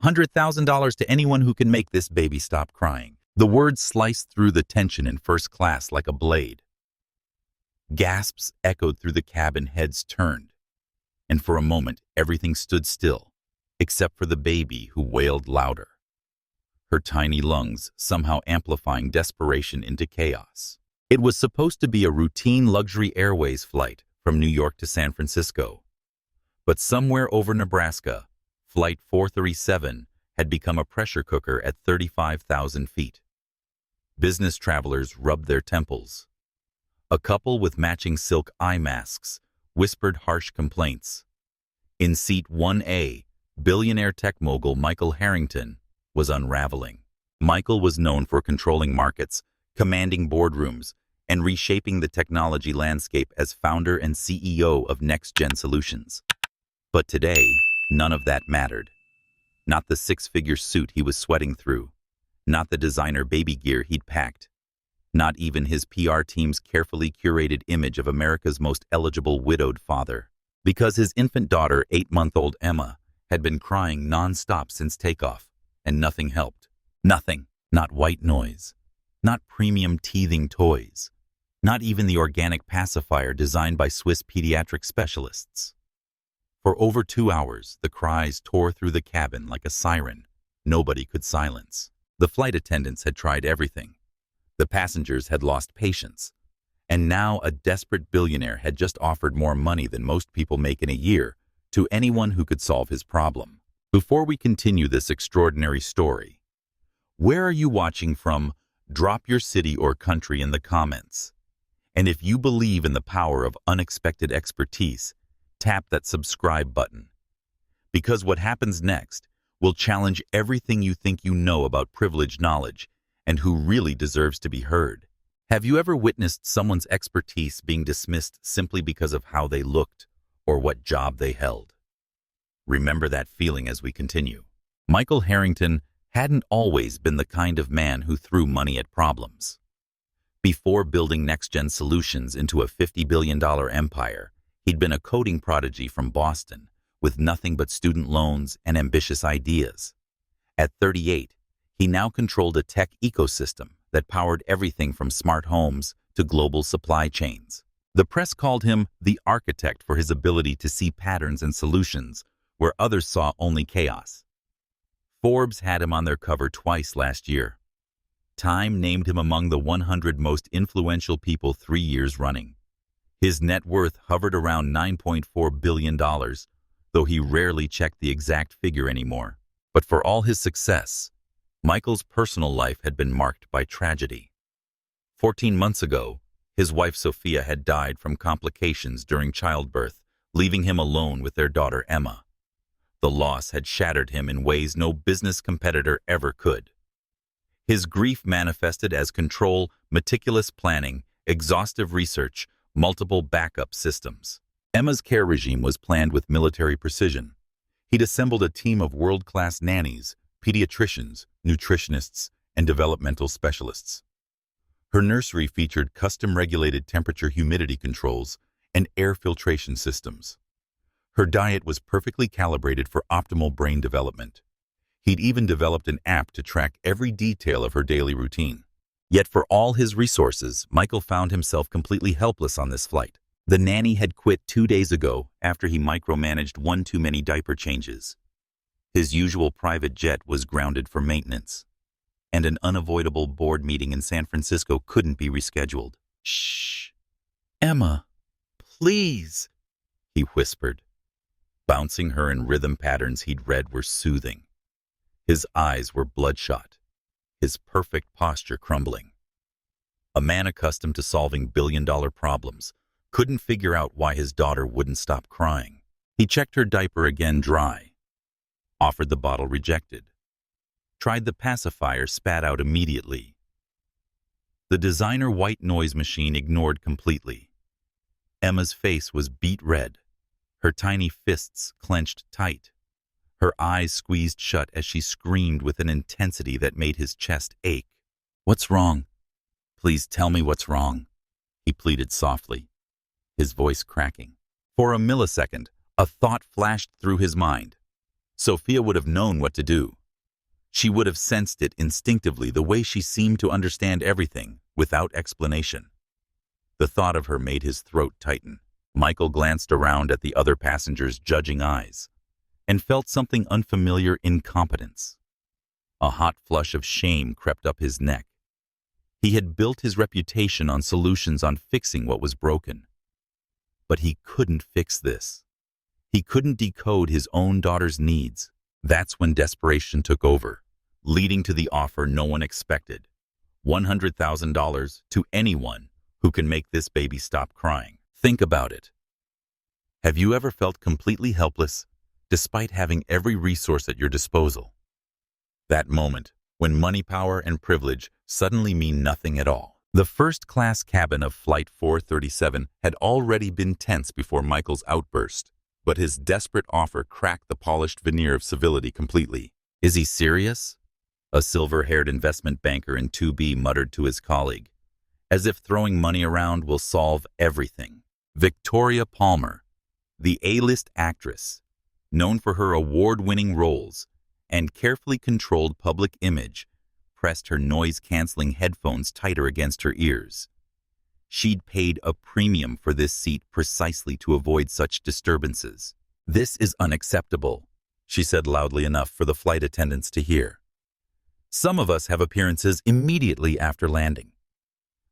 $100,000 to anyone who can make this baby stop crying. The words sliced through the tension in first class like a blade. Gasps echoed through the cabin, heads turned, and for a moment everything stood still, except for the baby who wailed louder, her tiny lungs somehow amplifying desperation into chaos. It was supposed to be a routine luxury airways flight from New York to San Francisco, but somewhere over Nebraska, Flight 437 had become a pressure cooker at 35,000 feet. Business travelers rubbed their temples. A couple with matching silk eye masks whispered harsh complaints. In seat 1A, billionaire tech mogul Michael Harrington was unraveling. Michael was known for controlling markets, commanding boardrooms, and reshaping the technology landscape as founder and CEO of Next Gen Solutions. But today, none of that mattered. Not the six-figure suit he was sweating through, not the designer baby gear he'd packed, not even his PR team's carefully curated image of America's most eligible widowed father. Because his infant daughter, 8-month-old Emma, had been crying nonstop since takeoff, and nothing helped. Nothing. Not white noise. Not premium teething toys. Not even the organic pacifier designed by Swiss pediatric specialists. For over 2 hours, the cries tore through the cabin like a siren nobody could silence. The flight attendants had tried everything. The passengers had lost patience. And now a desperate billionaire had just offered more money than most people make in a year to anyone who could solve his problem. Before we continue this extraordinary story, where are you watching from? Drop your city or country in the comments. And if you believe in the power of unexpected expertise, tap that subscribe button. Because what happens next will challenge everything you think you know about privileged knowledge and who really deserves to be heard. Have you ever witnessed someone's expertise being dismissed simply because of how they looked or what job they held? Remember that feeling as we continue. Michael Harrington hadn't always been the kind of man who threw money at problems. Before building Next Gen Solutions into a $50 billion empire, he'd been a coding prodigy from Boston with nothing but student loans and ambitious ideas. At 38, he now controlled a tech ecosystem that powered everything from smart homes to global supply chains. The press called him the architect for his ability to see patterns and solutions where others saw only chaos. Forbes had him on their cover twice last year. Time named him among the 100 most influential people 3 years running. His net worth hovered around $9.4 billion, though he rarely checked the exact figure anymore. But for all his success, Michael's personal life had been marked by tragedy. 14 months ago, his wife Sophia had died from complications during childbirth, leaving him alone with their daughter Emma. The loss had shattered him in ways no business competitor ever could. His grief manifested as control, meticulous planning, exhaustive research, multiple backup systems. Emma's care regime was planned with military precision. He'd assembled a team of world-class nannies, pediatricians, nutritionists, and developmental specialists. Her nursery featured custom-regulated temperature-humidity controls and air filtration systems. Her diet was perfectly calibrated for optimal brain development. He'd even developed an app to track every detail of her daily routine. Yet for all his resources, Michael found himself completely helpless on this flight. The nanny had quit 2 days ago after he micromanaged one too many diaper changes. His usual private jet was grounded for maintenance, and an unavoidable board meeting in San Francisco couldn't be rescheduled. "Shh, Emma, please," he whispered. Bouncing her in rhythm patterns he'd read were soothing. His eyes were bloodshot, his perfect posture crumbling. A man accustomed to solving billion-dollar problems couldn't figure out why his daughter wouldn't stop crying. He checked her diaper again dry, offered the bottle rejected, tried the pacifier spat out immediately. The designer white noise machine ignored completely. Emma's face was beet red, her tiny fists clenched tight, her eyes squeezed shut as she screamed with an intensity that made his chest ache. "What's wrong? Please tell me what's wrong," he pleaded softly, his voice cracking. For a millisecond, a thought flashed through his mind. Sophia would have known what to do. She would have sensed it instinctively, the way she seemed to understand everything, without explanation. The thought of her made his throat tighten. Michael glanced around at the other passengers' judging eyes and felt something unfamiliar: incompetence. A hot flush of shame crept up his neck. He had built his reputation on solutions, on fixing what was broken. But he couldn't fix this. He couldn't decode his own daughter's needs. That's when desperation took over, leading to the offer no one expected: $100,000 to anyone who can make this baby stop crying. Think about it. Have you ever felt completely helpless, despite having every resource at your disposal? That moment, when money, power, and privilege suddenly mean nothing at all. The first-class cabin of Flight 437 had already been tense before Michael's outburst, but his desperate offer cracked the polished veneer of civility completely. "Is he serious?" a silver-haired investment banker in 2B muttered to his colleague, as if throwing money around will solve everything. Victoria Palmer, the A-list actress, known for her award-winning roles and carefully controlled public image, pressed her noise-canceling headphones tighter against her ears. She'd paid a premium for this seat precisely to avoid such disturbances. "This is unacceptable," she said loudly enough for the flight attendants to hear. "Some of us have appearances immediately after landing.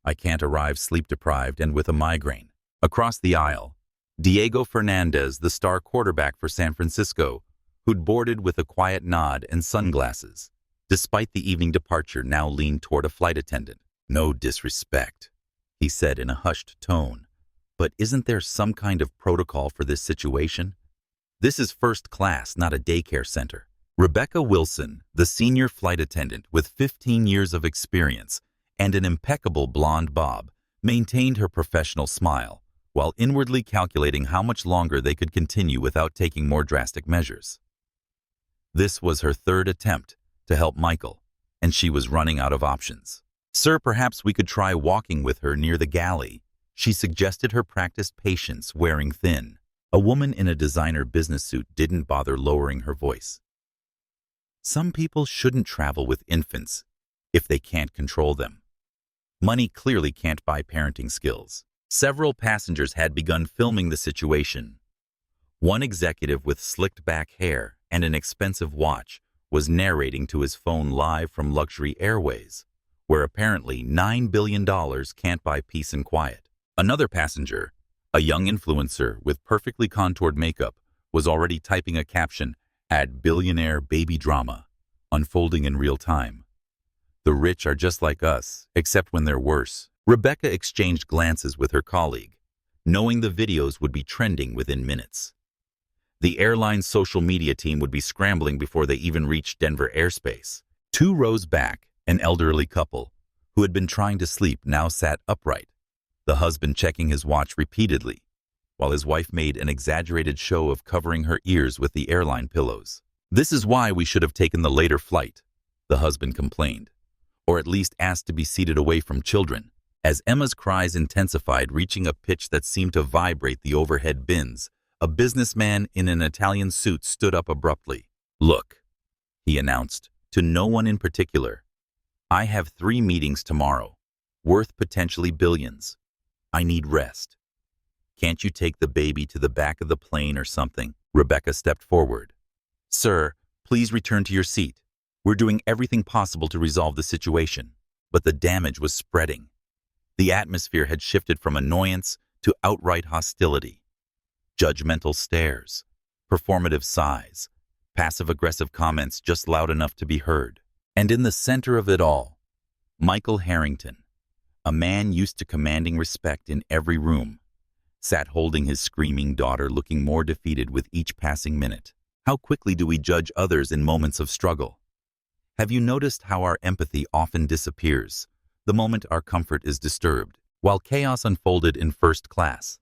I can't arrive sleep-deprived and with a migraine." Across the aisle, Diego Fernandez, the star quarterback for San Francisco, who'd boarded with a quiet nod and sunglasses, despite the evening departure, now leaned toward a flight attendant. "No disrespect," he said in a hushed tone, "but isn't there some kind of protocol for this situation? This is first class, not a daycare center." Rebecca Wilson, the senior flight attendant with 15 years of experience and an impeccable blonde bob, maintained her professional smile, while inwardly calculating how much longer they could continue without taking more drastic measures. This was her third attempt to help Michael, and she was running out of options. "Sir, perhaps we could try walking with her near the galley," she suggested, her practiced patience wearing thin. A woman in a designer business suit didn't bother lowering her voice. "Some people shouldn't travel with infants if they can't control them. Money clearly can't buy parenting skills." Several passengers had begun filming the situation. One executive with slicked-back hair and an expensive watch was narrating to his phone live from Luxury Airways, where apparently $9 billion can't buy peace and quiet. Another passenger, a young influencer with perfectly contoured makeup, was already typing a caption, "Add billionaire baby drama," unfolding in real time. "The rich are just like us, except when they're worse." Rebecca exchanged glances with her colleague, knowing the videos would be trending within minutes. The airline's social media team would be scrambling before they even reached Denver airspace. 2 rows back, an elderly couple, who had been trying to sleep, now sat upright, the husband checking his watch repeatedly, while his wife made an exaggerated show of covering her ears with the airline pillows. "This is why we should have taken the later flight," the husband complained, "or at least asked to be seated away from children." As Emma's cries intensified, reaching a pitch that seemed to vibrate the overhead bins, a businessman in an Italian suit stood up abruptly. "Look," he announced, to no one in particular, "I have 3 meetings tomorrow, worth potentially billions. I need rest. Can't you take the baby to the back of the plane or something?" Rebecca stepped forward. "Sir, please return to your seat. We're doing everything possible to resolve the situation." But the damage was spreading. The atmosphere had shifted from annoyance to outright hostility. Judgmental stares, performative sighs, passive-aggressive comments just loud enough to be heard. And in the center of it all, Michael Harrington, a man used to commanding respect in every room, sat holding his screaming daughter, looking more defeated with each passing minute. How quickly do we judge others in moments of struggle? Have you noticed how our empathy often disappears the moment our comfort is disturbed? While chaos unfolded in first class,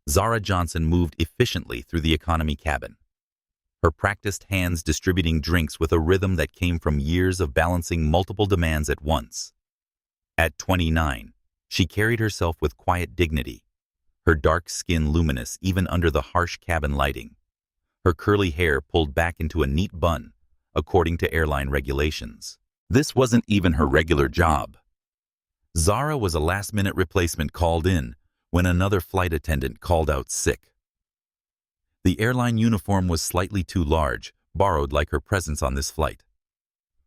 Zara Johnson moved efficiently through the economy cabin, her practiced hands distributing drinks with a rhythm that came from years of balancing multiple demands at once. At 29, she carried herself with quiet dignity, her dark skin luminous even under the harsh cabin lighting, her curly hair pulled back into a neat bun, according to airline regulations. This wasn't even her regular job. Zara was a last-minute replacement called in when another flight attendant called out sick. The airline uniform was slightly too large, borrowed like her presence on this flight.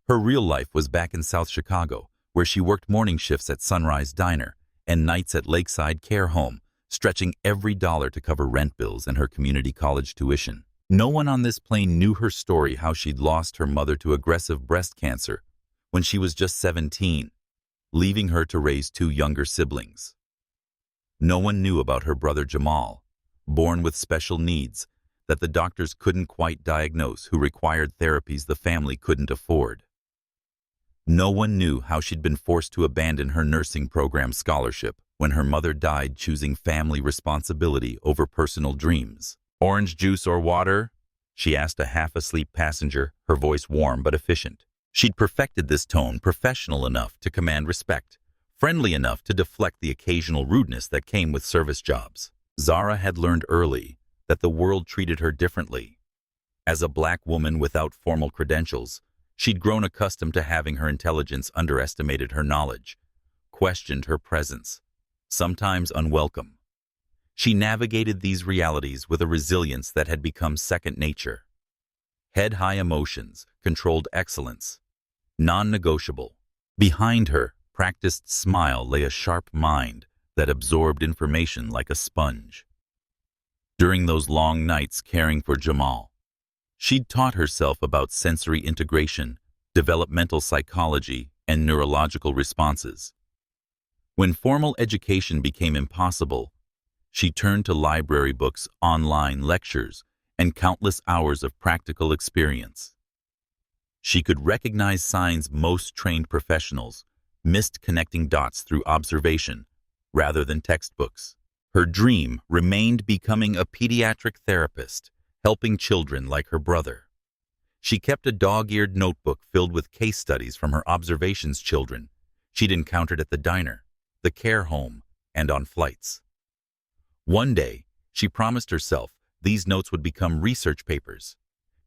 Her real life was back in South Chicago, where she worked morning shifts at Sunrise Diner and nights at Lakeside Care Home, stretching every dollar to cover rent bills and her community college tuition. No one on this plane knew her story, how she'd lost her mother to aggressive breast cancer when she was just 17, leaving her to raise two younger siblings. No one knew about her brother Jamal, born with special needs that the doctors couldn't quite diagnose, who required therapies the family couldn't afford. No one knew how she'd been forced to abandon her nursing program scholarship when her mother died, choosing family responsibility over personal dreams. "Orange juice or water?" she asked a half-asleep passenger, her voice warm but efficient. She'd perfected this tone, professional enough to command respect, friendly enough to deflect the occasional rudeness that came with service jobs. Zara had learned early that the world treated her differently. As a black woman without formal credentials, she'd grown accustomed to having her intelligence underestimated, her knowledge questioned, her presence sometimes unwelcome. She navigated these realities with a resilience that had become second nature. Head-high emotions, controlled excellence, non-negotiable. Behind her practiced smile lay a sharp mind that absorbed information like a sponge. During those long nights caring for Jamal, she'd taught herself about sensory integration, developmental psychology, and neurological responses. When formal education became impossible, she turned to library books, online lectures, and countless hours of practical experience. She could recognize signs most trained professionals missed, connecting dots through observation rather than textbooks. Her dream remained becoming a pediatric therapist, helping children like her brother. She kept a dog-eared notebook filled with case studies from her observations, children she'd encountered at the diner, the care home, and on flights. One day, she promised herself these notes would become research papers,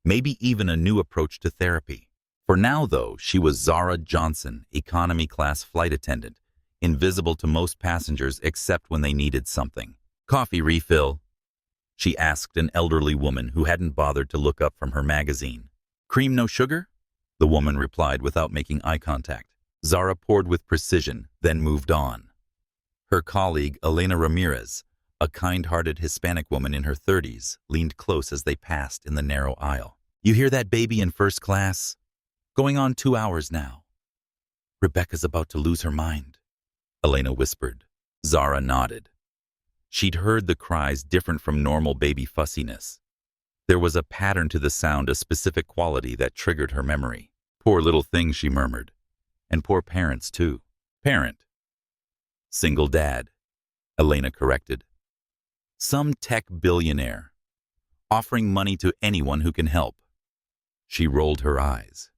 maybe even a new approach to therapy. For now, though, she was Zara Johnson, economy-class flight attendant, invisible to most passengers except when they needed something. "Coffee refill?" she asked an elderly woman who hadn't bothered to look up from her magazine. "Cream, no sugar?" the woman replied without making eye contact. Zara poured with precision, then moved on. Her colleague, Elena Ramirez, a kind-hearted Hispanic woman in her 30s, leaned close as they passed in the narrow aisle. "You hear that baby in first class? Going on 2 hours now." "Rebecca's about to lose her mind," Elena whispered. Zara nodded. She'd heard the cries, different from normal baby fussiness. There was a pattern to the sound, a specific quality that triggered her memory. "Poor little thing," she murmured. "And poor parents, too." "Parent?" "Single dad," Elena corrected. "Some tech billionaire, offering money to anyone who can help." She rolled her eyes.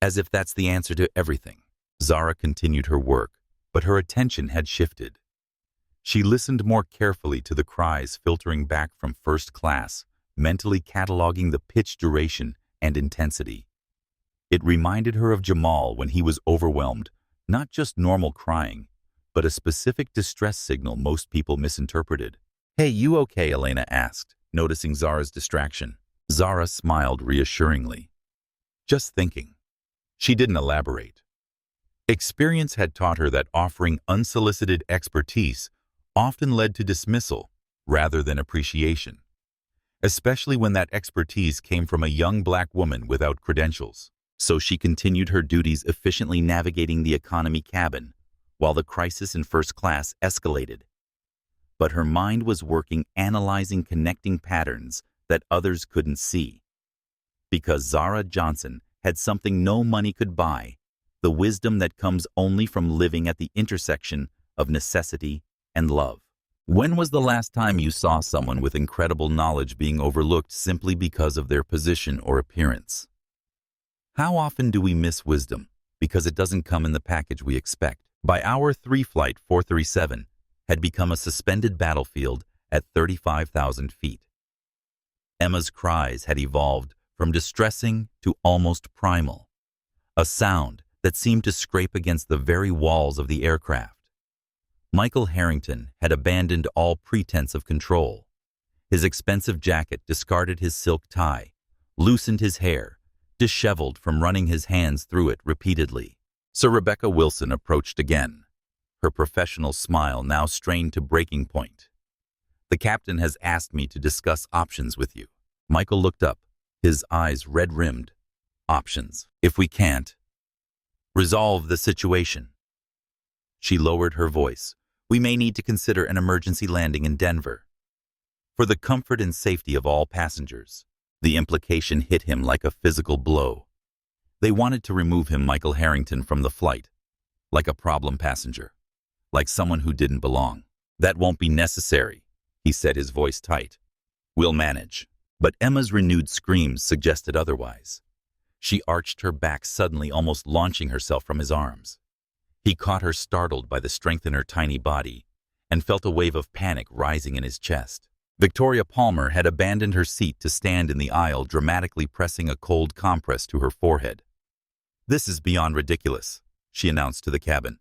As if that's the answer to everything. Zara continued her work, but her attention had shifted. She listened more carefully to the cries filtering back from first class, mentally cataloging the pitch, duration, and intensity. It reminded her of Jamal when he was overwhelmed, not just normal crying, but a specific distress signal most people misinterpreted. "Hey, you okay?" Elena asked, noticing Zara's distraction. Zara smiled reassuringly. "Just thinking." She didn't elaborate. Experience had taught her that offering unsolicited expertise often led to dismissal rather than appreciation, especially when that expertise came from a young black woman without credentials. So she continued her duties, efficiently navigating the economy cabin while the crisis in first class escalated. But her mind was working, analyzing, connecting patterns that others couldn't see. Because Zara Johnson had something no money could buy, the wisdom that comes only from living at the intersection of necessity and love. When was the last time you saw someone with incredible knowledge being overlooked simply because of their position or appearance? How often do we miss wisdom because it doesn't come in the package we expect? By hour 3, Flight 437 had become a suspended battlefield at 35,000 feet. Emma's cries had evolved from distressing to almost primal, a sound that seemed to scrape against the very walls of the aircraft. Michael Harrington had abandoned all pretense of control. His expensive jacket discarded his silk tie, loosened his hair, disheveled from running his hands through it repeatedly. Sir Rebecca Wilson approached again, her professional smile now strained to breaking point. "The captain has asked me to discuss options with you." Michael looked up, his eyes red-rimmed. "Options. If we can't resolve the situation." She lowered her voice. "We may need to consider an emergency landing in Denver. For the comfort and safety of all passengers." The implication hit him like a physical blow. They wanted to remove him, Michael Harrington, from the flight, like a problem passenger, like someone who didn't belong. "That won't be necessary," he said, his voice tight. "We'll manage." But Emma's renewed screams suggested otherwise. She arched her back suddenly, almost launching herself from his arms. He caught her, startled by the strength in her tiny body, and felt a wave of panic rising in his chest. Victoria Palmer had abandoned her seat to stand in the aisle, dramatically pressing a cold compress to her forehead. "This is beyond ridiculous," she announced to the cabin.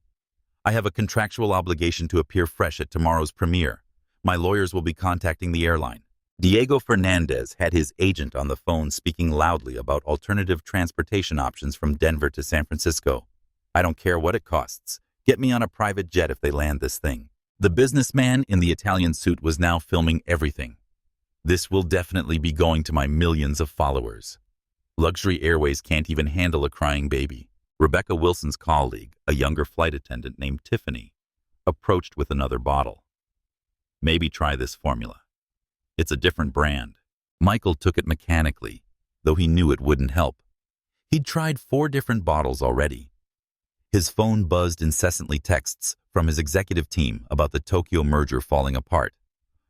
"I have a contractual obligation to appear fresh at tomorrow's premiere. My lawyers will be contacting the airline." Diego Fernandez had his agent on the phone, speaking loudly about alternative transportation options from Denver to San Francisco. "I don't care what it costs. Get me on a private jet if they land this thing." The businessman in the Italian suit was now filming everything. "This will definitely be going to my millions of followers. Luxury Airways can't even handle a crying baby." Rebecca Wilson's colleague, a younger flight attendant named Tiffany, approached with another bottle. "Maybe try this formula. It's a different brand." Michael took it mechanically, though he knew it wouldn't help. He'd tried 4 different bottles already. His phone buzzed incessantly, texts from his executive team about the Tokyo merger falling apart,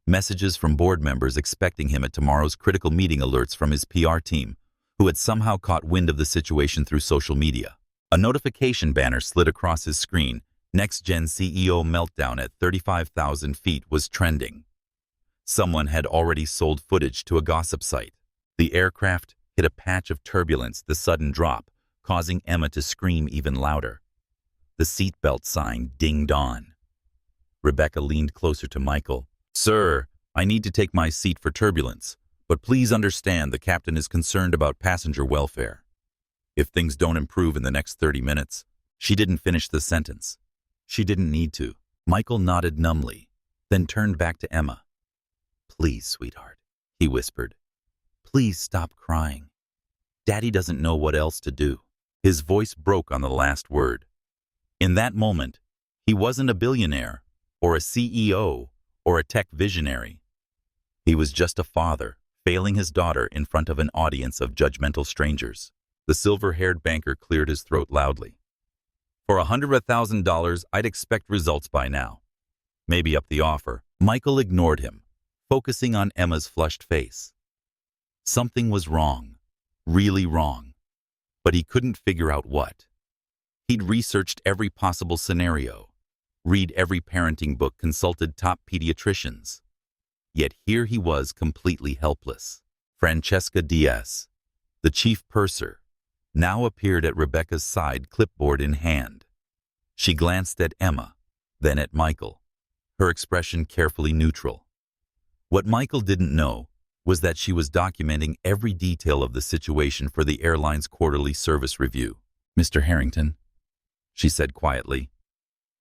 messages from board members expecting him at tomorrow's critical meeting, alerts from his PR team, who had somehow caught wind of the situation through social media. A notification banner slid across his screen. Next-gen CEO meltdown at 35,000 feet was trending. Someone had already sold footage to a gossip site. The aircraft hit a patch of turbulence, the sudden drop causing Emma to scream even louder. The seatbelt sign dinged on. Rebecca leaned closer to Michael. "Sir, I need to take my seat for turbulence, but please understand the captain is concerned about passenger welfare. If things don't improve in the next 30 minutes, She didn't finish the sentence. She didn't need to. Michael nodded numbly, then turned back to Emma. "Please, sweetheart," he whispered. "Please stop crying. Daddy doesn't know what else to do." His voice broke on the last word. In that moment, he wasn't a billionaire, or a CEO, or a tech visionary. He was just a father, failing his daughter in front of an audience of judgmental strangers. The silver-haired banker cleared his throat loudly. "For $100,000, I'd expect results by now. Maybe up the offer." Michael ignored him, focusing on Emma's flushed face. Something was wrong, really wrong, but he couldn't figure out what. He'd researched every possible scenario, read every parenting book, consulted top pediatricians. Yet here he was, completely helpless. Francesca Diaz, the chief purser, now appeared at Rebecca's side, clipboard in hand. She glanced at Emma, then at Michael, her expression carefully neutral. What Michael didn't know was that she was documenting every detail of the situation for the airline's quarterly service review. "Mr. Harrington," she said quietly,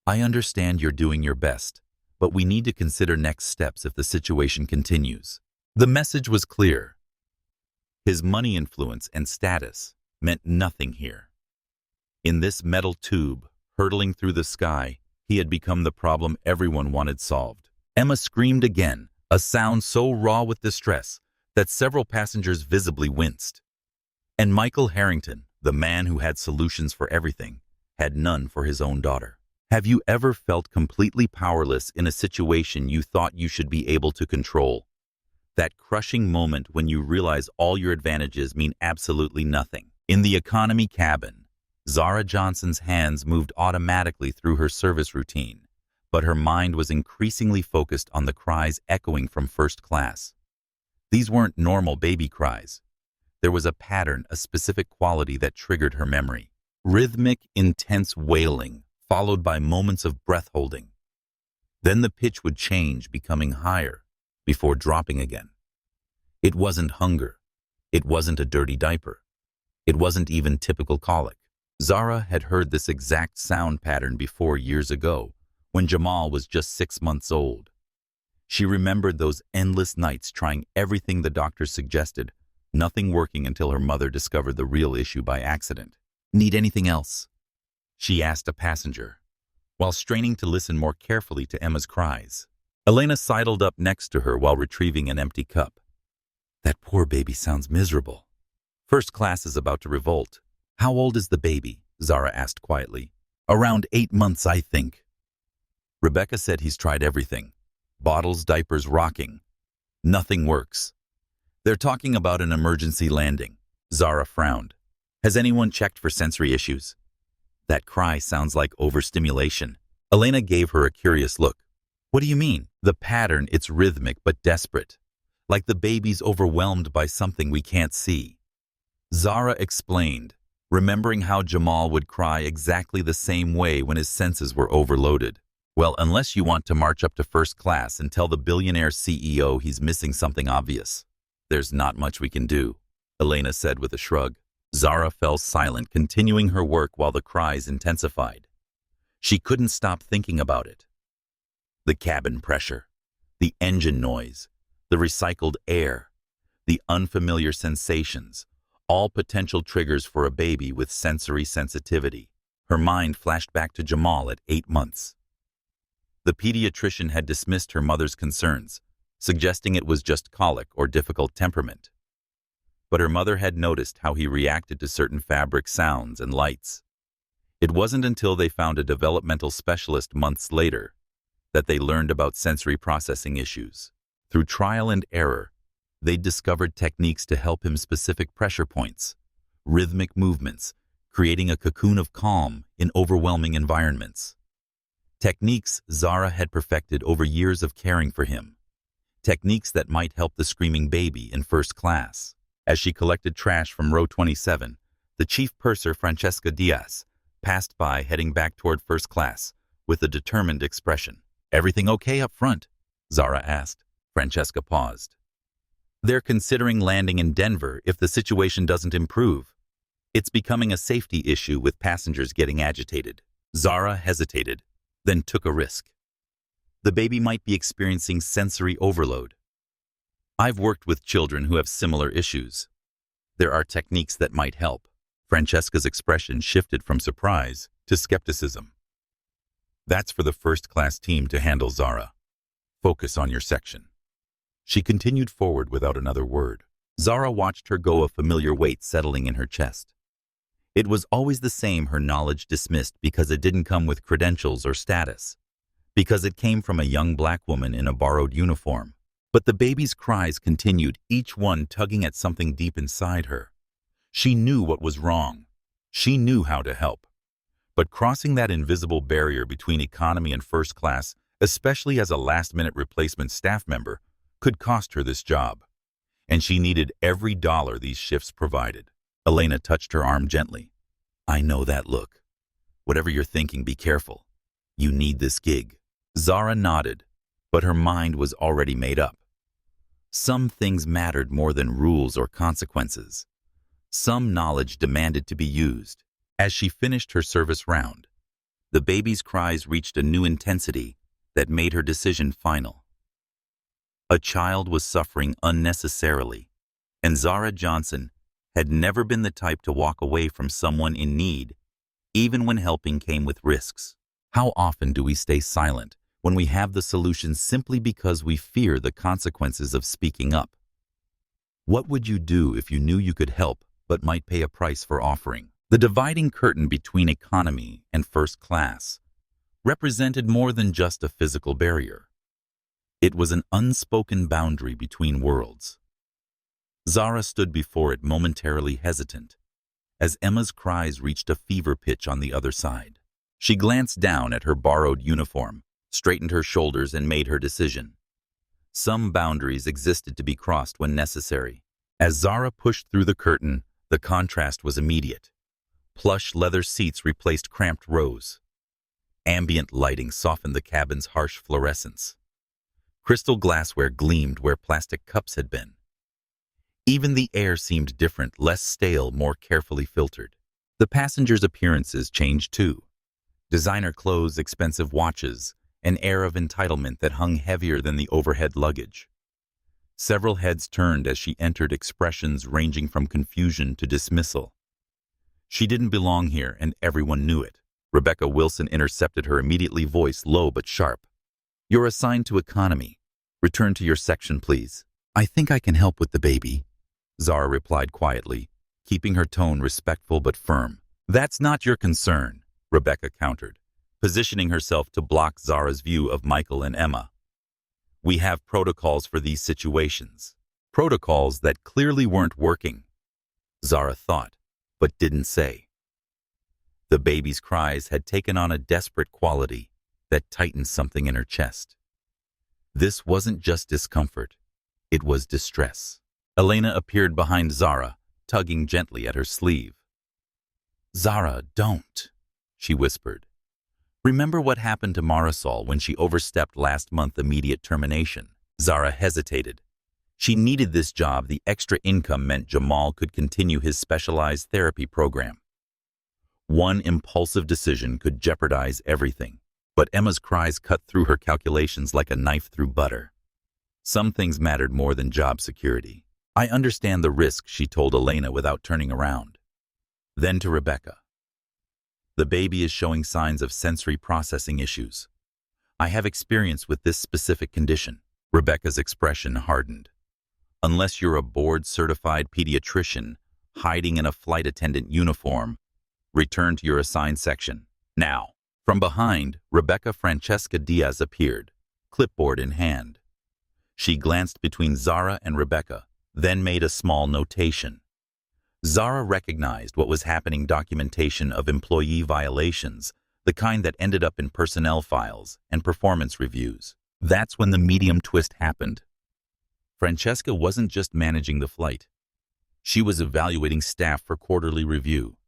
"I understand you're doing your best, but we need to consider next steps if the situation continues." The message was clear. His money influence and status meant nothing here. In this metal tube, hurtling through the sky, he had become the problem everyone wanted solved. Emma screamed again, a sound so raw with distress that several passengers visibly winced. And Michael Harrington, the man who had solutions for everything, had none for his own daughter. Have you ever felt completely powerless in a situation you thought you should be able to control? That crushing moment when you realize all your advantages mean absolutely nothing. In the economy cabin, Zara Johnson's hands moved automatically through her service routine, but her mind was increasingly focused on the cries echoing from first class. These weren't normal baby cries. There was a pattern, a specific quality that triggered her memory. Rhythmic, intense wailing, followed by moments of breath holding. Then the pitch would change, becoming higher, before dropping again. It wasn't hunger. It wasn't a dirty diaper. It wasn't even typical colic. Zara had heard this exact sound pattern before years ago, when Jamal was just 6 months old. She remembered those endless nights trying everything the doctors suggested, nothing working until her mother discovered the real issue by accident. "Need anything else?" she asked a passenger, while straining to listen more carefully to Emma's cries. Elena sidled up next to her while retrieving an empty cup. "That poor baby sounds miserable." First class is about to revolt. "How old is the baby?" Zara asked quietly. "Around 8 months, I think." Rebecca said he's tried everything. Bottles, diapers, rocking. Nothing works. "They're talking about an emergency landing." Zara frowned. "Has anyone checked for sensory issues?" "That cry sounds like overstimulation." Elena gave her a curious look. "What do you mean?" "The pattern, it's rhythmic but desperate. Like the baby's overwhelmed by something we can't see." Zara explained, remembering how Jamal would cry exactly the same way when his senses were overloaded. "Well, unless you want to march up to first class and tell the billionaire CEO he's missing something obvious, there's not much we can do," Elena said with a shrug. Zara fell silent, continuing her work while the cries intensified. She couldn't stop thinking about it. The cabin pressure, the engine noise, the recycled air, the unfamiliar sensations, all potential triggers for a baby with sensory sensitivity. Her mind flashed back to Jamal at 8 months. The pediatrician had dismissed her mother's concerns, suggesting it was just colic or difficult temperament. But her mother had noticed how he reacted to certain fabric sounds and lights. It wasn't until they found a developmental specialist months later that they learned about sensory processing issues. Through trial and error, they discovered techniques to help him specific pressure points, rhythmic movements, creating a cocoon of calm in overwhelming environments. Techniques Zara had perfected over years of caring for him. Techniques that might help the screaming baby in first class. As she collected trash from row 27, the chief purser, Francesca Diaz, passed by heading back toward first class with a determined expression. "Everything okay up front?" Zara asked. Francesca paused. "They're considering landing in Denver if the situation doesn't improve. It's becoming a safety issue with passengers getting agitated." Zara hesitated, then took a risk. The baby might be experiencing sensory overload. "I've worked with children who have similar issues. There are techniques that might help." Francesca's expression shifted from surprise to skepticism. "That's for the first-class team to handle, Zara. Focus on your section." She continued forward without another word. Zara watched her go, a familiar weight settling in her chest. It was always the same, her knowledge dismissed because it didn't come with credentials or status, because it came from a young black woman in a borrowed uniform. But the baby's cries continued, each one tugging at something deep inside her. She knew what was wrong. She knew how to help. But crossing that invisible barrier between economy and first class, especially as a last-minute replacement staff member, could cost her this job. And she needed every dollar these shifts provided. Elena touched her arm gently. "I know that look. Whatever you're thinking, be careful. You need this gig." Zara nodded, but her mind was already made up. Some things mattered more than rules or consequences. Some knowledge demanded to be used. As she finished her service round, the baby's cries reached a new intensity that made her decision final. A child was suffering unnecessarily, and Zara Johnson had never been the type to walk away from someone in need, even when helping came with risks. How often do we stay silent when we have the solution simply because we fear the consequences of speaking up? What would you do if you knew you could help but might pay a price for offering? The dividing curtain between economy and first class represented more than just a physical barrier. It was an unspoken boundary between worlds. Zara stood before it, momentarily hesitant, as Emma's cries reached a fever pitch on the other side. She glanced down at her borrowed uniform, straightened her shoulders, and made her decision. Some boundaries existed to be crossed when necessary. As Zara pushed through the curtain, the contrast was immediate. Plush leather seats replaced cramped rows. Ambient lighting softened the cabin's harsh fluorescence. Crystal glassware gleamed where plastic cups had been. Even the air seemed different, less stale, more carefully filtered. The passengers' appearances changed too. Designer clothes, expensive watches, an air of entitlement that hung heavier than the overhead luggage. Several heads turned as she entered, expressions ranging from confusion to dismissal. She didn't belong here, and everyone knew it. Rebecca Wilson intercepted her immediately, voice low but sharp. "You're assigned to economy. Return to your section, please." "I think I can help with the baby," Zara replied quietly, keeping her tone respectful but firm. "That's not your concern," Rebecca countered, positioning herself to block Zara's view of Michael and Emma. "We have protocols for these situations." Protocols that clearly weren't working, Zara thought, but didn't say. The baby's cries had taken on a desperate quality that tightened something in her chest. This wasn't just discomfort, it was distress. Elena appeared behind Zara, tugging gently at her sleeve. "Zara, don't," she whispered. "Remember what happened to Marisol when she overstepped last month? Immediate termination." Zara hesitated. She needed this job. The extra income meant Jamal could continue his specialized therapy program. One impulsive decision could jeopardize everything, but Emma's cries cut through her calculations like a knife through butter. Some things mattered more than job security. "I understand the risk," she told Elena without turning around. Then to Rebecca. "The baby is showing signs of sensory processing issues. I have experience with this specific condition." Rebecca's expression hardened. "Unless you're a board-certified pediatrician hiding in a flight attendant uniform, return to your assigned section, now." From behind, Rebecca Francesca Diaz appeared, clipboard in hand. She glanced between Zara and Rebecca, then made a small notation. Zara recognized what was happening: documentation of employee violations, the kind that ended up in personnel files and performance reviews. That's when the medium twist happened. Francesca wasn't just managing the flight. She was evaluating staff for quarterly review.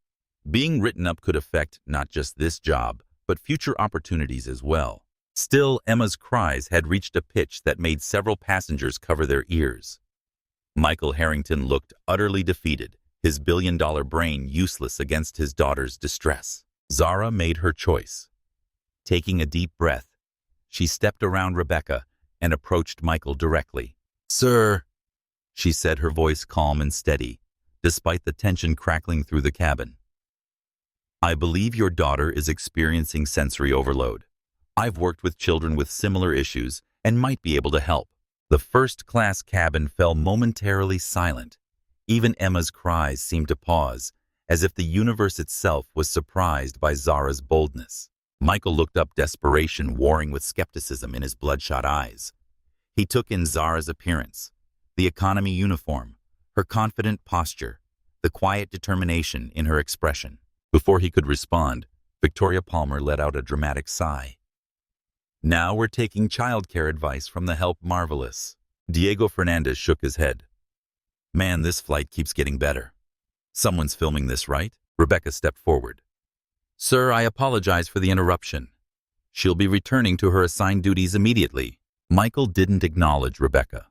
Being written up could affect not just this job, but future opportunities as well. Still, Emma's cries had reached a pitch that made several passengers cover their ears. Michael Harrington looked utterly defeated, his billion-dollar brain useless against his daughter's distress. Zara made her choice. Taking a deep breath, she stepped around Rebecca and approached Michael directly. "Sir," she said, her voice calm and steady, despite the tension crackling through the cabin. "I believe your daughter is experiencing sensory overload. I've worked with children with similar issues and might be able to help." The first-class cabin fell momentarily silent. Even Emma's cries seemed to pause, as if the universe itself was surprised by Zara's boldness. Michael looked up, desperation warring with skepticism in his bloodshot eyes. He took in Zara's appearance, the economy uniform, her confident posture, the quiet determination in her expression. Before he could respond, Victoria Palmer let out a dramatic sigh. "Now we're taking childcare advice from the help. Marvelous." Diego Fernandez shook his head. "Man, this flight keeps getting better." "Someone's filming this, right?" Rebecca stepped forward. "Sir, I apologize for the interruption. She'll be returning to her assigned duties immediately." Michael didn't acknowledge Rebecca.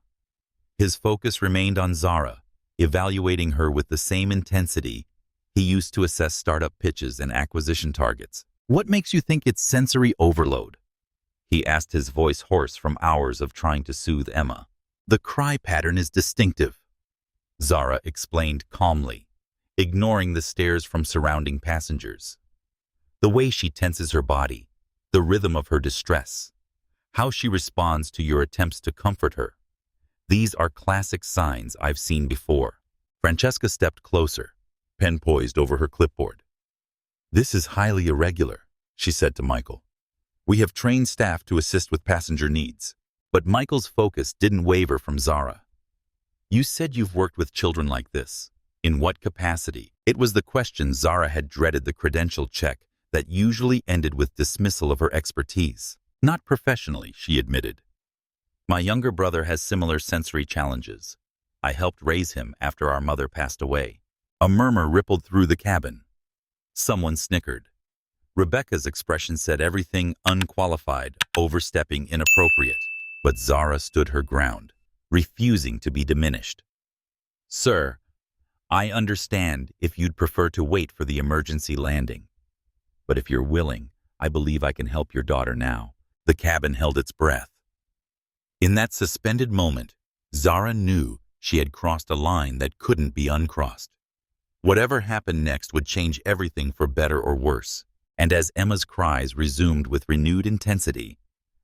His focus remained on Zara, evaluating her with the same intensity he used to assess startup pitches and acquisition targets. "What makes you think it's sensory overload?" he asked, his voice hoarse from hours of trying to soothe Emma. "The cry pattern is distinctive," Zara explained calmly, ignoring the stares from surrounding passengers. "The way she tenses her body, the rhythm of her distress, how she responds to your attempts to comfort her. These are classic signs I've seen before." Francesca stepped closer, pen poised over her clipboard. "This is highly irregular," she said to Michael. "We have trained staff to assist with passenger needs." But Michael's focus didn't waver from Zara. "You said you've worked with children like this. In what capacity?" It was the question Zara had dreaded, the credential check that usually ended with dismissal of her expertise. "Not professionally," she admitted. My younger brother has similar sensory challenges. I helped raise him after our mother passed away. A murmur rippled through the cabin. Someone snickered. Rebecca's expression said everything unqualified, overstepping inappropriate. But Zara stood her ground, refusing to be diminished. Sir, I understand if you'd prefer to wait for the emergency landing. But if you're willing, I believe I can help your daughter now. The cabin held its breath. In that suspended moment, Zara knew she had crossed a line that couldn't be uncrossed. Whatever happened next would change everything for better or worse. And as Emma's cries resumed with renewed intensity,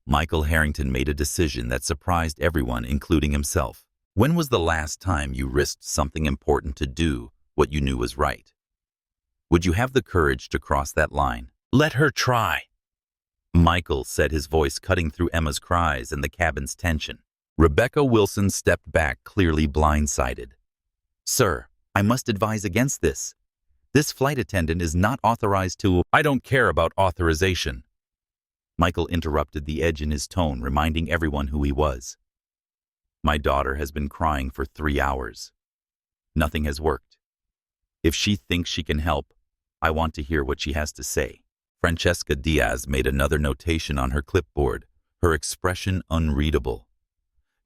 Michael Harrington made a decision that surprised everyone, including himself. When was the last time you risked something important to do what you knew was right? Would you have the courage to cross that line? Let her try, Michael said, his voice cutting through Emma's cries and the cabin's tension. Rebecca Wilson stepped back, clearly blindsided. Sir, I must advise against this. This flight attendant is not authorized to— I don't care about authorization. Michael interrupted, the edge in his tone reminding everyone who he was. My daughter has been crying for 3 hours. Nothing has worked. If she thinks she can help, I want to hear what she has to say. Francesca Diaz made another notation on her clipboard, her expression unreadable.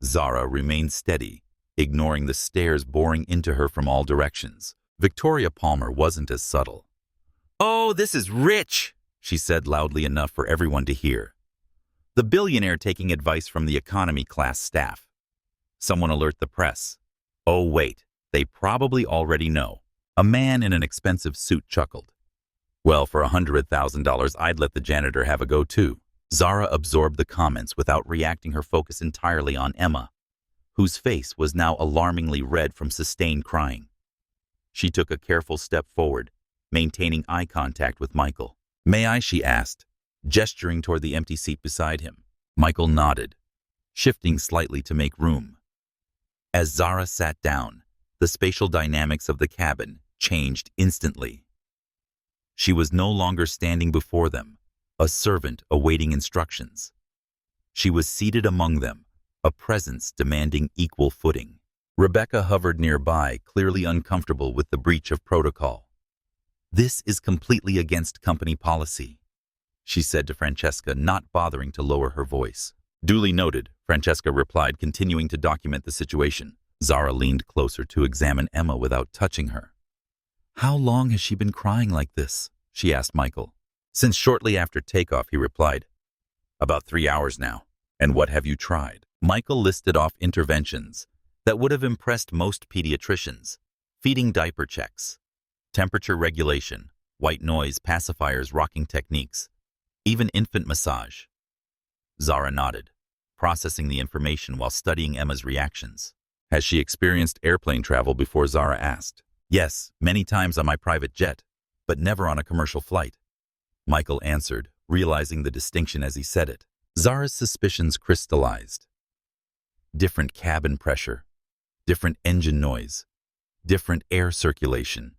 Zara remained steady, ignoring the stares boring into her from all directions. Victoria Palmer wasn't as subtle. Oh, this is rich, she said loudly enough for everyone to hear. The billionaire taking advice from the economy class staff. Someone alert the press. Oh, wait, they probably already know. A man in an expensive suit chuckled. Well, for $100,000, I'd let the janitor have a go too. Zara absorbed the comments without reacting, her focus entirely on Emma, whose face was now alarmingly red from sustained crying. She took a careful step forward, maintaining eye contact with Michael. May I? She asked, gesturing toward the empty seat beside him. Michael nodded, shifting slightly to make room. As Zara sat down, the spatial dynamics of the cabin changed instantly. She was no longer standing before them, a servant awaiting instructions. She was seated among them, a presence demanding equal footing. Rebecca hovered nearby, clearly uncomfortable with the breach of protocol. This is completely against company policy, she said to Francesca, not bothering to lower her voice. Duly noted, Francesca replied, continuing to document the situation. Zara leaned closer to examine Emma without touching her. How long has she been crying like this? She asked Michael. Since shortly after takeoff, he replied. About 3 hours now. And what have you tried? Michael listed off interventions that would have impressed most pediatricians: feeding diaper checks, temperature regulation, white noise, pacifiers, rocking techniques, even infant massage. Zara nodded, processing the information while studying Emma's reactions. Has she experienced airplane travel before? Zara asked. Yes, many times on my private jet, but never on a commercial flight, Michael answered, realizing the distinction as he said it. Zara's suspicions crystallized. Different cabin pressure, different engine noise, different air circulation,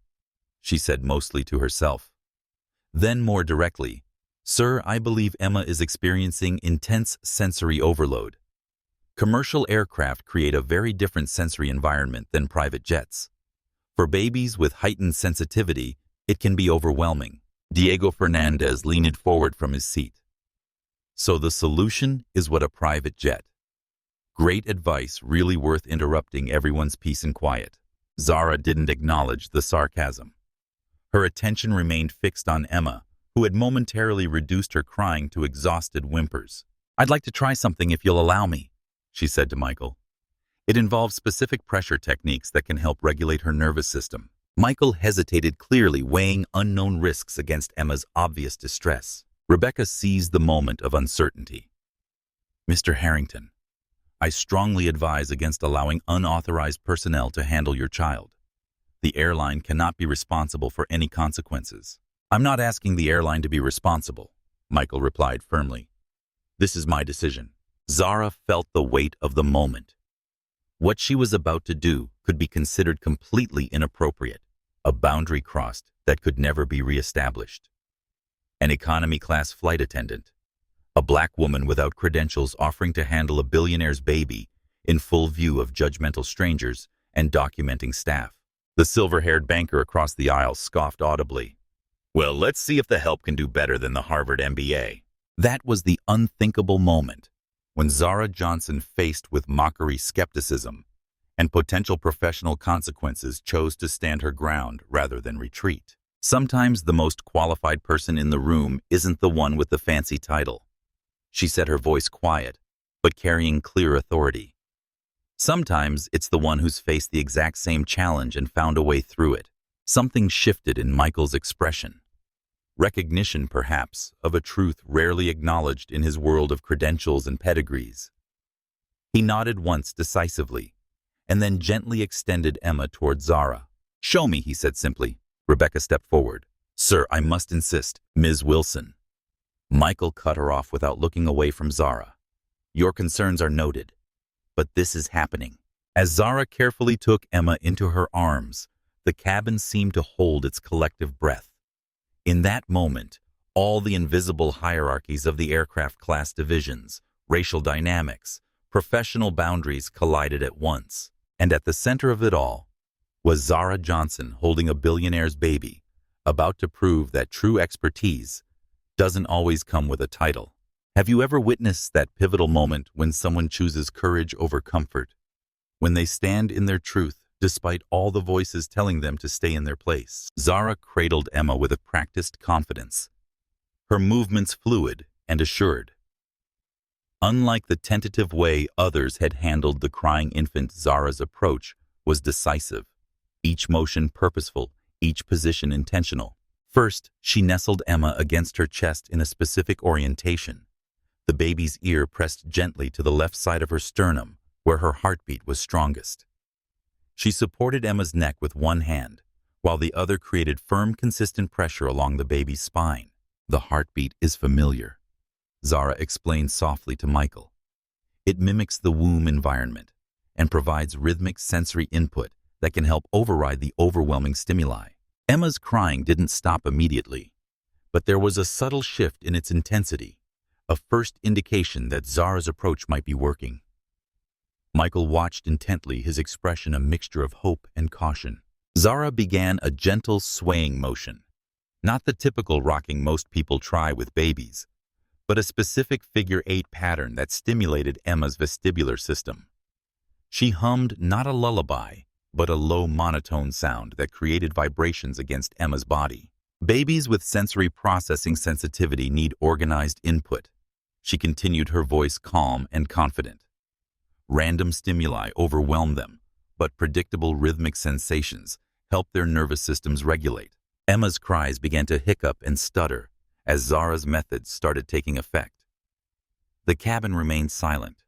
she said mostly to herself. Then more directly, Sir, I believe Emma is experiencing intense sensory overload. Commercial aircraft create a very different sensory environment than private jets. For babies with heightened sensitivity, it can be overwhelming. Diego Fernandez leaned forward from his seat. So the solution is what? A private jet. Great advice, really worth interrupting everyone's peace and quiet. Zara didn't acknowledge the sarcasm. Her attention remained fixed on Emma, who had momentarily reduced her crying to exhausted whimpers. I'd like to try something if you'll allow me, she said to Michael. It involves specific pressure techniques that can help regulate her nervous system. Michael hesitated, clearly weighing unknown risks against Emma's obvious distress. Rebecca seized the moment of uncertainty. Mr. Harrington, I strongly advise against allowing unauthorized personnel to handle your child. The airline cannot be responsible for any consequences. I'm not asking the airline to be responsible, Michael replied firmly. This is my decision. Zara felt the weight of the moment. What she was about to do could be considered completely inappropriate, a boundary crossed that could never be reestablished. An economy-class flight attendant, a black woman without credentials offering to handle a billionaire's baby in full view of judgmental strangers and documenting staff. The silver-haired banker across the aisle scoffed audibly. Well, let's see if the help can do better than the Harvard MBA. That was the unthinkable moment when Zara Johnson, faced with mockery, skepticism, and potential professional consequences, chose to stand her ground rather than retreat. Sometimes the most qualified person in the room isn't the one with the fancy title. She said, her voice quiet, but carrying clear authority. Sometimes it's the one who's faced the exact same challenge and found a way through it. Something shifted in Michael's expression. Recognition, perhaps, of a truth rarely acknowledged in his world of credentials and pedigrees. He nodded once decisively, and then gently extended Emma toward Zara. "Show me," he said simply. Rebecca stepped forward. "Sir, I must insist, Ms. Wilson." Michael cut her off without looking away from Zara. "Your concerns are noted, but this is happening." As Zara carefully took Emma into her arms, the cabin seemed to hold its collective breath. In that moment, all the invisible hierarchies of the aircraft class divisions, racial dynamics, professional boundaries collided at once. And at the center of it all was Zara Johnson holding a billionaire's baby, about to prove that true expertise doesn't always come with a title. Have you ever witnessed that pivotal moment when someone chooses courage over comfort? When they stand in their truth, despite all the voices telling them to stay in their place? Zara cradled Emma with a practiced confidence, her movements fluid and assured. Unlike the tentative way others had handled the crying infant, Zara's approach was decisive, each motion purposeful, each position intentional. First, she nestled Emma against her chest in a specific orientation, the baby's ear pressed gently to the left side of her sternum, where her heartbeat was strongest. She supported Emma's neck with one hand, while the other created firm, consistent pressure along the baby's spine. "The heartbeat is familiar," Zara explained softly to Michael. "It mimics the womb environment and provides rhythmic sensory input that can help override the overwhelming stimuli." Emma's crying didn't stop immediately, but there was a subtle shift in its intensity, a first indication that Zara's approach might be working. Michael watched intently, his expression a mixture of hope and caution. Zara began a gentle swaying motion, not the typical rocking most people try with babies, but a specific figure-8 pattern that stimulated Emma's vestibular system. She hummed not a lullaby, but a low monotone sound that created vibrations against Emma's body. Babies with sensory processing sensitivity need organized input. She continued, her voice calm and confident. Random stimuli overwhelm them, but predictable rhythmic sensations help their nervous systems regulate. Emma's cries began to hiccup and stutter as Zara's methods started taking effect. The cabin remained silent,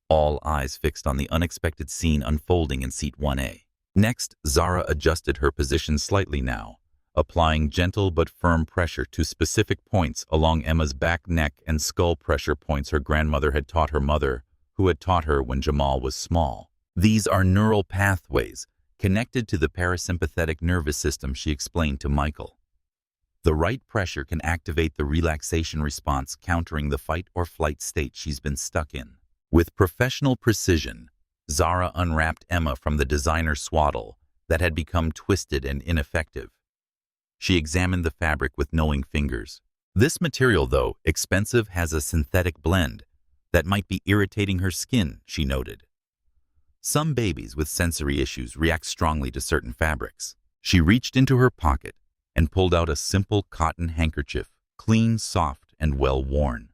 all eyes fixed on the unexpected scene unfolding in seat 1A. Next, Zara adjusted her position slightly now, applying gentle but firm pressure to specific points along Emma's back, neck, and skull, pressure points her grandmother had taught her mother, who had taught her when Jamal was small. "These are neural pathways connected to the parasympathetic nervous system," she explained to Michael. "The right pressure can activate the relaxation response, countering the fight or flight state she's been stuck in." With professional precision, Zara unwrapped Emma from the designer swaddle that had become twisted and ineffective. She examined the fabric with knowing fingers. "This material, though expensive, has a synthetic blend that might be irritating her skin," she noted. "Some babies with sensory issues react strongly to certain fabrics." She reached into her pocket and pulled out a simple cotton handkerchief, clean, soft, and well-worn.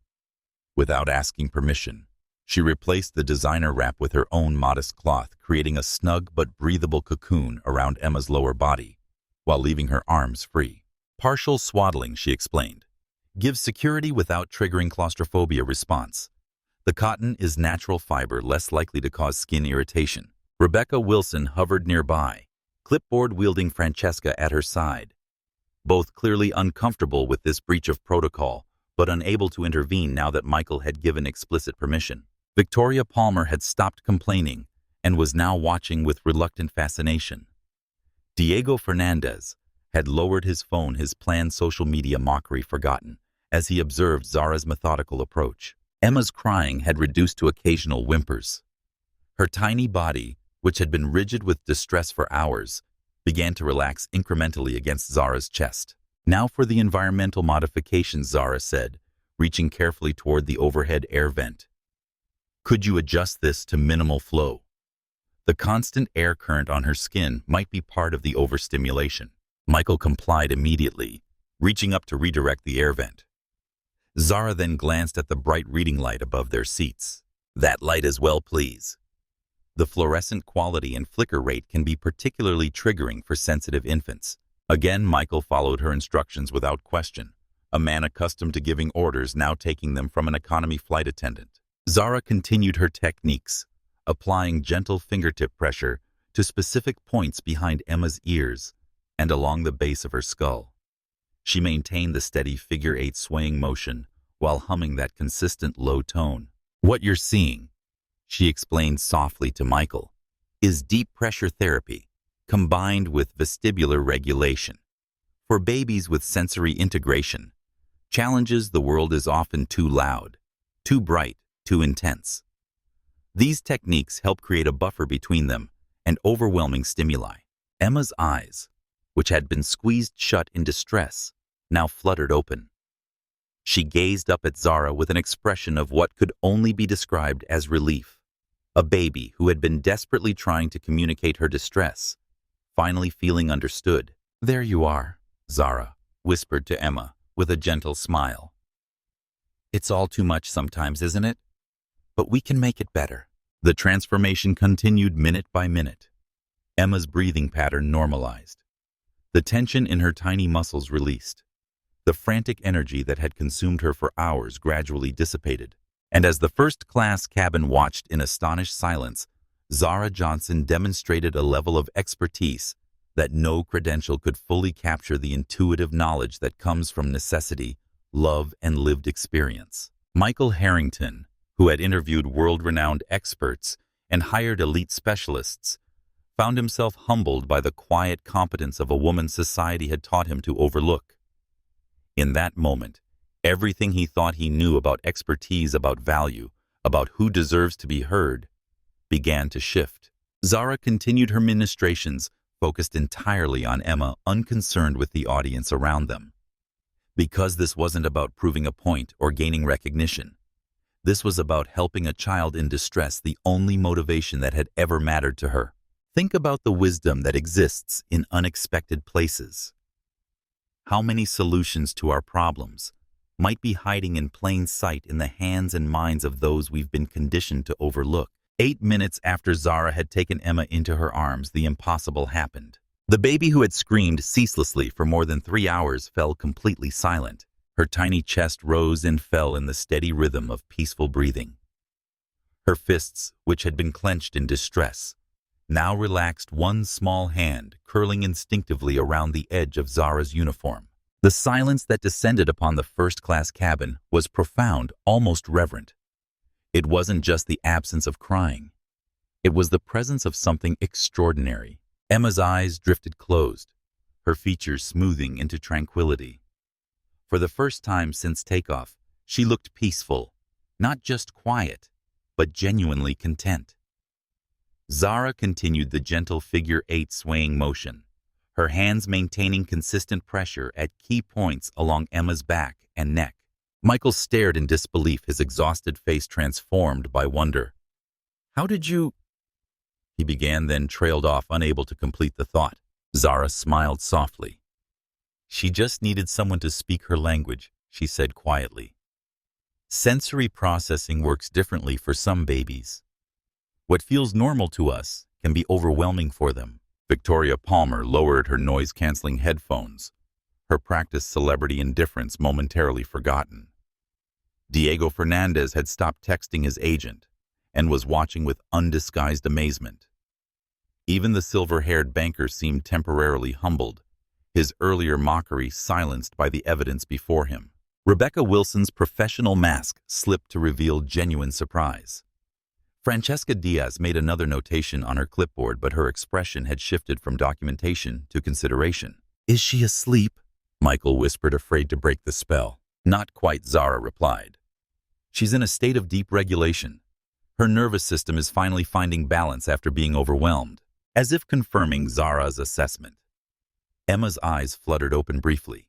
Without asking permission, she replaced the designer wrap with her own modest cloth, creating a snug but breathable cocoon around Emma's lower body, while leaving her arms free. "Partial swaddling," she explained, "gives security without triggering claustrophobia response. The cotton is natural fiber, less likely to cause skin irritation." Rebecca Wilson hovered nearby, clipboard-wielding Francesca at her side, both clearly uncomfortable with this breach of protocol, but unable to intervene now that Michael had given explicit permission. Victoria Palmer had stopped complaining and was now watching with reluctant fascination. Diego Fernandez had lowered his phone, his planned social media mockery forgotten, as he observed Zara's methodical approach. Emma's crying had reduced to occasional whimpers. Her tiny body, which had been rigid with distress for hours, began to relax incrementally against Zara's chest. "Now for the environmental modifications," Zara said, reaching carefully toward the overhead air vent. "Could you adjust this to minimal flow?" The constant air current on her skin might be part of the overstimulation. Michael complied immediately, reaching up to redirect the air vent. Zara then glanced at the bright reading light above their seats. "That light as well, please." The fluorescent quality and flicker rate can be particularly triggering for sensitive infants. Again, Michael followed her instructions without question, a man accustomed to giving orders now taking them from an economy flight attendant. Zara continued her techniques, applying gentle fingertip pressure to specific points behind Emma's ears and along the base of her skull. She maintained the steady figure-8 swaying motion while humming that consistent low tone. "What you're seeing," she explained softly to Michael, "is deep pressure therapy combined with vestibular regulation. For babies with sensory integration, challenges the world is often too loud, too bright, too intense. These techniques help create a buffer between them and overwhelming stimuli." Emma's eyes, which had been squeezed shut in distress, now fluttered open. She gazed up at Zara with an expression of what could only be described as relief. A baby who had been desperately trying to communicate her distress, finally feeling understood. "There you are," Zara whispered to Emma with a gentle smile. "It's all too much sometimes, isn't it? But we can make it better." The transformation continued minute by minute. Emma's breathing pattern normalized. The tension in her tiny muscles released. The frantic energy that had consumed her for hours gradually dissipated. And as the first-class cabin watched in astonished silence, Zara Johnson demonstrated a level of expertise that no credential could fully capture, the intuitive knowledge that comes from necessity, love, and lived experience. Michael Harrington, who had interviewed world-renowned experts and hired elite specialists, found himself humbled by the quiet competence of a woman society had taught him to overlook. In that moment, everything he thought he knew about expertise, about value, about who deserves to be heard, began to shift. Zara continued her ministrations, focused entirely on Emma, unconcerned with the audience around them. Because this wasn't about proving a point or gaining recognition. This was about helping a child in distress, the only motivation that had ever mattered to her. Think about the wisdom that exists in unexpected places. How many solutions to our problems might be hiding in plain sight in the hands and minds of those we've been conditioned to overlook? 8 minutes after Zara had taken Emma into her arms, the impossible happened. The baby, who had screamed ceaselessly for more than 3 hours, fell completely silent. Her tiny chest rose and fell in the steady rhythm of peaceful breathing. Her fists, which had been clenched in distress, now relaxed, one small hand curling instinctively around the edge of Zara's uniform. The silence that descended upon the first-class cabin was profound, almost reverent. It wasn't just the absence of crying. It was the presence of something extraordinary. Emma's eyes drifted closed, her features smoothing into tranquility. For the first time since takeoff, she looked peaceful, not just quiet, but genuinely content. Zara continued the gentle figure-8 swaying motion, her hands maintaining consistent pressure at key points along Emma's back and neck. Michael stared in disbelief, his exhausted face transformed by wonder. "How did you—" he began, then trailed off, unable to complete the thought. Zara smiled softly. "She just needed someone to speak her language," she said quietly. "Sensory processing works differently for some babies. What feels normal to us can be overwhelming for them." Victoria Palmer lowered her noise-canceling headphones, her practice celebrity indifference momentarily forgotten. Diego Fernandez had stopped texting his agent and was watching with undisguised amazement. Even the silver-haired banker seemed temporarily humbled, his earlier mockery silenced by the evidence before him. Rebecca Wilson's professional mask slipped to reveal genuine surprise. Francesca Diaz made another notation on her clipboard, but her expression had shifted from documentation to consideration. "Is she asleep?" Michael whispered, afraid to break the spell. Not quite, Zara replied. She's in a state of deep regulation. Her nervous system is finally finding balance after being overwhelmed, as if confirming Zara's assessment. Emma's eyes fluttered open briefly.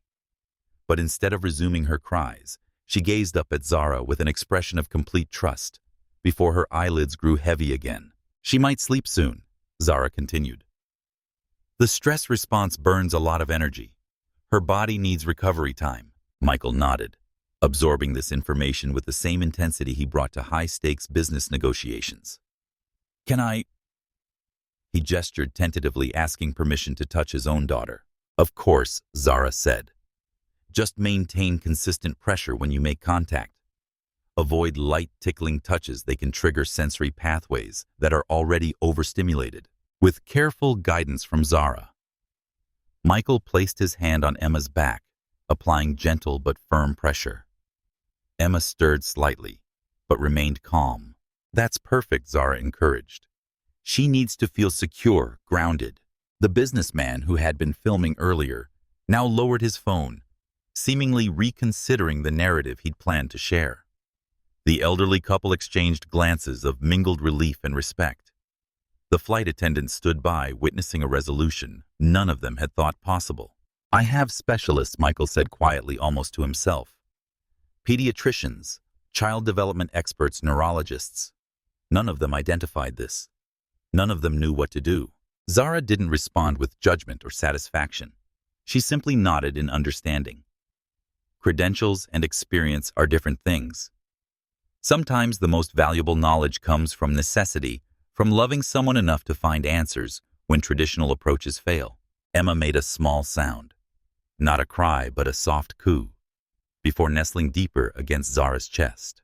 But instead of resuming her cries, she gazed up at Zara with an expression of complete trust, before her eyelids grew heavy again. She might sleep soon, Zara continued. The stress response burns a lot of energy. Her body needs recovery time. Michael nodded, absorbing this information with the same intensity he brought to high-stakes business negotiations. Can I? He gestured tentatively, asking permission to touch his own daughter. Of course, Zara said. Just maintain consistent pressure when you make contact. Avoid light tickling touches. They can trigger sensory pathways that are already overstimulated. With careful guidance from Zara, Michael placed his hand on Emma's back, applying gentle but firm pressure. Emma stirred slightly, but remained calm. That's perfect, Zara encouraged. She needs to feel secure, grounded. The businessman who had been filming earlier now lowered his phone, seemingly reconsidering the narrative he'd planned to share. The elderly couple exchanged glances of mingled relief and respect. The flight attendants stood by, witnessing a resolution none of them had thought possible. I have specialists, Michael said quietly, almost to himself. Pediatricians, child development experts, neurologists. None of them identified this. None of them knew what to do. Zara didn't respond with judgment or satisfaction. She simply nodded in understanding. Credentials and experience are different things. Sometimes the most valuable knowledge comes from necessity, from loving someone enough to find answers when traditional approaches fail. Emma made a small sound. Not a cry, but a soft coo, before nestling deeper against Zara's chest.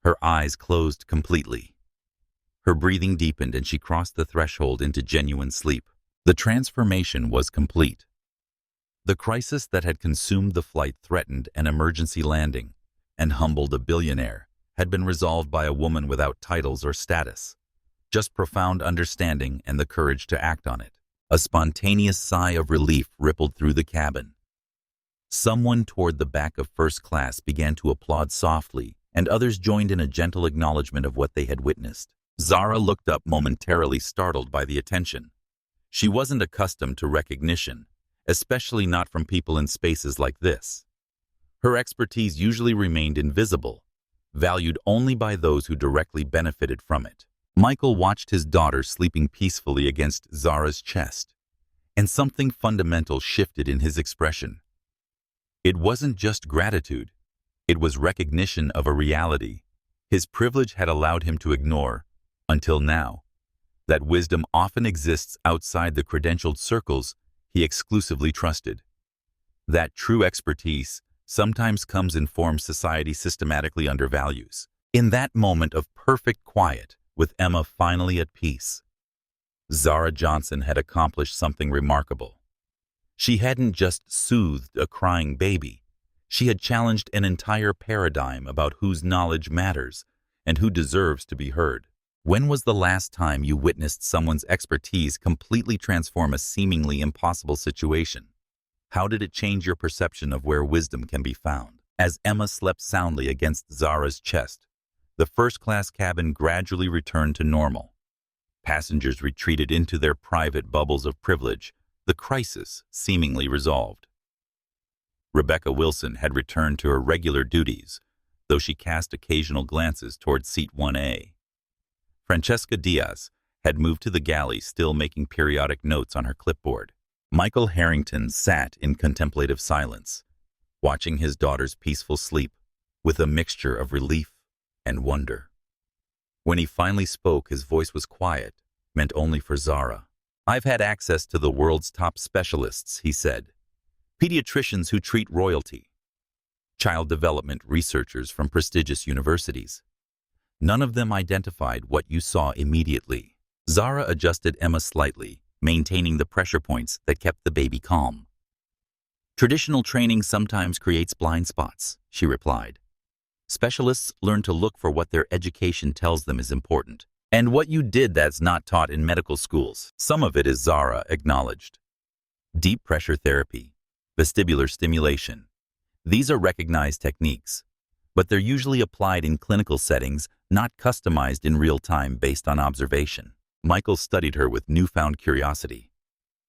Her eyes closed completely. Her breathing deepened and she crossed the threshold into genuine sleep. The transformation was complete. The crisis that had consumed the flight, threatened an emergency landing, and humbled a billionaire, had been resolved by a woman without titles or status, just profound understanding and the courage to act on it. A spontaneous sigh of relief rippled through the cabin. Someone toward the back of first class began to applaud softly, and others joined in a gentle acknowledgement of what they had witnessed. Zara looked up, momentarily startled by the attention. She wasn't accustomed to recognition, especially not from people in spaces like this. Her expertise usually remained invisible, valued only by those who directly benefited from it. Michael watched his daughter sleeping peacefully against Zara's chest, and something fundamental shifted in his expression. It wasn't just gratitude, it was recognition of a reality his privilege had allowed him to ignore, until now, that wisdom often exists outside the credentialed circles he exclusively trusted. That true expertise sometimes comes in forms society systematically undervalues. In that moment of perfect quiet, with Emma finally at peace, Zara Johnson had accomplished something remarkable. She hadn't just soothed a crying baby. She had challenged an entire paradigm about whose knowledge matters and who deserves to be heard. When was the last time you witnessed someone's expertise completely transform a seemingly impossible situation? How did it change your perception of where wisdom can be found? As Emma slept soundly against Zara's chest, the first-class cabin gradually returned to normal. Passengers retreated into their private bubbles of privilege, the crisis seemingly resolved. Rebecca Wilson had returned to her regular duties, though she cast occasional glances toward seat 1A. Francesca Diaz had moved to the galley, still making periodic notes on her clipboard. Michael Harrington sat in contemplative silence, watching his daughter's peaceful sleep with a mixture of relief and wonder. When he finally spoke, his voice was quiet, meant only for Zara. I've had access to the world's top specialists, he said. Pediatricians who treat royalty. Child development researchers from prestigious universities. None of them identified what you saw immediately. Zara adjusted Emma slightly, maintaining the pressure points that kept the baby calm. Traditional training sometimes creates blind spots, she replied. Specialists learn to look for what their education tells them is important. And what you did that's not taught in medical schools. Some of it is, Zara acknowledged. Deep pressure therapy, vestibular stimulation. These are recognized techniques, but they're usually applied in clinical settings, not customized in real time based on observation. Michael studied her with newfound curiosity.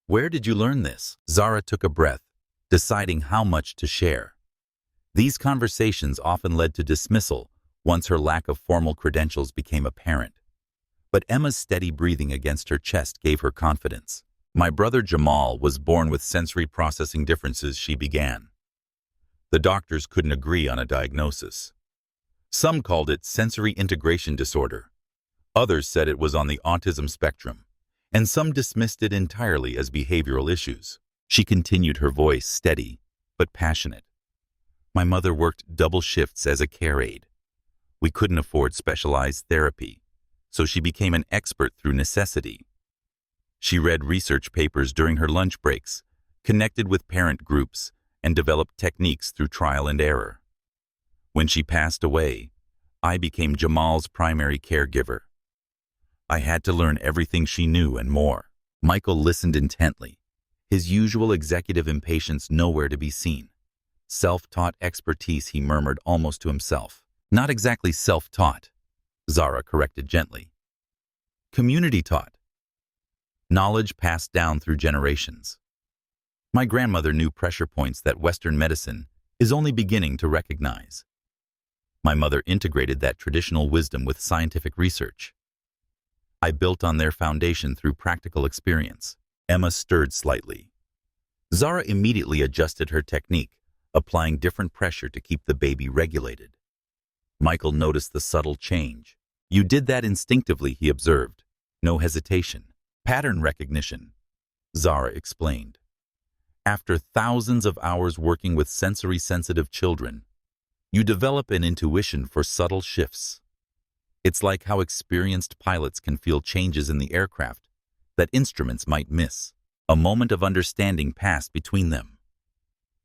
Where did you learn this? Zara took a breath, deciding how much to share. These conversations often led to dismissal once her lack of formal credentials became apparent. But Emma's steady breathing against her chest gave her confidence. My brother Jamal was born with sensory processing differences, she began. The doctors couldn't agree on a diagnosis. Some called it sensory integration disorder. Others said it was on the autism spectrum, and some dismissed it entirely as behavioral issues. She continued, her voice steady but passionate. My mother worked double shifts as a care aide. We couldn't afford specialized therapy, so she became an expert through necessity. She read research papers during her lunch breaks, connected with parent groups, and developed techniques through trial and error. When she passed away, I became Jamal's primary caregiver. I had to learn everything she knew and more. Michael listened intently, his usual executive impatience nowhere to be seen. Self-taught expertise, he murmured almost to himself. Not exactly self-taught, Zara corrected gently. Community-taught. Knowledge passed down through generations. My grandmother knew pressure points that Western medicine is only beginning to recognize. My mother integrated that traditional wisdom with scientific research. I built on their foundation through practical experience. Emma stirred slightly. Zara immediately adjusted her technique, applying different pressure to keep the baby regulated. Michael noticed the subtle change. You did that instinctively, he observed. No hesitation. Pattern recognition, Zara explained. After thousands of hours working with sensory-sensitive children, you develop an intuition for subtle shifts. It's like how experienced pilots can feel changes in the aircraft that instruments might miss. A moment of understanding passed between them.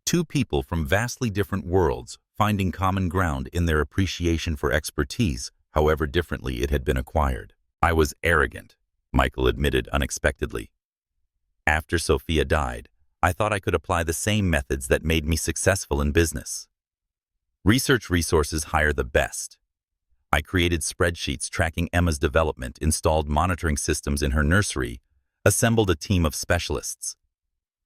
Two people from vastly different worlds finding common ground in their appreciation for expertise, however differently it had been acquired. I was arrogant, Michael admitted unexpectedly. After Sophia died, I thought I could apply the same methods that made me successful in business. Research resources hire the best. I created spreadsheets tracking Emma's development, installed monitoring systems in her nursery, assembled a team of specialists.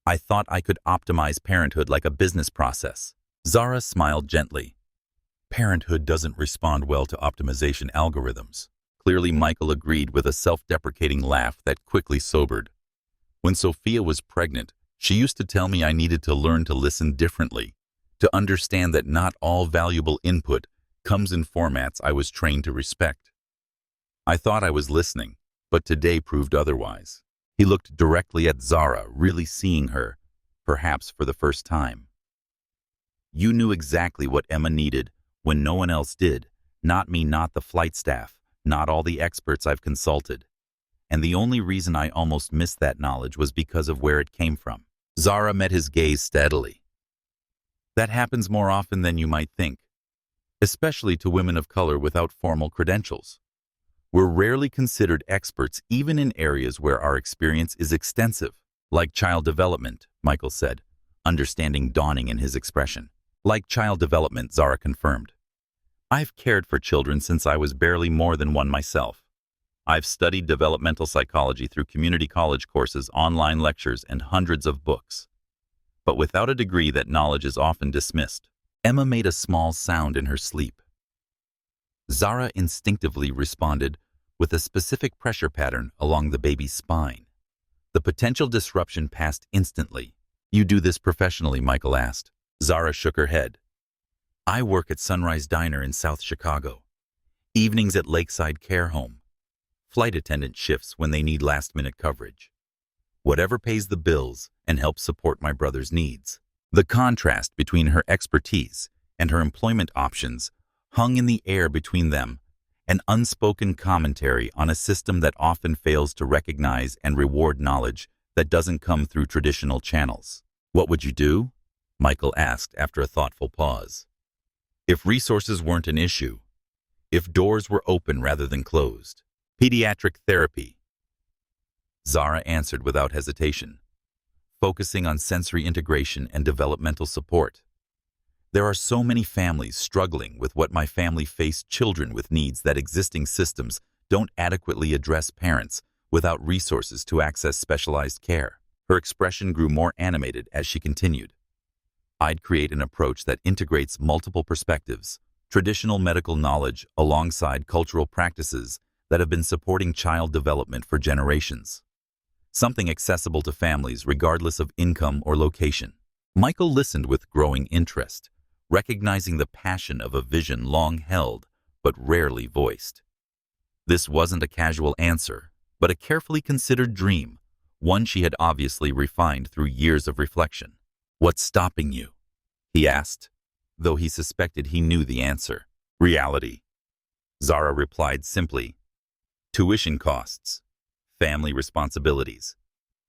I thought I could optimize parenthood like a business process. Zara smiled gently. Parenthood doesn't respond well to optimization algorithms. Clearly, Michael agreed with a self-deprecating laugh that quickly sobered. When Sophia was pregnant, she used to tell me I needed to learn to listen differently, to understand that not all valuable input comes in formats I was trained to respect. I thought I was listening, but today proved otherwise. He looked directly at Zara, really seeing her, perhaps for the first time. You knew exactly what Emma needed when no one else did, not me, not the flight staff, not all the experts I've consulted. And the only reason I almost missed that knowledge was because of where it came from. Zara met his gaze steadily. That happens more often than you might think, especially to women of color without formal credentials. We're rarely considered experts even in areas where our experience is extensive, like child development, Michael said, understanding dawning in his expression. Like child development, Zara confirmed. I've cared for children since I was barely more than one myself. I've studied developmental psychology through community college courses, online lectures, and hundreds of books. But without a degree, that knowledge is often dismissed. Emma made a small sound in her sleep. Zara instinctively responded with a specific pressure pattern along the baby's spine. The potential disruption passed instantly. You do this professionally, Michael asked. Zara shook her head. I work at Sunrise Diner in South Chicago. Evenings at Lakeside Care Home. Flight attendant shifts when they need last-minute coverage. Whatever pays the bills and helps support my brother's needs. The contrast between her expertise and her employment options hung in the air between them, an unspoken commentary on a system that often fails to recognize and reward knowledge that doesn't come through traditional channels. What would you do? Michael asked after a thoughtful pause. If resources weren't an issue, if doors were open rather than closed. Pediatric therapy, Zara answered without hesitation, focusing on sensory integration and developmental support. There are so many families struggling with what my family faced, children with needs that existing systems don't adequately address, parents without resources to access specialized care. Her expression grew more animated as she continued. I'd create an approach that integrates multiple perspectives, traditional medical knowledge alongside cultural practices that have been supporting child development for generations. Something accessible to families regardless of income or location. Michael listened with growing interest, recognizing the passion of a vision long held but rarely voiced. This wasn't a casual answer, but a carefully considered dream, one she had obviously refined through years of reflection. "What's stopping you?" he asked, though he suspected he knew the answer. "Reality," Zara replied simply. "Tuition costs, family responsibilities,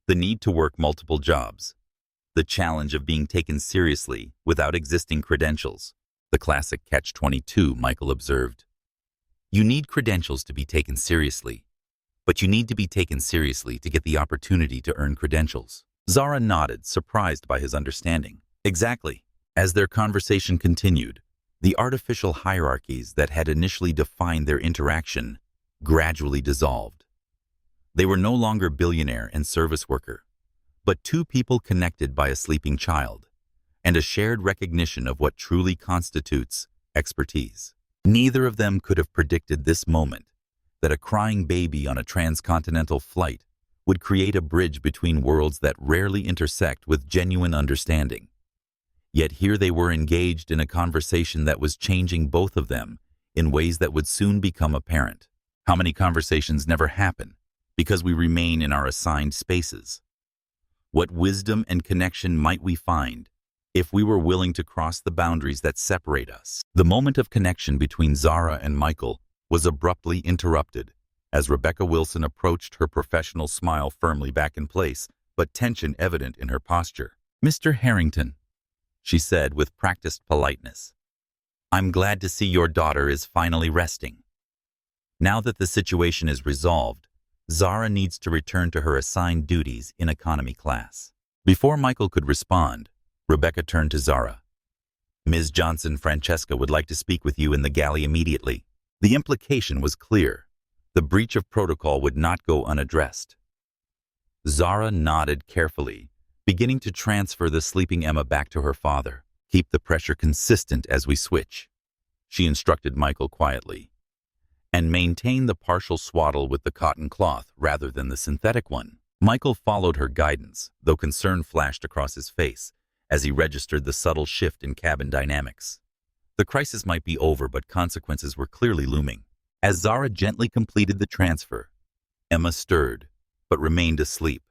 the need to work multiple jobs, the challenge of being taken seriously without existing credentials." The classic catch-22, Michael observed. You need credentials to be taken seriously, but you need to be taken seriously to get the opportunity to earn credentials. Zara nodded, surprised by his understanding. Exactly. As their conversation continued, the artificial hierarchies that had initially defined their interaction gradually dissolved. They were no longer billionaire and service worker, but two people connected by a sleeping child and a shared recognition of what truly constitutes expertise. Neither of them could have predicted this moment, that a crying baby on a transcontinental flight would create a bridge between worlds that rarely intersect with genuine understanding. Yet here they were, engaged in a conversation that was changing both of them in ways that would soon become apparent. How many conversations never happen because we remain in our assigned spaces? What wisdom and connection might we find if we were willing to cross the boundaries that separate us? The moment of connection between Zara and Michael was abruptly interrupted as Rebecca Wilson approached, her professional smile firmly back in place, but tension evident in her posture. "Mr. Harrington," she said with practiced politeness, "I'm glad to see your daughter is finally resting. Now that the situation is resolved, Zara needs to return to her assigned duties in economy class." Before Michael could respond, Rebecca turned to Zara. "Ms. Johnson, Francesca would like to speak with you in the galley immediately." The implication was clear. The breach of protocol would not go unaddressed. Zara nodded carefully, beginning to transfer the sleeping Emma back to her father. "Keep the pressure consistent as we switch," she instructed Michael quietly. "And maintain the partial swaddle with the cotton cloth rather than the synthetic one." Michael followed her guidance, though concern flashed across his face as he registered the subtle shift in cabin dynamics. The crisis might be over, but consequences were clearly looming. As Zara gently completed the transfer, Emma stirred, but remained asleep.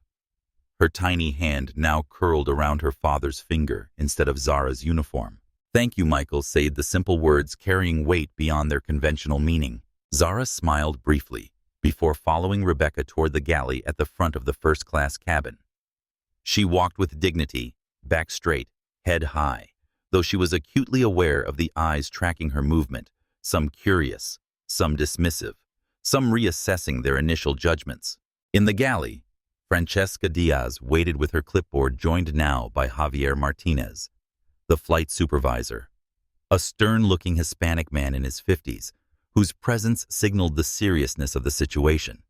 Her tiny hand now curled around her father's finger instead of Zara's uniform. "Thank you, Michael," said the simple words carrying weight beyond their conventional meaning. Zara smiled briefly before following Rebecca toward the galley at the front of the first-class cabin. She walked with dignity, back straight, head high, though she was acutely aware of the eyes tracking her movement, some curious, some dismissive, some reassessing their initial judgments. In the galley, Francesca Diaz waited with her clipboard, joined now by Javier Martinez, the flight supervisor, a stern-looking Hispanic man in his 50s, whose presence signaled the seriousness of the situation.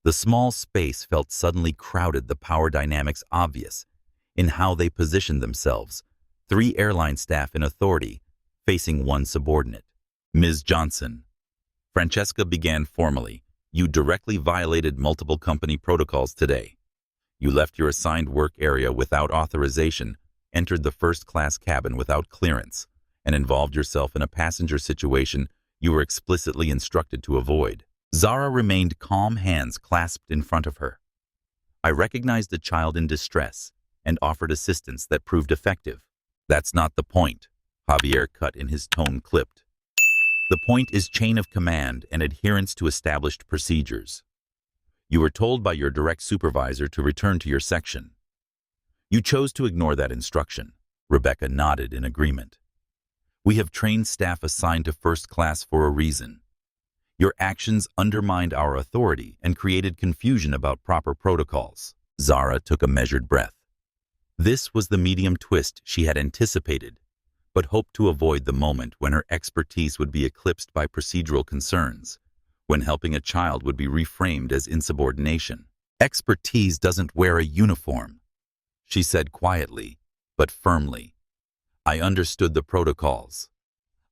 The small space felt suddenly crowded, the power dynamics obvious in how they positioned themselves, 3 airline staff in authority, facing one subordinate. "Ms. Johnson," Francesca began formally, "you directly violated multiple company protocols today. You left your assigned work area without authorization, entered the first-class cabin without clearance, and involved yourself in a passenger situation you were explicitly instructed to avoid." Zara remained calm, hands clasped in front of her. "I recognized a child in distress and offered assistance that proved effective." "That's not the point," Javier cut in, his tone clipped. "The point is chain of command and adherence to established procedures. You were told by your direct supervisor to return to your section. You chose to ignore that instruction." Rebecca nodded in agreement. "We have trained staff assigned to first class for a reason. Your actions undermined our authority and created confusion about proper protocols." Zara took a measured breath. This was the medium twist she had anticipated, but hoped to avoid the moment when her expertise would be eclipsed by procedural concerns, when helping a child would be reframed as insubordination. Expertise doesn't wear a uniform, she said quietly, but firmly. I understood the protocols.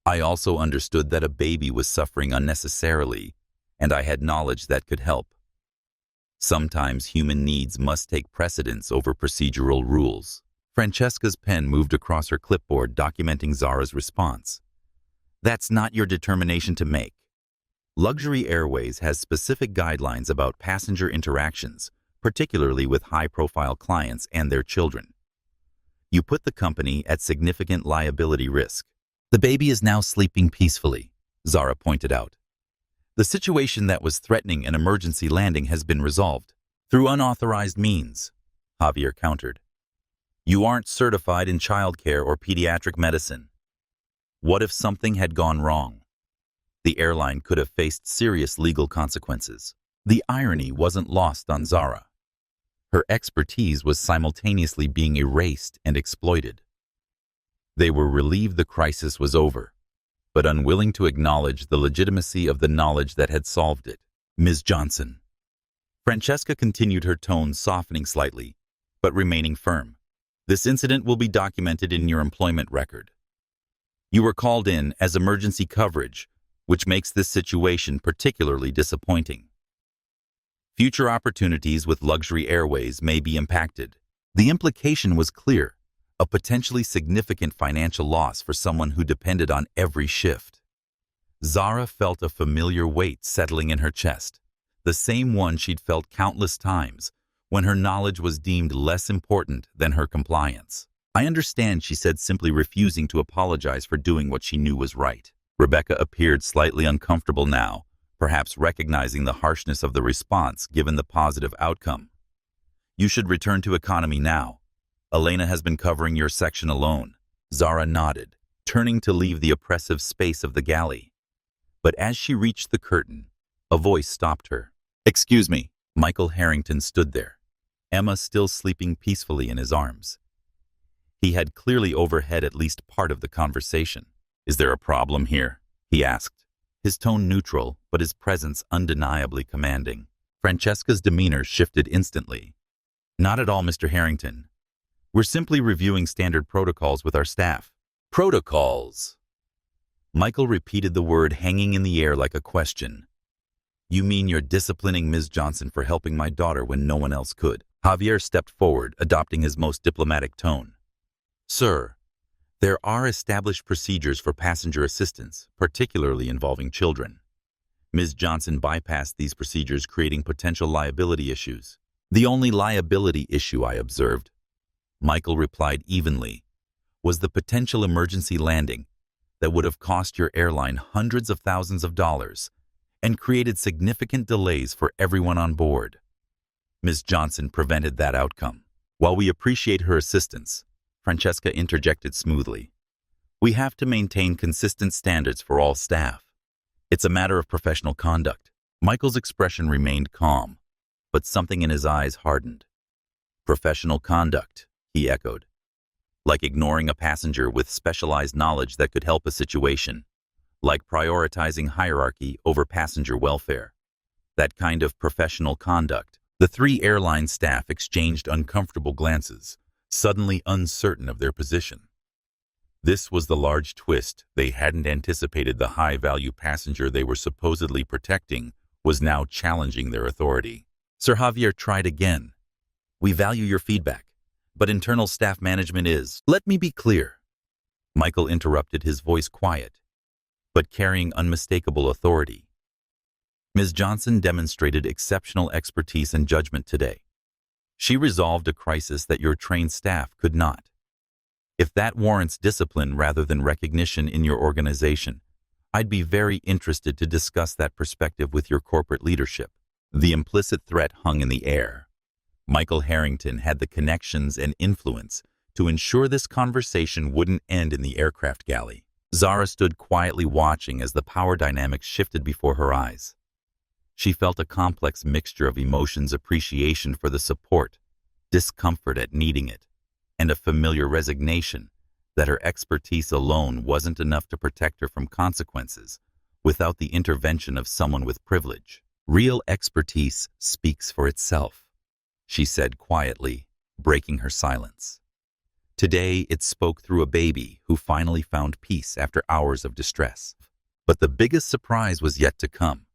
I also understood that a baby was suffering unnecessarily, and I had knowledge that could help. Sometimes human needs must take precedence over procedural rules. Francesca's pen moved across her clipboard, documenting Zara's response. That's not your determination to make. Luxury Airways has specific guidelines about passenger interactions, particularly with high-profile clients and their children. You put the company at significant liability risk. The baby is now sleeping peacefully, Zara pointed out. The situation that was threatening an emergency landing has been resolved through unauthorized means, Javier countered. You aren't certified in childcare or pediatric medicine. What if something had gone wrong? The airline could have faced serious legal consequences. The irony wasn't lost on Zara. Her expertise was simultaneously being erased and exploited. They were relieved the crisis was over, but unwilling to acknowledge the legitimacy of the knowledge that had solved it. Ms. Johnson. Francesca continued, her tone softening slightly, but remaining firm. This incident will be documented in your employment record. You were called in as emergency coverage, which makes this situation particularly disappointing. Future opportunities with Luxury Airways may be impacted. The implication was clear, a potentially significant financial loss for someone who depended on every shift. Zara felt a familiar weight settling in her chest, the same one she'd felt countless times when her knowledge was deemed less important than her compliance. I understand, she said, simply refusing to apologize for doing what she knew was right. Rebecca appeared slightly uncomfortable now, perhaps recognizing the harshness of the response given the positive outcome. You should return to economy now. Elena has been covering your section alone. Zara nodded, turning to leave the oppressive space of the galley. But as she reached the curtain, a voice stopped her. Excuse me. Michael Harrington stood there, Emma still sleeping peacefully in his arms. He had clearly overheard at least part of the conversation. Is there a problem here? He asked, his tone neutral, but his presence undeniably commanding. Francesca's demeanor shifted instantly. Not at all, Mr. Harrington. We're simply reviewing standard protocols with our staff. Protocols? Michael repeated the word, hanging in the air like a question. You mean you're disciplining Ms. Johnson for helping my daughter when no one else could? Javier stepped forward, adopting his most diplomatic tone. Sir, there are established procedures for passenger assistance, particularly involving children. Ms. Johnson bypassed these procedures, creating potential liability issues. The only liability issue I observed, Michael replied evenly, was the potential emergency landing that would have cost your airline hundreds of thousands of dollars and created significant delays for everyone on board. Ms. Johnson prevented that outcome. While we appreciate her assistance, Francesca interjected smoothly, we have to maintain consistent standards for all staff. It's a matter of professional conduct. Michael's expression remained calm, but something in his eyes hardened. Professional conduct, he echoed. Like ignoring a passenger with specialized knowledge that could help a situation. Like prioritizing hierarchy over passenger welfare. That kind of professional conduct. The three airline staff exchanged uncomfortable glances, suddenly uncertain of their position. This was the large twist. They hadn't anticipated the high-value passenger they were supposedly protecting was now challenging their authority. Sir Javier tried again. We value your feedback, but internal staff management is. Let me be clear. Michael interrupted, his voice quiet, but carrying unmistakable authority. Ms. Johnson demonstrated exceptional expertise and judgment today. She resolved a crisis that your trained staff could not. If that warrants discipline rather than recognition in your organization, I'd be very interested to discuss that perspective with your corporate leadership. The implicit threat hung in the air. Michael Harrington had the connections and influence to ensure this conversation wouldn't end in the aircraft galley. Zara stood quietly watching as the power dynamics shifted before her eyes. She felt a complex mixture of emotions: appreciation for the support, discomfort at needing it, and a familiar resignation that her expertise alone wasn't enough to protect her from consequences without the intervention of someone with privilege. "Real expertise speaks for itself," she said quietly, breaking her silence. Today, it spoke through a baby who finally found peace after hours of distress. But the biggest surprise was yet to come.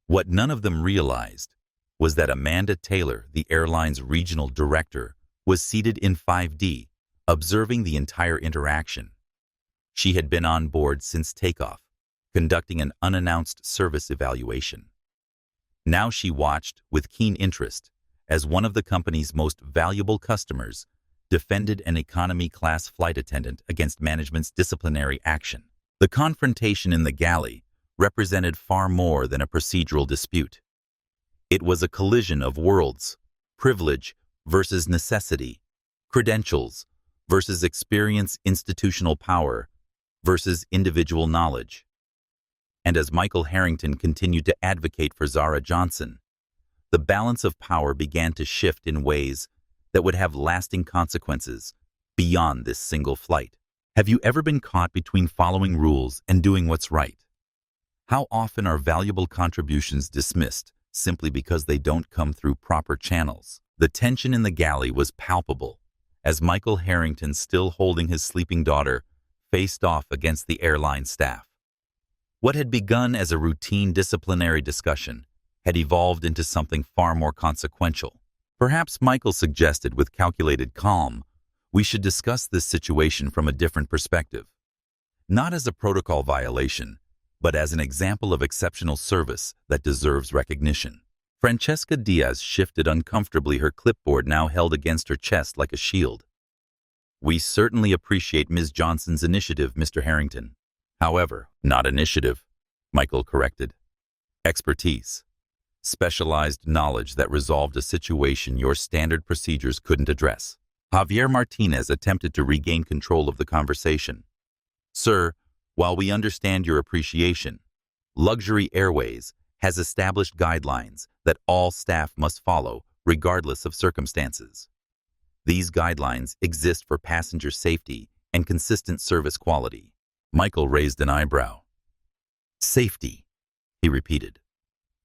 What none of them realized was that Amanda Taylor, the airline's regional director, was seated in 5D, observing the entire interaction. She had been on board since takeoff, conducting an unannounced service evaluation. Now she watched with keen interest as one of the company's most valuable customers defended an economy-class flight attendant against management's disciplinary action. The confrontation in the galley represented far more than a procedural dispute. It was a collision of worlds, privilege versus necessity, credentials versus experience, institutional power versus individual knowledge. And as Michael Harrington continued to advocate for Zara Johnson, the balance of power began to shift in ways that would have lasting consequences beyond this single flight. Have you ever been caught between following rules and doing what's right? How often are valuable contributions dismissed simply because they don't come through proper channels? The tension in the galley was palpable as Michael Harrington, still holding his sleeping daughter, faced off against the airline staff. What had begun as a routine disciplinary discussion had evolved into something far more consequential. Perhaps Michael suggested with calculated calm, "We should discuss this situation from a different perspective. Not as a protocol violation, but as an example of exceptional service that deserves recognition." Francesca Diaz shifted uncomfortably, her clipboard now held against her chest like a shield. "We certainly appreciate Ms. Johnson's initiative, Mr. Harrington. However, not initiative," Michael corrected. "Expertise. Specialized knowledge that resolved a situation your standard procedures couldn't address." Javier Martinez attempted to regain control of the conversation. "Sir, while we understand your appreciation, Luxury Airways has established guidelines that all staff must follow regardless of circumstances. These guidelines exist for passenger safety and consistent service quality." Michael raised an eyebrow. "Safety," he repeated.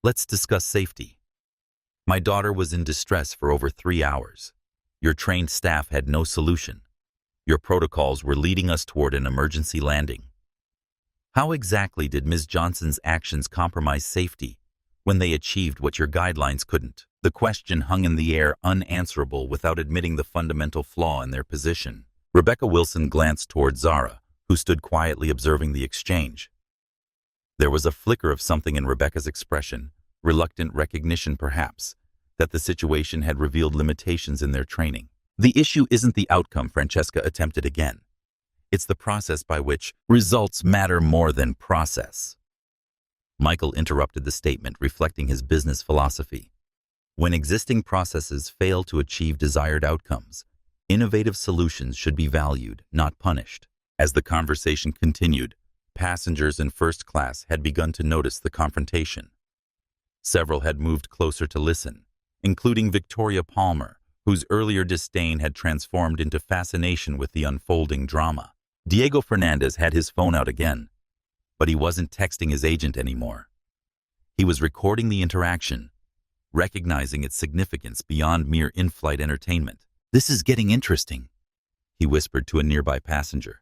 "Let's discuss safety. My daughter was in distress for over 3 hours. Your trained staff had no solution. Your protocols were leading us toward an emergency landing. How exactly did Ms. Johnson's actions compromise safety when they achieved what your guidelines couldn't?" The question hung in the air, unanswerable without admitting the fundamental flaw in their position. Rebecca Wilson glanced toward Zara, who stood quietly observing the exchange. There was a flicker of something in Rebecca's expression, reluctant recognition perhaps, that the situation had revealed limitations in their training. "The issue isn't the outcome," Francesca attempted again. "It's the process by which results matter more than process." Michael interrupted the statement, reflecting his business philosophy. When existing processes fail to achieve desired outcomes, innovative solutions should be valued, not punished. As the conversation continued, passengers in first class had begun to notice the confrontation. Several had moved closer to listen, including Victoria Palmer, whose earlier disdain had transformed into fascination with the unfolding drama. Diego Fernandez had his phone out again, but he wasn't texting his agent anymore. He was recording the interaction, recognizing its significance beyond mere in-flight entertainment. "This is getting interesting," he whispered to a nearby passenger.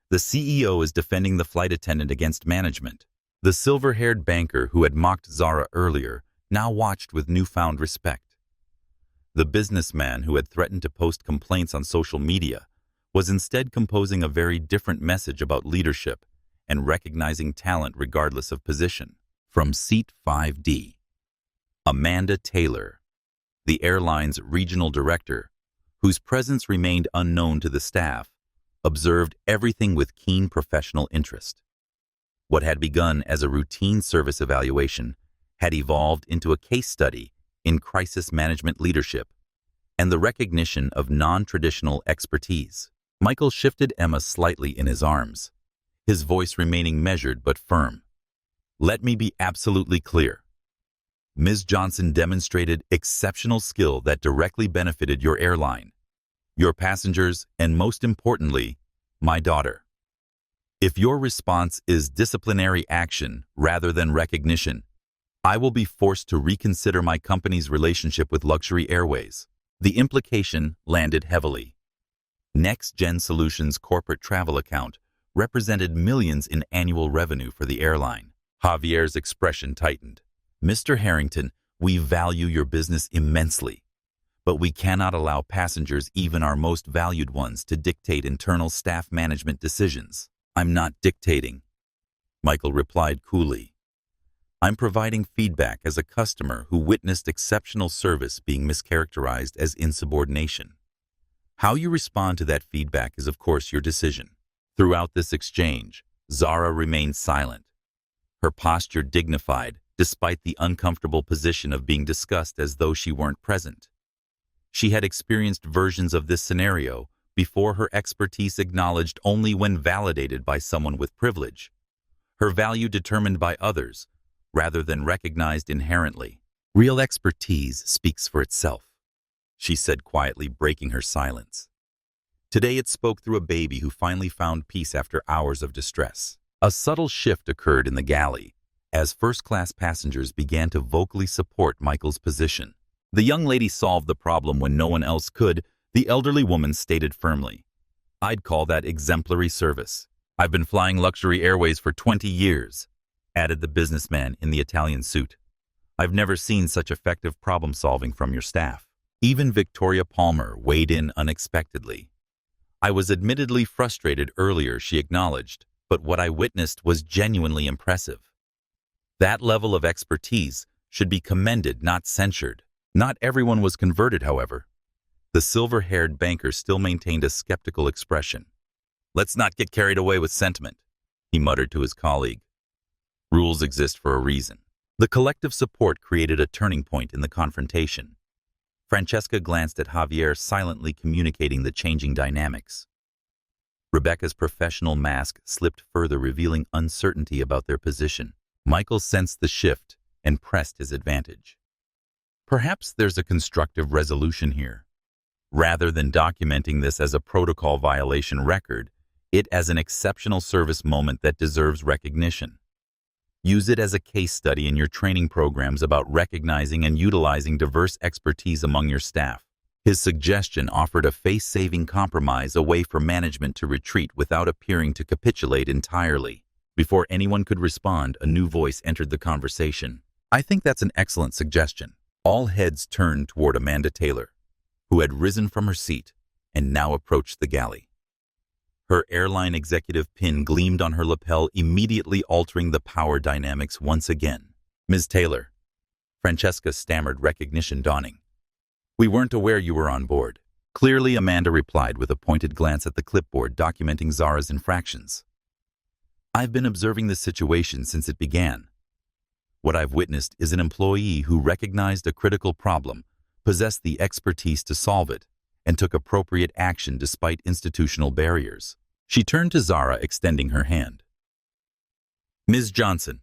"The CEO is defending the flight attendant against management." The silver-haired banker who had mocked Zara earlier now watched with newfound respect. The businessman who had threatened to post complaints on social media was instead composing a very different message about leadership and recognizing talent regardless of position. From seat 5D, Amanda Taylor, the airline's regional director, whose presence remained unknown to the staff, observed everything with keen professional interest. What had begun as a routine service evaluation had evolved into a case study in crisis management leadership and the recognition of non-traditional expertise. Michael shifted Emma slightly in his arms, his voice remaining measured but firm. "Let me be absolutely clear. Ms. Johnson demonstrated exceptional skill that directly benefited your airline, your passengers, and most importantly, My daughter. If your response is disciplinary action rather than recognition, I will be forced to reconsider my company's relationship with Luxury Airways. The implication landed heavily. Next Gen Solutions' corporate travel account represented millions in annual revenue for the airline. Javier's expression tightened. Mr. Harrington, we value your business immensely, but we cannot allow passengers, even our most valued ones, to dictate internal staff management decisions. I'm not dictating, Michael replied coolly. I'm providing feedback as a customer who witnessed exceptional service being mischaracterized as insubordination. How you respond to that feedback is, of course, your decision. Throughout this exchange, Zara remained silent, her posture dignified despite the uncomfortable position of being discussed as though she weren't present. She had experienced versions of this scenario before, her expertise acknowledged only when validated by someone with privilege, her value determined by others rather than recognized inherently. Real expertise speaks for itself, she said quietly, breaking her silence. Today it spoke through a baby who finally found peace after hours of distress. A subtle shift occurred in the galley as first-class passengers began to vocally support Michael's position. The young lady solved the problem when no one else could, the elderly woman stated firmly. I'd call that exemplary service. I've been flying Luxury Airways for 20 years, added the businessman in the Italian suit. I've never seen such effective problem-solving from your staff. Even Victoria Palmer weighed in unexpectedly. I was admittedly frustrated earlier, she acknowledged, but what I witnessed was genuinely impressive. That level of expertise should be commended, not censured. Not everyone was converted, however. The silver-haired banker still maintained a skeptical expression. Let's not get carried away with sentiment, he muttered to his colleague. Rules exist for a reason. The collective support created a turning point in the confrontation. Francesca glanced at Javier, silently communicating the changing dynamics. Rebecca's professional mask slipped further, revealing uncertainty about their position. Michael sensed the shift and pressed his advantage. Perhaps there's a constructive resolution here. Rather than documenting this as a protocol violation, record it as an exceptional service moment that deserves recognition. Use it as a case study in your training programs about recognizing and utilizing diverse expertise among your staff. His suggestion offered a face-saving compromise, a way for management to retreat without appearing to capitulate entirely. Before anyone could respond, a new voice entered the conversation. I think that's an excellent suggestion. All heads turned toward Amanda Taylor, who had risen from her seat and now approached the galley. Her airline executive pin gleamed on her lapel, immediately altering the power dynamics once again. Ms. Taylor, Francesca stammered, recognition dawning. We weren't aware you were on board. Clearly, Amanda replied with a pointed glance at the clipboard documenting Zara's infractions. I've been observing this situation since it began. What I've witnessed is an employee who recognized a critical problem, possessed the expertise to solve it, and took appropriate action despite institutional barriers. She turned to Zara, extending her hand. Ms. Johnson,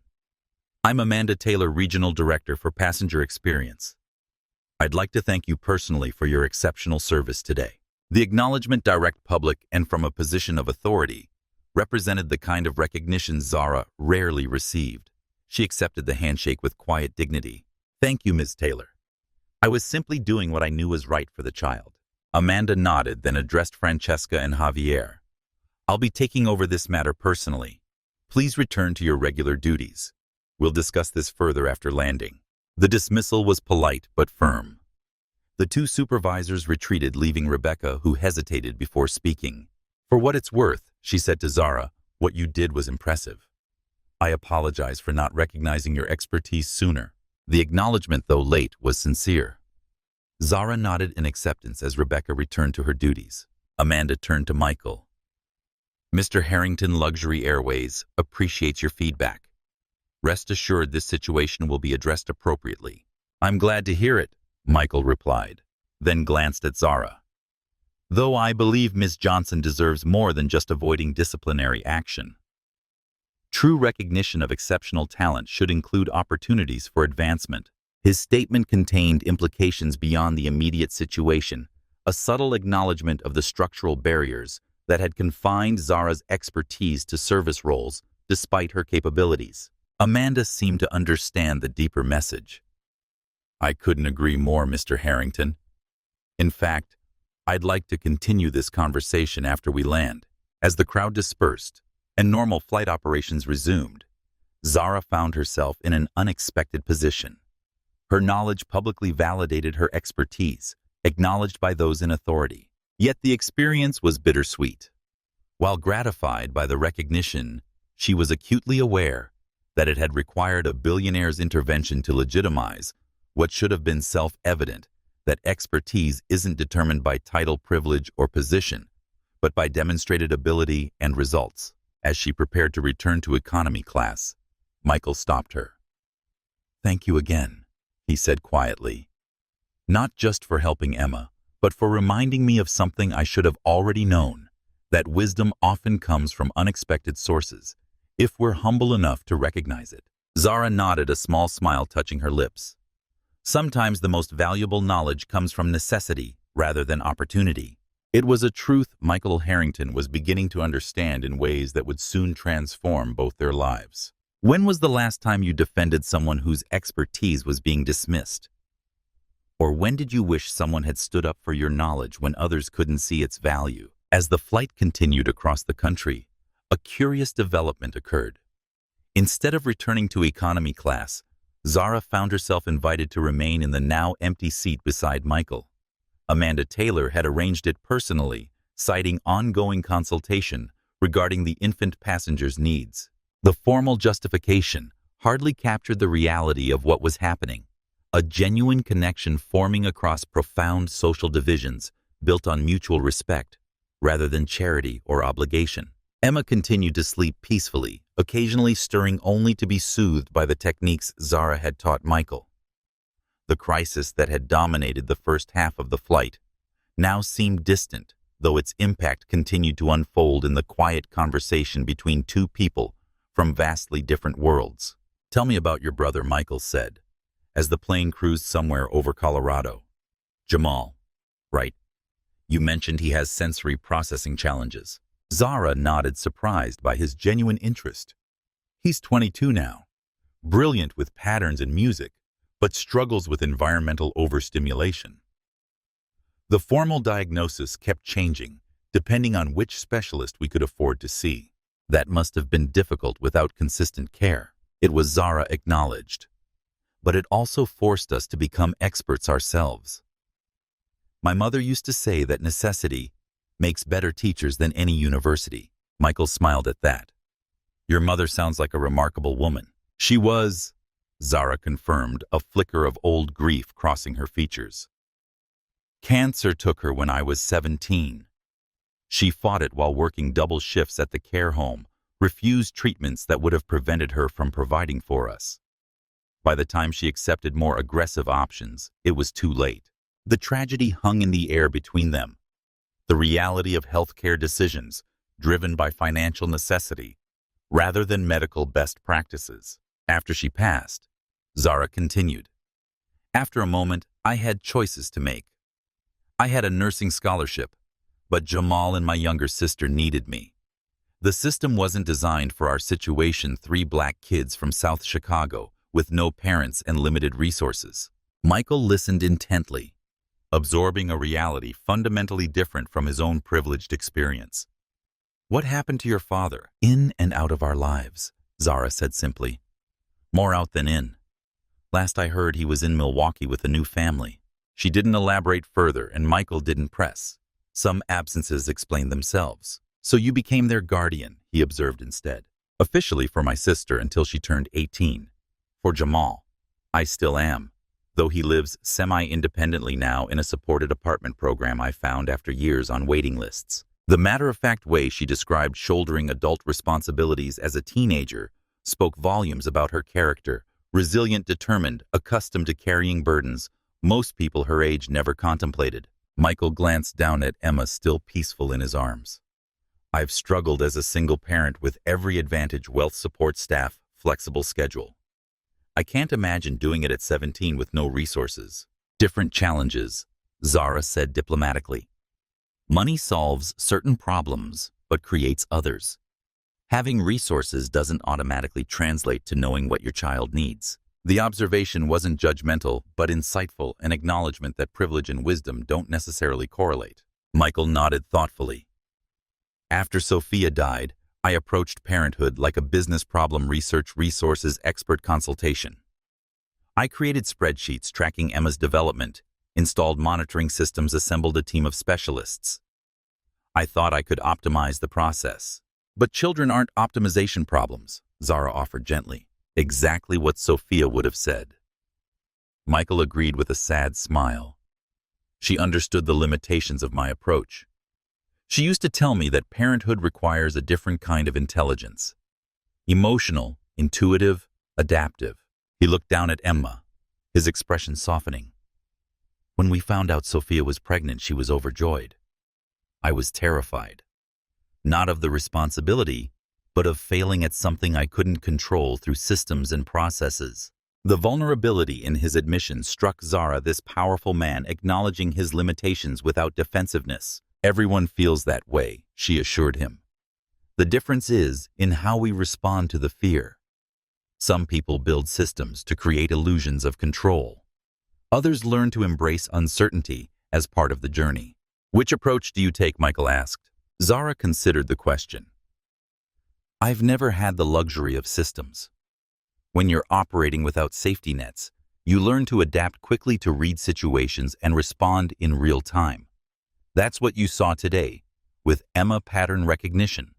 I'm Amanda Taylor, Regional Director for Passenger Experience. I'd like to thank you personally for your exceptional service today. The acknowledgement, direct, public, and from a position of authority, represented the kind of recognition Zara rarely received. She accepted the handshake with quiet dignity. Thank you, Ms. Taylor. I was simply doing what I knew was right for the child. Amanda nodded, then addressed Francesca and Javier. I'll be taking over this matter personally. Please return to your regular duties. We'll discuss this further after landing. The dismissal was polite but firm. The two supervisors retreated, leaving Rebecca, who hesitated before speaking. For what it's worth, she said to Zara, what you did was impressive. I apologize for not recognizing your expertise sooner. The acknowledgement, though late, was sincere. Zara nodded in acceptance as Rebecca returned to her duties. Amanda turned to Michael. Mr. Harrington, Luxury Airways appreciates your feedback. Rest assured this situation will be addressed appropriately. I'm glad to hear it, Michael replied, then glanced at Zara. Though I believe Ms. Johnson deserves more than just avoiding disciplinary action. True recognition of exceptional talent should include opportunities for advancement. His statement contained implications beyond the immediate situation, a subtle acknowledgement of the structural barriers that had confined Zara's expertise to service roles despite her capabilities. Amanda seemed to understand the deeper message. I couldn't agree more, Mr. Harrington. In fact, I'd like to continue this conversation after we land. As the crowd dispersed and normal flight operations resumed, Zara found herself in an unexpected position. Her knowledge publicly validated her expertise, acknowledged by those in authority. Yet the experience was bittersweet. While gratified by the recognition, she was acutely aware that it had required a billionaire's intervention to legitimize what should have been self-evident, that expertise isn't determined by title, privilege, or position, but by demonstrated ability and results. As she prepared to return to economy class, Michael stopped her. Thank you again, he said quietly. Not just for helping Emma, but for reminding me of something I should have already known, that wisdom often comes from unexpected sources, if we're humble enough to recognize it. Zara nodded, a small smile touching her lips. Sometimes the most valuable knowledge comes from necessity rather than opportunity. It was a truth Michael Harrington was beginning to understand in ways that would soon transform both their lives. When was the last time you defended someone whose expertise was being dismissed? Or when did you wish someone had stood up for your knowledge when others couldn't see its value? As the flight continued across the country, a curious development occurred. Instead of returning to economy class, Zara found herself invited to remain in the now empty seat beside Michael. Amanda Taylor had arranged it personally, citing ongoing consultation regarding the infant passenger's needs. The formal justification hardly captured the reality of what was happening, a genuine connection forming across profound social divisions built on mutual respect rather than charity or obligation. Emma continued to sleep peacefully, occasionally stirring only to be soothed by the techniques Zara had taught Michael. The crisis that had dominated the first half of the flight now seemed distant, though its impact continued to unfold in the quiet conversation between two people from vastly different worlds. Tell me about your brother, Michael said, as the plane cruised somewhere over Colorado. Jamal, right? You mentioned he has sensory processing challenges. Zara nodded, surprised by his genuine interest. He's 22 now, brilliant with patterns and music, but struggles with environmental overstimulation. The formal diagnosis kept changing, depending on which specialist we could afford to see. That must have been difficult without consistent care, it was Zara acknowledged. But it also forced us to become experts ourselves. My mother used to say that necessity makes better teachers than any university. Michael smiled at that. Your mother sounds like a remarkable woman. She was, Zara confirmed, a flicker of old grief crossing her features. Cancer took her when I was 17. She fought it while working double shifts at the care home, refused treatments that would have prevented her from providing for us. By the time she accepted more aggressive options, it was too late. The tragedy hung in the air between them. The reality of healthcare decisions driven by financial necessity rather than medical best practices. After she passed, Zara continued. After a moment, I had choices to make. I had a nursing scholarship, but Jamal and my younger sister needed me. The system wasn't designed for our situation, 3 black kids from South Chicago with no parents and limited resources. Michael listened intently, absorbing a reality fundamentally different from his own privileged experience. What happened to your father? In and out of our lives, Zara said simply. More out than in. Last I heard, he was in Milwaukee with a new family. She didn't elaborate further, and Michael didn't press. Some absences explained themselves. So you became their guardian, he observed instead. Officially for my sister until she turned 18. For Jamal, I still am, though he lives semi-independently now in a supported apartment program I found after years on waiting lists. The matter-of-fact way she described shouldering adult responsibilities as a teenager spoke volumes about her character, resilient, determined, accustomed to carrying burdens most people her age never contemplated. Michael glanced down at Emma, still peaceful in his arms. I've struggled as a single parent with every advantage: wealth, support staff, flexible schedule. I can't imagine doing it at 17 with no resources. Different challenges, Zara said diplomatically. Money solves certain problems, but creates others. Having resources doesn't automatically translate to knowing what your child needs. The observation wasn't judgmental, but insightful, an acknowledgement that privilege and wisdom don't necessarily correlate. Michael nodded thoughtfully. After Sophia died, I approached parenthood like a business problem research resources expert consultation. I created spreadsheets tracking Emma's development, installed monitoring systems, assembled a team of specialists. I thought I could optimize the process. But children aren't optimization problems, Zara offered gently. Exactly what Sophia would have said. Michael agreed with a sad smile. She understood the limitations of my approach. She used to tell me that parenthood requires a different kind of intelligence. Emotional, intuitive, adaptive. He looked down at Emma, his expression softening. When we found out Sophia was pregnant, she was overjoyed. I was terrified. Not of the responsibility, but of failing at something I couldn't control through systems and processes. The vulnerability in his admission struck Zara, this powerful man acknowledging his limitations without defensiveness. Everyone feels that way, she assured him. The difference is in how we respond to the fear. Some people build systems to create illusions of control. Others learn to embrace uncertainty as part of the journey. Which approach do you take? Michael asked. Zara considered the question. I've never had the luxury of systems. When you're operating without safety nets, you learn to adapt quickly to read situations and respond in real time. That's what you saw today with Emma pattern recognition.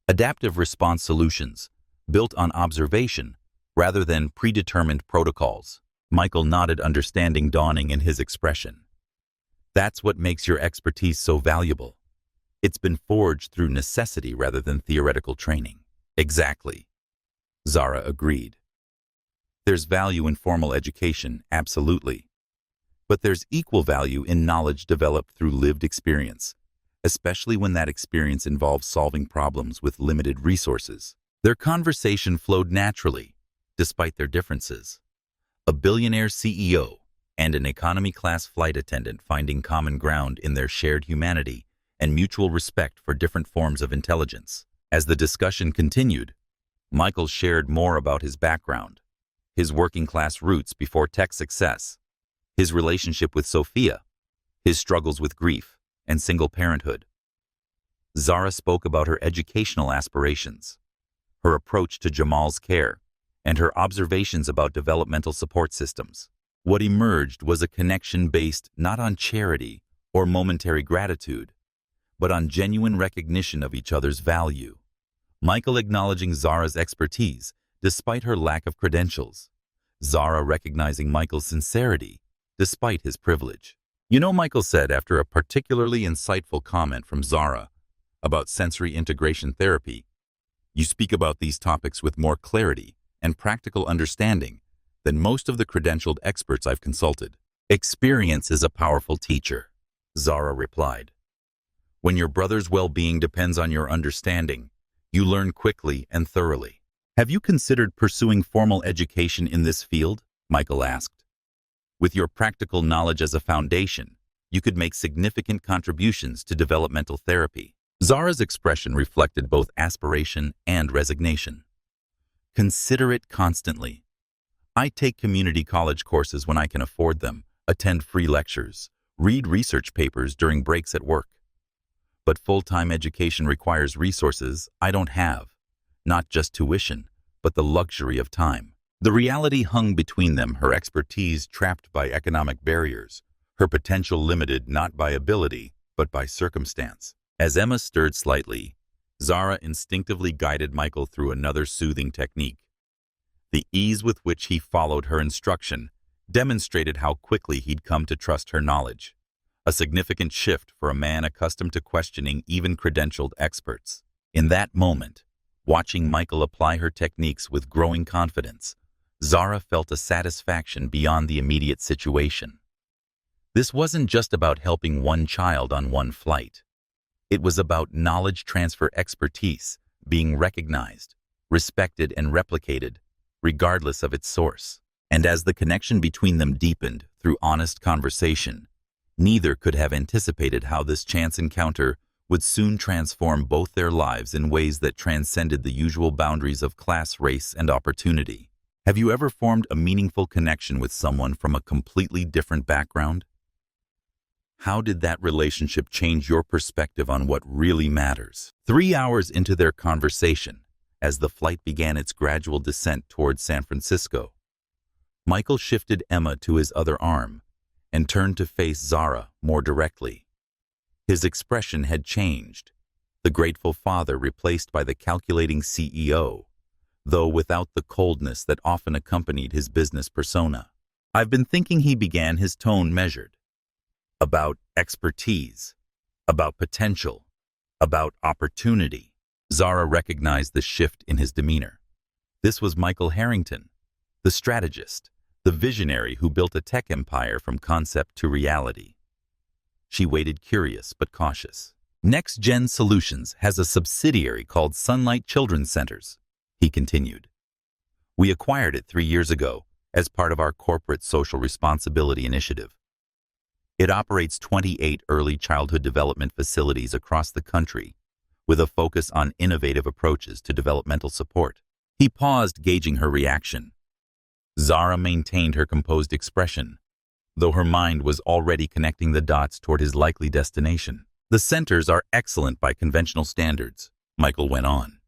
Adaptive response solutions built on observation rather than predetermined protocols. Michael nodded, understanding dawning in his expression. That's what makes your expertise so valuable. It's been forged through necessity rather than theoretical training. Exactly. Zara agreed. There's value in formal education, absolutely. But there's equal value in knowledge developed through lived experience, especially when that experience involves solving problems with limited resources. Their conversation flowed naturally, despite their differences. A billionaire CEO and an economy-class flight attendant finding common ground in their shared humanity and mutual respect for different forms of intelligence. As the discussion continued, Michael shared more about his background, his working-class roots before tech success, his relationship with Sophia, his struggles with grief and single parenthood. Zara spoke about her educational aspirations, her approach to Jamal's care, and her observations about developmental support systems. What emerged was a connection based not on charity or momentary gratitude, but on genuine recognition of each other's value. Michael acknowledging Zara's expertise despite her lack of credentials. Zara recognizing Michael's sincerity despite his privilege. You know, Michael said after a particularly insightful comment from Zara about sensory integration therapy, you speak about these topics with more clarity and practical understanding than most of the credentialed experts I've consulted. Experience is a powerful teacher, Zara replied. When your brother's well-being depends on your understanding, you learn quickly and thoroughly. Have you considered pursuing formal education in this field? Michael asked. With your practical knowledge as a foundation, you could make significant contributions to developmental therapy. Zara's expression reflected both aspiration and resignation. Consider it constantly. I take community college courses when I can afford them, attend free lectures, read research papers during breaks at work. But full-time education requires resources I don't have, not just tuition, but the luxury of time. The reality hung between them, her expertise trapped by economic barriers, her potential limited not by ability, but by circumstance. As Emma stirred slightly, Zara instinctively guided Michael through another soothing technique. The ease with which he followed her instruction demonstrated how quickly he'd come to trust her knowledge, a significant shift for a man accustomed to questioning even credentialed experts. In that moment, watching Michael apply her techniques with growing confidence, Zara felt a satisfaction beyond the immediate situation. This wasn't just about helping one child on one flight. It was about knowledge transfer expertise being recognized, respected, and replicated, regardless of its source. And as the connection between them deepened through honest conversation, Neither could have anticipated how this chance encounter would soon transform both their lives in ways that transcended the usual boundaries of class, race, and opportunity. Have you ever formed a meaningful connection with someone from a completely different background? How did that relationship change your perspective on what really matters? 3 hours into their conversation, as the flight began its gradual descent towards San Francisco, Michael shifted Emma to his other arm and turned to face Zara more directly. His expression had changed, the grateful father replaced by the calculating CEO, though without the coldness that often accompanied his business persona. "I've been thinking," he began, his tone measured, "about expertise, about potential, about opportunity." Zara recognized the shift in his demeanor. This was Michael Harrington, the strategist, the visionary who built a tech empire from concept to reality. She waited, curious but cautious. "Next Gen Solutions has a subsidiary called Sunlight Children's Centers," he continued. "We acquired it 3 years ago as part of our corporate social responsibility initiative. It operates 28 early childhood development facilities across the country, with a focus on innovative approaches to developmental support." He paused, gauging her reaction. Zara maintained her composed expression, though her mind was already connecting the dots toward his likely destination. "The centers are excellent by conventional standards," Michael went on.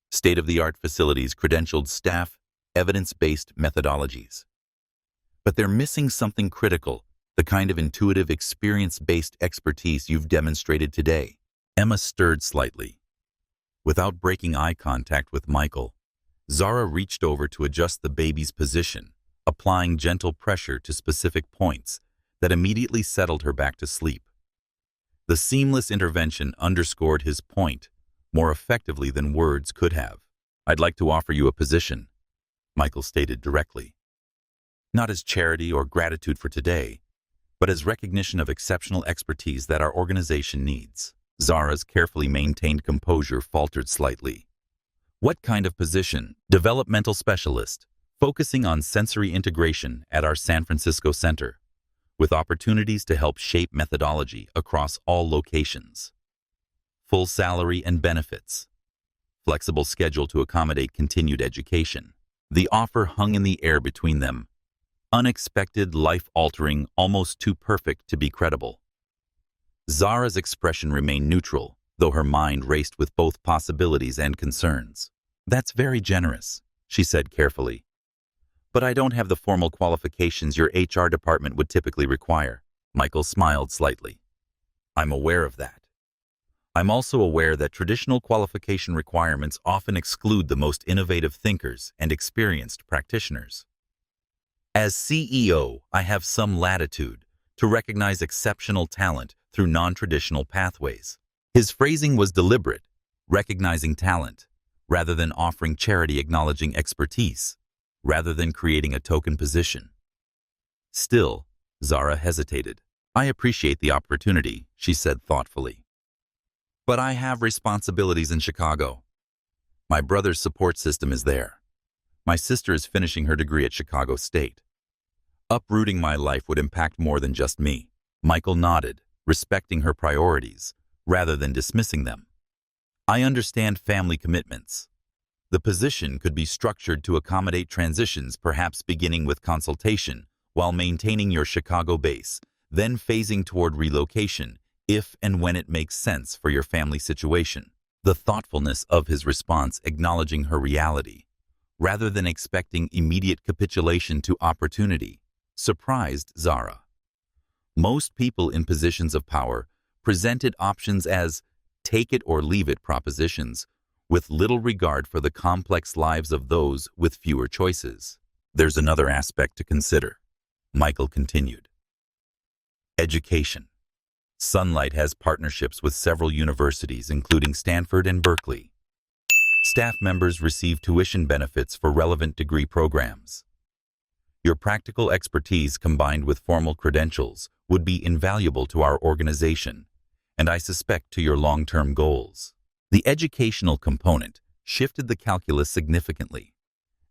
"State-of-the-art facilities, credentialed staff, evidence-based methodologies. But they're missing something critical, the kind of intuitive, experience-based expertise you've demonstrated today." Emma stirred slightly. Without breaking eye contact with Michael, Zara reached over to adjust the baby's position, applying gentle pressure to specific points that immediately settled her back to sleep. The seamless intervention underscored his point more effectively than words could have. "I'd like to offer you a position," Michael stated directly. "Not as charity or gratitude for today, but as recognition of exceptional expertise that our organization needs." Zara's carefully maintained composure faltered slightly. "What kind of position?" "Developmental specialist, focusing on sensory integration at our San Francisco center, with opportunities to help shape methodology across all locations. Full salary and benefits. Flexible schedule to accommodate continued education." The offer hung in the air between them. Unexpected, life-altering, almost too perfect to be credible. Zara's expression remained neutral, though her mind raced with both possibilities and concerns. "That's very generous," she said carefully. "But I don't have the formal qualifications your HR department would typically require." Michael smiled slightly. "I'm aware of that. I'm also aware that traditional qualification requirements often exclude the most innovative thinkers and experienced practitioners. As CEO, I have some latitude to recognize exceptional talent through non-traditional pathways." His phrasing was deliberate, recognizing talent, rather than offering charity, acknowledging expertise, rather than creating a token position. Still, Zara hesitated. "I appreciate the opportunity," she said thoughtfully. "But I have responsibilities in Chicago. My brother's support system is there. My sister is finishing her degree at Chicago State. Uprooting my life would impact more than just me." Michael nodded, respecting her priorities, rather than dismissing them. "I understand family commitments. The position could be structured to accommodate transitions, perhaps beginning with consultation, while maintaining your Chicago base, then phasing toward relocation, if and when it makes sense for your family situation." The thoughtfulness of his response, acknowledging her reality, rather than expecting immediate capitulation to opportunity, surprised Zara. Most people in positions of power presented options as take-it-or-leave-it propositions, with little regard for the complex lives of those with fewer choices. "There's another aspect to consider," Michael continued. "Education. Sunlight has partnerships with several universities, including Stanford and Berkeley. Staff members receive tuition benefits for relevant degree programs. Your practical expertise combined with formal credentials would be invaluable to our organization, and I suspect to your long-term goals." The educational component shifted the calculus significantly.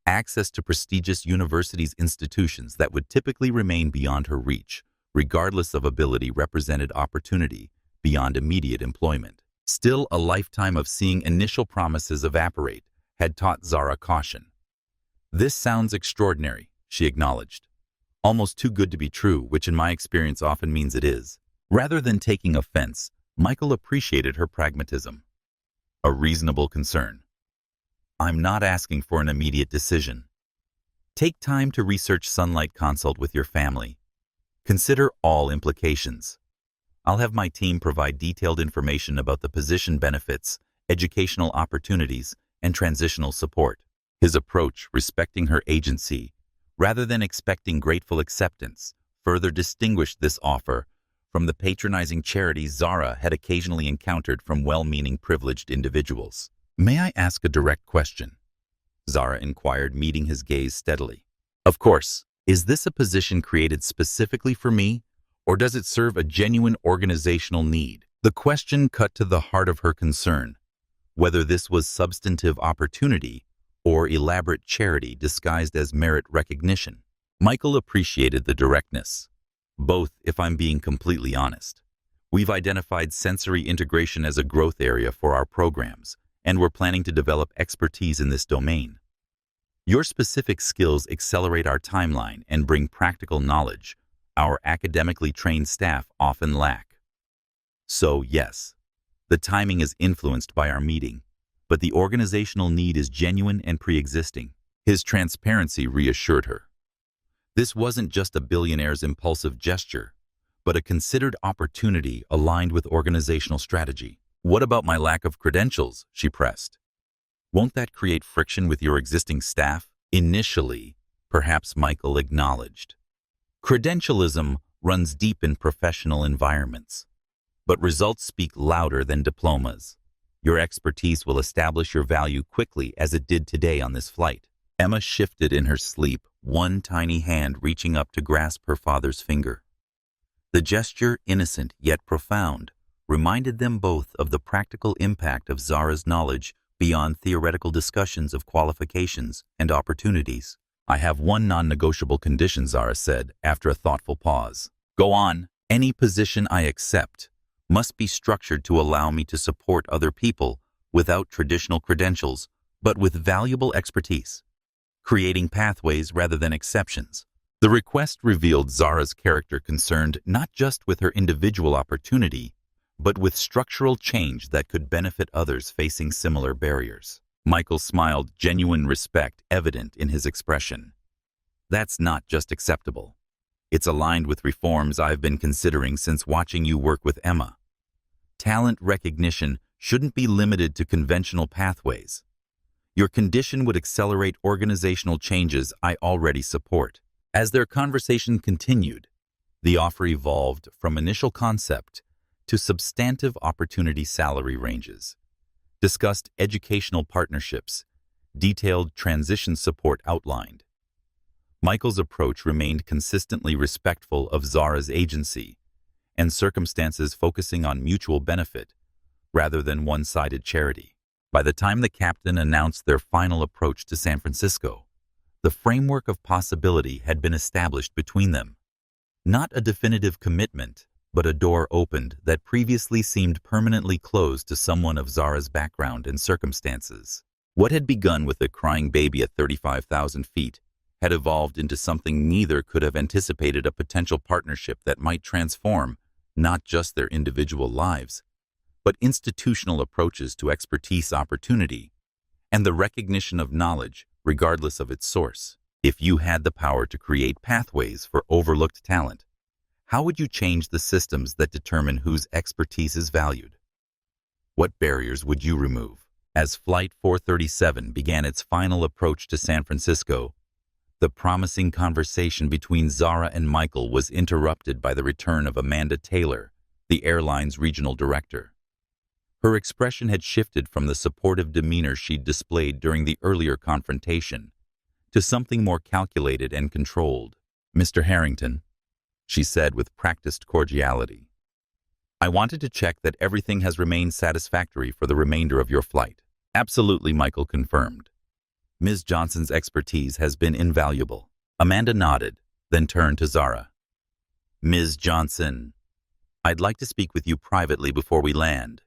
Access to prestigious universities' institutions that would typically remain beyond her reach regardless of ability, represented opportunity beyond immediate employment. Still, a lifetime of seeing initial promises evaporate had taught Zara caution. "This sounds extraordinary," she acknowledged. "Almost too good to be true," which in my experience often means it is. Rather than taking offense, Michael appreciated her pragmatism. "A reasonable concern. I'm not asking for an immediate decision. Take time to research Sunlight, consult with your family. Consider all implications. I'll have my team provide detailed information about the position benefits, educational opportunities, and transitional support." His approach, respecting her agency, rather than expecting grateful acceptance, further distinguished this offer from the patronizing charities Zara had occasionally encountered from well-meaning privileged individuals. "May I ask a direct question?" Zara inquired, meeting his gaze steadily. "Of course. Is this a position created specifically for me, or does it serve a genuine organizational need?" The question cut to the heart of her concern, whether this was substantive opportunity or elaborate charity disguised as merit recognition. Michael appreciated the directness. "Both, if I'm being completely honest. We've identified sensory integration as a growth area for our programs, and we're planning to develop expertise in this domain. Your specific skills accelerate our timeline and bring practical knowledge our academically trained staff often lack. So, yes, the timing is influenced by our meeting, but the organizational need is genuine and pre-existing." His transparency reassured her. This wasn't just a billionaire's impulsive gesture, but a considered opportunity aligned with organizational strategy. "What about my lack of credentials?" she pressed. "Won't that create friction with your existing staff?" Initially, perhaps, Michael acknowledged. Credentialism runs deep in professional environments, but results speak louder than diplomas. Your expertise will establish your value quickly, as it did today on this flight. Emma shifted in her sleep, one tiny hand reaching up to grasp her father's finger. The gesture, innocent yet profound, reminded them both of the practical impact of Zara's knowledge beyond theoretical discussions of qualifications and opportunities. "I have one non-negotiable condition," Zara said after a thoughtful pause. "Go on. Any position I accept must be structured to allow me to support other people without traditional credentials, but with valuable expertise, creating pathways rather than exceptions." The request revealed Zara's character, concerned not just with her individual opportunity, but with structural change that could benefit others facing similar barriers. Michael smiled, genuine respect evident in his expression. "That's not just acceptable. It's aligned with reforms I've been considering since watching you work with Emma. Talent recognition shouldn't be limited to conventional pathways. Your condition would accelerate organizational changes I already support." As their conversation continued, the offer evolved from initial concept to substantive opportunity salary ranges, discussed educational partnerships, detailed transition support outlined. Michael's approach remained consistently respectful of Zara's agency and circumstances, focusing on mutual benefit rather than one-sided charity. By the time the captain announced their final approach to San Francisco, the framework of possibility had been established between them. Not a definitive commitment, but a door opened that previously seemed permanently closed to someone of Zara's background and circumstances. What had begun with a crying baby at 35,000 feet had evolved into something neither could have anticipated: a potential partnership that might transform not just their individual lives, but institutional approaches to expertise, opportunity, and the recognition of knowledge, regardless of its source. If you had the power to create pathways for overlooked talent, how would you change the systems that determine whose expertise is valued? What barriers would you remove? As Flight 437 began its final approach to San Francisco, the promising conversation between Zara and Michael was interrupted by the return of Amanda Taylor, the airline's regional director. Her expression had shifted from the supportive demeanor she'd displayed during the earlier confrontation to something more calculated and controlled. "Mr. Harrington," she said with practiced cordiality, "I wanted to check that everything has remained satisfactory for the remainder of your flight." "Absolutely," Michael confirmed. "Ms. Johnson's expertise has been invaluable." Amanda nodded, then turned to Zara. Ms. Johnson, I'd like to speak with you privately before we land.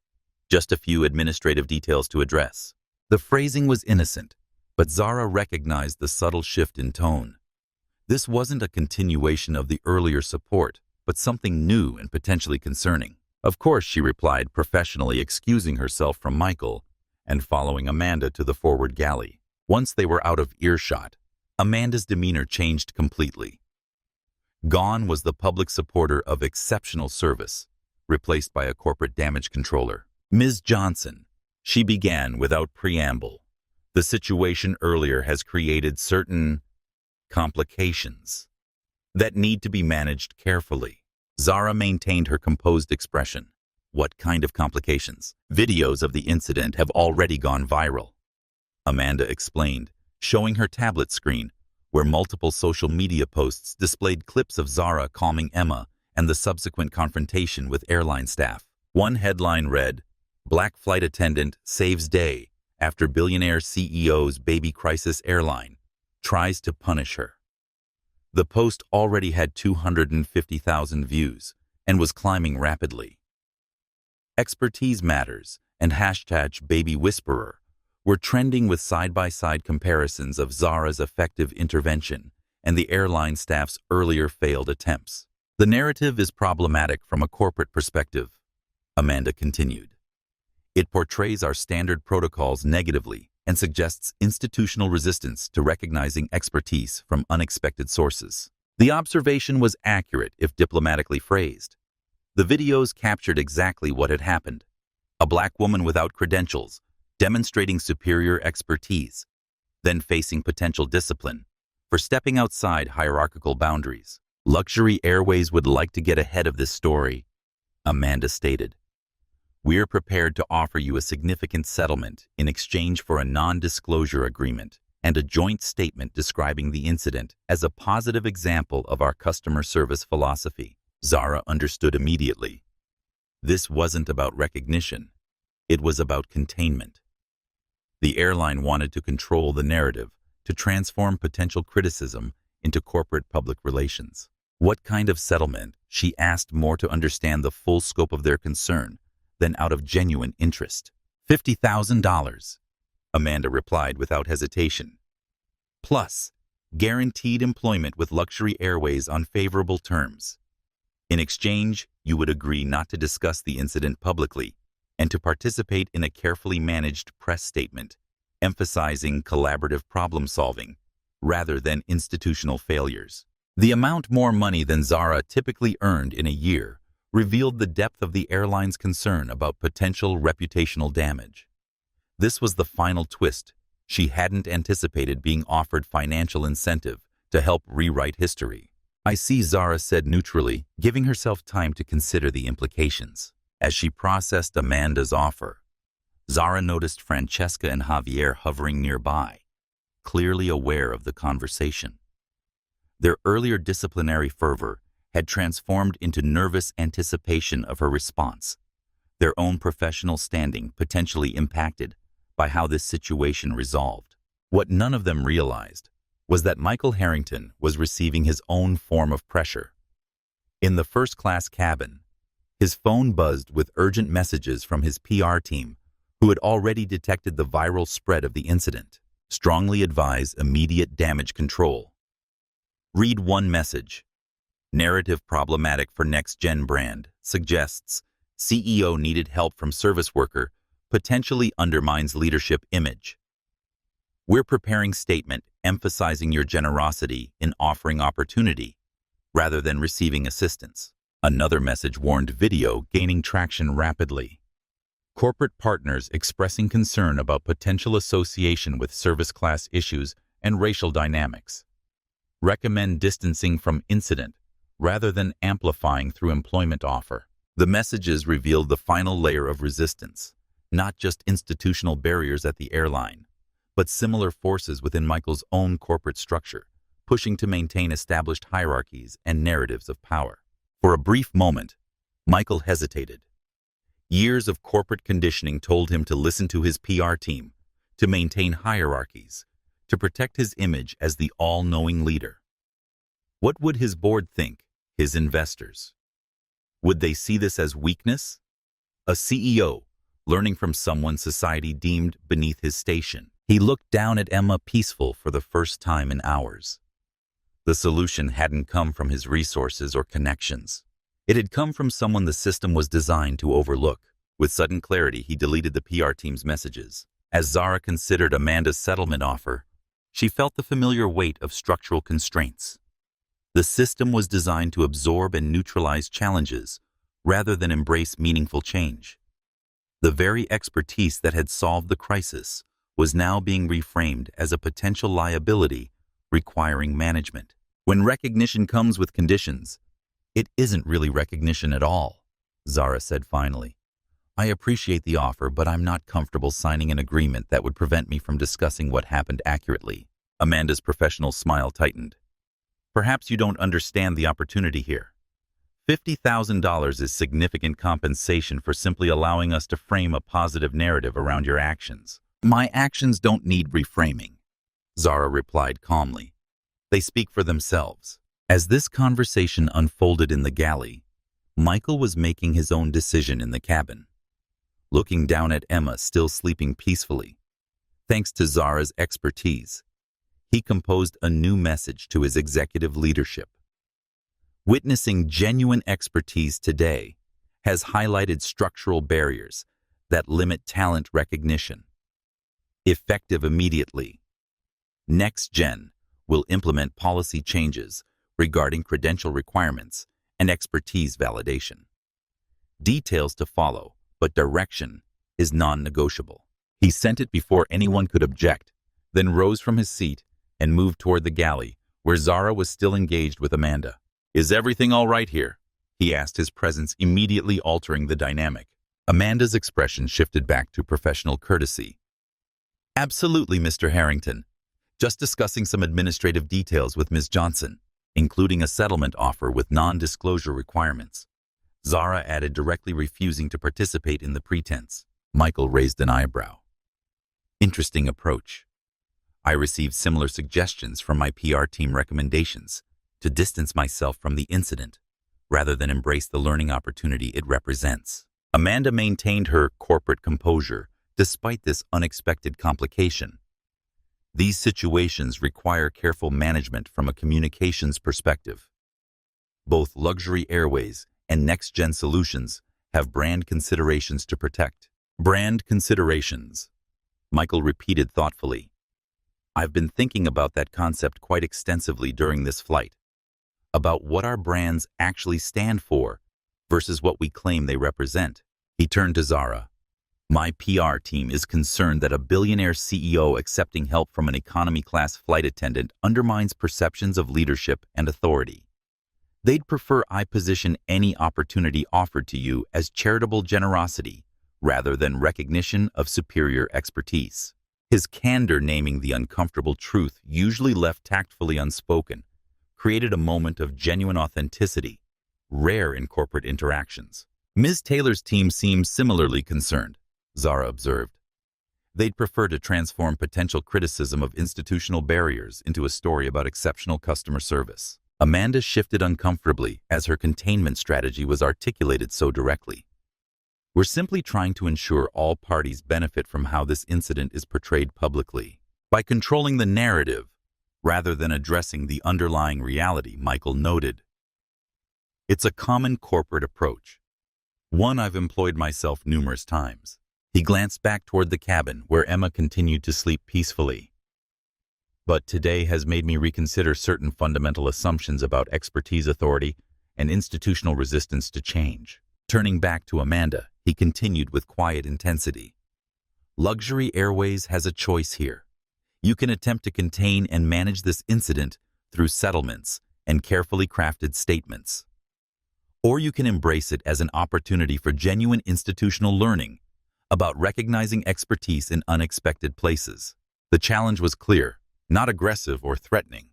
Just a few administrative details to address. The phrasing was innocent, but Zara recognized the subtle shift in tone. This wasn't a continuation of the earlier support, but something new and potentially concerning. Of course, she replied, professionally excusing herself from Michael and following Amanda to the forward galley. Once they were out of earshot, Amanda's demeanor changed completely. Gone was the public supporter of exceptional service, replaced by a corporate damage controller. Ms. Johnson, she began without preamble. The situation earlier has created certain complications that need to be managed carefully. Zara maintained her composed expression. What kind of complications? Videos of the incident have already gone viral, Amanda explained, showing her tablet screen, where multiple social media posts displayed clips of Zara calming Emma and the subsequent confrontation with airline staff. One headline read, "Black flight attendant saves day after billionaire CEO's baby crisis airline tries to punish her." The post already had 250,000 views and was climbing rapidly. Expertise Matters and hashtag Baby Whisperer were trending with side-by-side comparisons of Zara's effective intervention and the airline staff's earlier failed attempts. The narrative is problematic from a corporate perspective, Amanda continued. It portrays our standard protocols negatively and suggests institutional resistance to recognizing expertise from unexpected sources. The observation was accurate if diplomatically phrased. The videos captured exactly what had happened. A black woman without credentials, demonstrating superior expertise, then facing potential discipline for stepping outside hierarchical boundaries. Luxury Airways would like to get ahead of this story, Amanda stated. We're prepared to offer you a significant settlement in exchange for a non-disclosure agreement and a joint statement describing the incident as a positive example of our customer service philosophy. Zara understood immediately. This wasn't about recognition. It was about containment. The airline wanted to control the narrative, to transform potential criticism into corporate public relations. What kind of settlement? She asked, more to understand the full scope of their concern than out of genuine interest. $50,000, Amanda replied without hesitation. Plus, guaranteed employment with Luxury Airways on favorable terms. In exchange, you would agree not to discuss the incident publicly and to participate in a carefully managed press statement, emphasizing collaborative problem-solving rather than institutional failures. The amount more money than Zara typically earned in a year revealed the depth of the airline's concern about potential reputational damage. This was the final twist. She hadn't anticipated being offered financial incentive to help rewrite history. I see, Zara said neutrally, giving herself time to consider the implications. As she processed Amanda's offer, Zara noticed Francesca and Javier hovering nearby, clearly aware of the conversation. Their earlier disciplinary fervor had transformed into nervous anticipation of her response, their own professional standing potentially impacted by how this situation resolved. What none of them realized was that Michael Harrington was receiving his own form of pressure. In the first-class cabin, his phone buzzed with urgent messages from his PR team, who had already detected the viral spread of the incident. Strongly advise immediate damage control. Read one message. Narrative problematic for next-gen brand. Suggests CEO needed help from service worker. Potentially undermines leadership image. We're preparing statement emphasizing your generosity in offering opportunity rather than receiving assistance. Another message warned video gaining traction rapidly. Corporate partners expressing concern about potential association with service class issues and racial dynamics. Recommend distancing from incident rather than amplifying through employment offer. The messages revealed the final layer of resistance, not just institutional barriers at the airline, but similar forces within Michael's own corporate structure, pushing to maintain established hierarchies and narratives of power. For a brief moment, Michael hesitated. Years of corporate conditioning told him to listen to his PR team, to maintain hierarchies, to protect his image as the all-knowing leader. What would his board think? his investors. Would they see this as weakness? A CEO, learning from someone society deemed beneath his station. He looked down at Emma, peaceful for the first time in hours. The solution hadn't come from his resources or connections. It had come from someone the system was designed to overlook. With sudden clarity, he deleted the PR team's messages. As Zara considered Amanda's settlement offer, she felt the familiar weight of structural constraints. The system was designed to absorb and neutralize challenges, rather than embrace meaningful change. The very expertise that had solved the crisis was now being reframed as a potential liability requiring management. When recognition comes with conditions, it isn't really recognition at all, Zara said finally. I appreciate the offer, but I'm not comfortable signing an agreement that would prevent me from discussing what happened accurately. Amanda's professional smile tightened. Perhaps you don't understand the opportunity here. $50,000 is significant compensation for simply allowing us to frame a positive narrative around your actions. My actions don't need reframing, Zara replied calmly. They speak for themselves. As this conversation unfolded in the galley, Michael was making his own decision in the cabin. Looking down at Emma, still sleeping peacefully. Thanks to Zara's expertise, he composed a new message to his executive leadership. Witnessing genuine expertise today has highlighted structural barriers that limit talent recognition. Effective immediately. Next Gen will implement policy changes regarding credential requirements and expertise validation. Details to follow, but direction is non-negotiable. He sent it before anyone could object, then rose from his seat and moved toward the galley, where Zara was still engaged with Amanda. Is everything all right here? He asked, his presence immediately altering the dynamic. Amanda's expression shifted back to professional courtesy. Absolutely, Mr. Harrington. Just discussing some administrative details with Ms. Johnson, including a settlement offer with non-disclosure requirements. Zara added, directly refusing to participate in the pretense. Michael raised an eyebrow. Interesting approach. I received similar suggestions from my PR team recommendations to distance myself from the incident, rather than embrace the learning opportunity it represents. Amanda maintained her corporate composure despite this unexpected complication. These situations require careful management from a communications perspective. Both Luxury Airways and Next Gen Solutions have brand considerations to protect. Brand considerations, Michael repeated thoughtfully. I've been thinking about that concept quite extensively during this flight, about what our brands actually stand for versus what we claim they represent. He turned to Zara. My PR team is concerned that a billionaire CEO accepting help from an economy-class flight attendant undermines perceptions of leadership and authority. They'd prefer I position any opportunity offered to you as charitable generosity rather than recognition of superior expertise. His candor, naming the uncomfortable truth usually left tactfully unspoken, created a moment of genuine authenticity, rare in corporate interactions. Ms. Taylor's team seems similarly concerned, Zara observed. They'd prefer to transform potential criticism of institutional barriers into a story about exceptional customer service. Amanda shifted uncomfortably as her containment strategy was articulated so directly. We're simply trying to ensure all parties benefit from how this incident is portrayed publicly. By controlling the narrative, rather than addressing the underlying reality, Michael noted. It's a common corporate approach, one I've employed myself numerous times. He glanced back toward the cabin, where Emma continued to sleep peacefully. But today has made me reconsider certain fundamental assumptions about expertise, authority, and institutional resistance to change. Turning back to Amanda, he continued with quiet intensity. Luxury Airways has a choice here. You can attempt to contain and manage this incident through settlements and carefully crafted statements. Or you can embrace it as an opportunity for genuine institutional learning about recognizing expertise in unexpected places. The challenge was clear, not aggressive or threatening,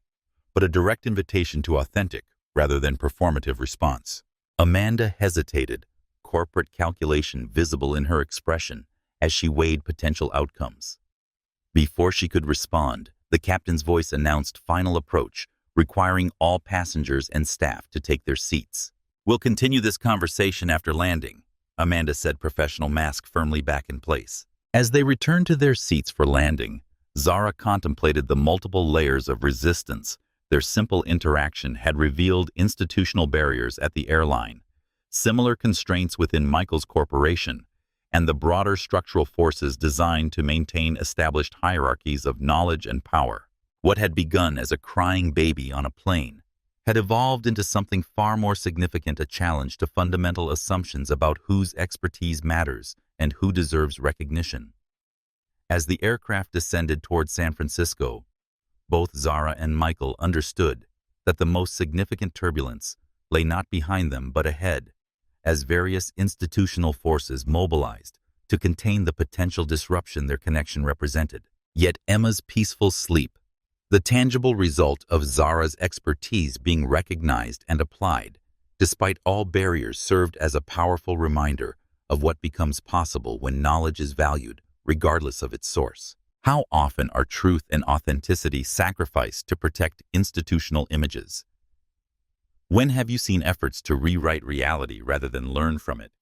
but a direct invitation to authentic rather than performative response. Amanda hesitated, corporate calculation visible in her expression as she weighed potential outcomes. Before she could respond, the captain's voice announced final approach, requiring all passengers and staff to take their seats. "We'll continue this conversation after landing," Amanda said, professional mask firmly back in place. As they returned to their seats for landing, Zara contemplated the multiple layers of resistance. Their simple interaction had revealed institutional barriers at the airline, similar constraints within Michael's corporation, and the broader structural forces designed to maintain established hierarchies of knowledge and power. What had begun as a crying baby on a plane had evolved into something far more significant, a challenge to fundamental assumptions about whose expertise matters and who deserves recognition. As the aircraft descended toward San Francisco, both Zara and Michael understood that the most significant turbulence lay not behind them but ahead, as various institutional forces mobilized to contain the potential disruption their connection represented. Yet Emma's peaceful sleep, the tangible result of Zara's expertise being recognized and applied, despite all barriers, served as a powerful reminder of what becomes possible when knowledge is valued, regardless of its source. How often are truth and authenticity sacrificed to protect institutional images? When have you seen efforts to rewrite reality rather than learn from it?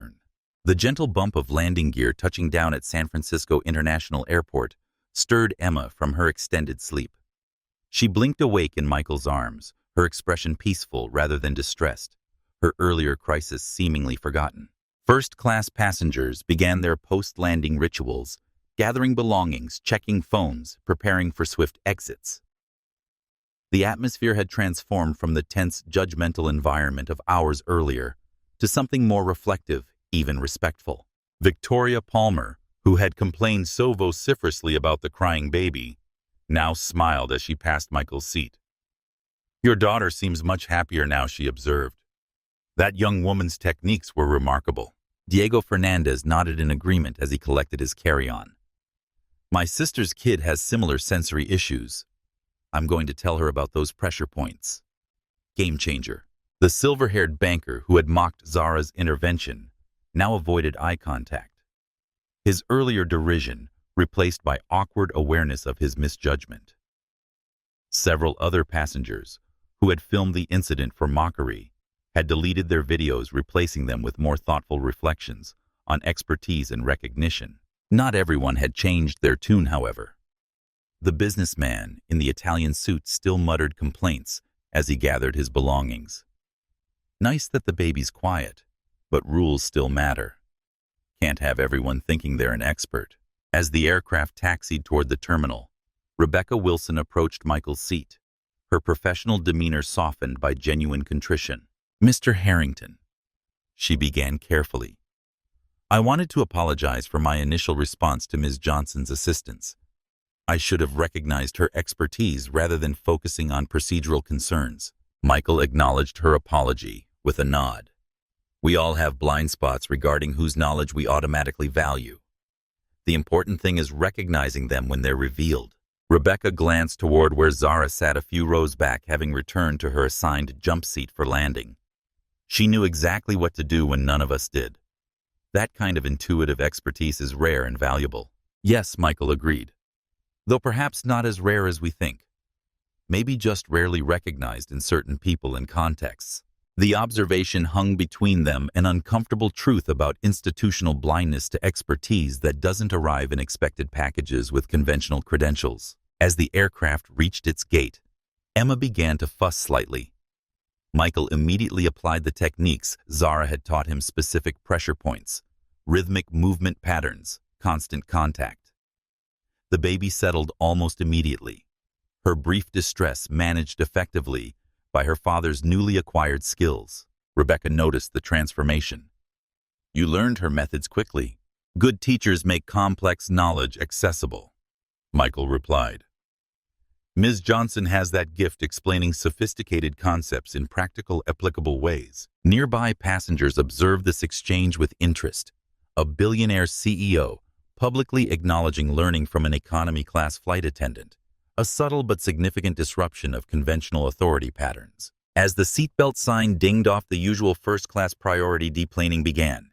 The gentle bump of landing gear touching down at San Francisco International Airport stirred Emma from her extended sleep. She blinked awake in Michael's arms, her expression peaceful rather than distressed, her earlier crisis seemingly forgotten. First-class passengers began their post-landing rituals, gathering belongings, checking phones, preparing for swift exits. The atmosphere had transformed from the tense, judgmental environment of hours earlier to something more reflective, even respectful. Victoria Palmer, who had complained so vociferously about the crying baby, now smiled as she passed Michael's seat. "Your daughter seems much happier now," she observed. "That young woman's techniques were remarkable." Diego Fernandez nodded in agreement as he collected his carry-on. "My sister's kid has similar sensory issues. I'm going to tell her about those pressure points." Game changer. The silver-haired banker who had mocked Zara's intervention now avoided eye contact, his earlier derision replaced by awkward awareness of his misjudgment. Several other passengers, who had filmed the incident for mockery, had deleted their videos, replacing them with more thoughtful reflections on expertise and recognition. Not everyone had changed their tune, however. The businessman in the Italian suit still muttered complaints as he gathered his belongings. "Nice that the baby's quiet, but rules still matter. Can't have everyone thinking they're an expert." As the aircraft taxied toward the terminal, Rebecca Wilson approached Michael's seat, her professional demeanor softened by genuine contrition. "Mr. Harrington," she began carefully, "I wanted to apologize for my initial response to Ms. Johnson's assistance. I should have recognized her expertise rather than focusing on procedural concerns." Michael acknowledged her apology with a nod. "We all have blind spots regarding whose knowledge we automatically value. The important thing is recognizing them when they're revealed." Rebecca glanced toward where Zara sat a few rows back, having returned to her assigned jump seat for landing. She knew exactly what to do when none of us did. That kind of intuitive expertise is rare and valuable. "Yes," Michael agreed, "though perhaps not as rare as we think. Maybe just rarely recognized in certain people and contexts." The observation hung between them an uncomfortable truth about institutional blindness to expertise that doesn't arrive in expected packages with conventional credentials. As the aircraft reached its gate, Emma began to fuss slightly. Michael immediately applied the techniques Zara had taught him: specific pressure points, rhythmic movement patterns, constant contact. The baby settled almost immediately, her brief distress managed effectively by her father's newly acquired skills. Rebecca noticed the transformation. "You learned her methods quickly. Good teachers make complex knowledge accessible," Michael replied. "Ms. Johnson has that gift, explaining sophisticated concepts in practical, applicable ways." Nearby passengers observed this exchange with interest, a billionaire CEO publicly acknowledging learning from an economy-class flight attendant, a subtle but significant disruption of conventional authority patterns. As the seatbelt sign dinged off, the usual first-class priority deplaning began.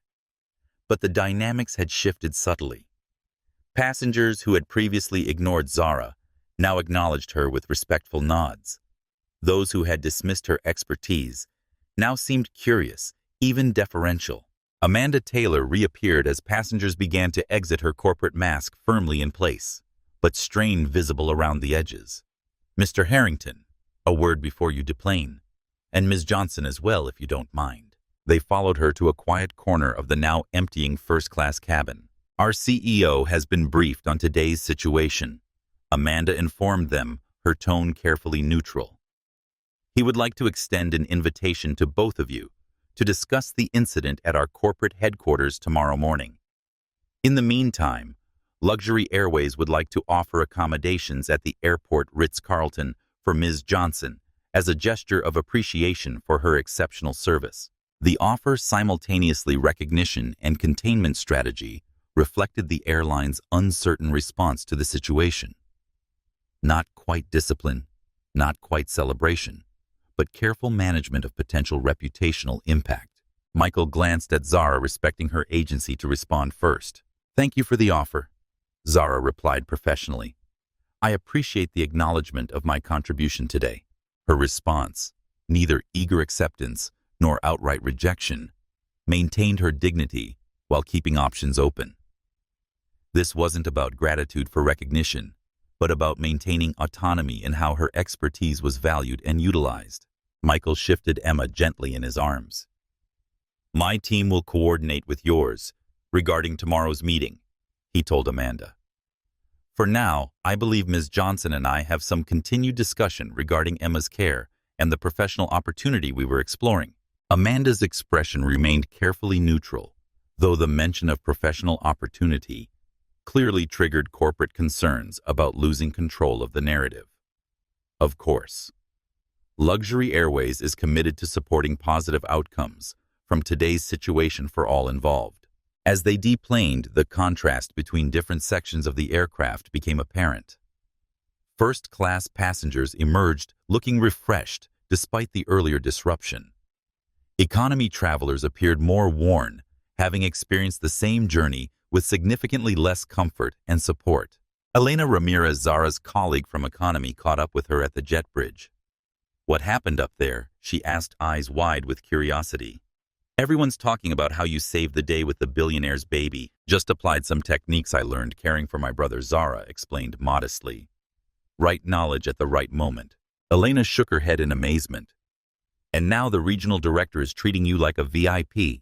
But the dynamics had shifted subtly. Passengers who had previously ignored Zara now acknowledged her with respectful nods. Those who had dismissed her expertise now seemed curious, even deferential. Amanda Taylor reappeared as passengers began to exit, her corporate mask firmly in place, but strain visible around the edges. "Mr. Harrington, a word before you deplane, and Ms. Johnson as well, if you don't mind." They followed her to a quiet corner of the now emptying first-class cabin. "Our CEO has been briefed on today's situation," Amanda informed them, her tone carefully neutral. "He would like to extend an invitation to both of you to discuss the incident at our corporate headquarters tomorrow morning. In the meantime, Luxury Airways would like to offer accommodations at the airport Ritz-Carlton for Ms. Johnson as a gesture of appreciation for her exceptional service." The offer, simultaneously recognition and containment strategy, reflected the airline's uncertain response to the situation. Not quite discipline, not quite celebration, but careful management of potential reputational impact. Michael glanced at Zara, respecting her agency to respond first. "Thank you for the offer," Zara replied professionally. "I appreciate the acknowledgement of my contribution today." Her response, neither eager acceptance nor outright rejection, maintained her dignity while keeping options open. This wasn't about gratitude for recognition, but about maintaining autonomy in how her expertise was valued and utilized. Michael shifted Emma gently in his arms. "My team will coordinate with yours regarding tomorrow's meeting," he told Amanda. "For now, I believe Ms. Johnson and I have some continued discussion regarding Emma's care and the professional opportunity we were exploring." Amanda's expression remained carefully neutral, though the mention of professional opportunity clearly triggered corporate concerns about losing control of the narrative. Of course, Luxury Airways is committed to supporting positive outcomes from today's situation for all involved. As they deplaned, the contrast between different sections of the aircraft became apparent. First-class passengers emerged looking refreshed despite the earlier disruption. Economy travelers appeared more worn, having experienced the same journey with significantly less comfort and support. Elena Ramirez, Zara's colleague from economy, caught up with her at the jet bridge. "What happened up there?" she asked, eyes wide with curiosity. "Everyone's talking about how you saved the day with the billionaire's baby." "Just applied some techniques I learned caring for my brother," Zara explained modestly. "Right knowledge at the right moment." Elena shook her head in amazement. "And now the regional director is treating you like a VIP.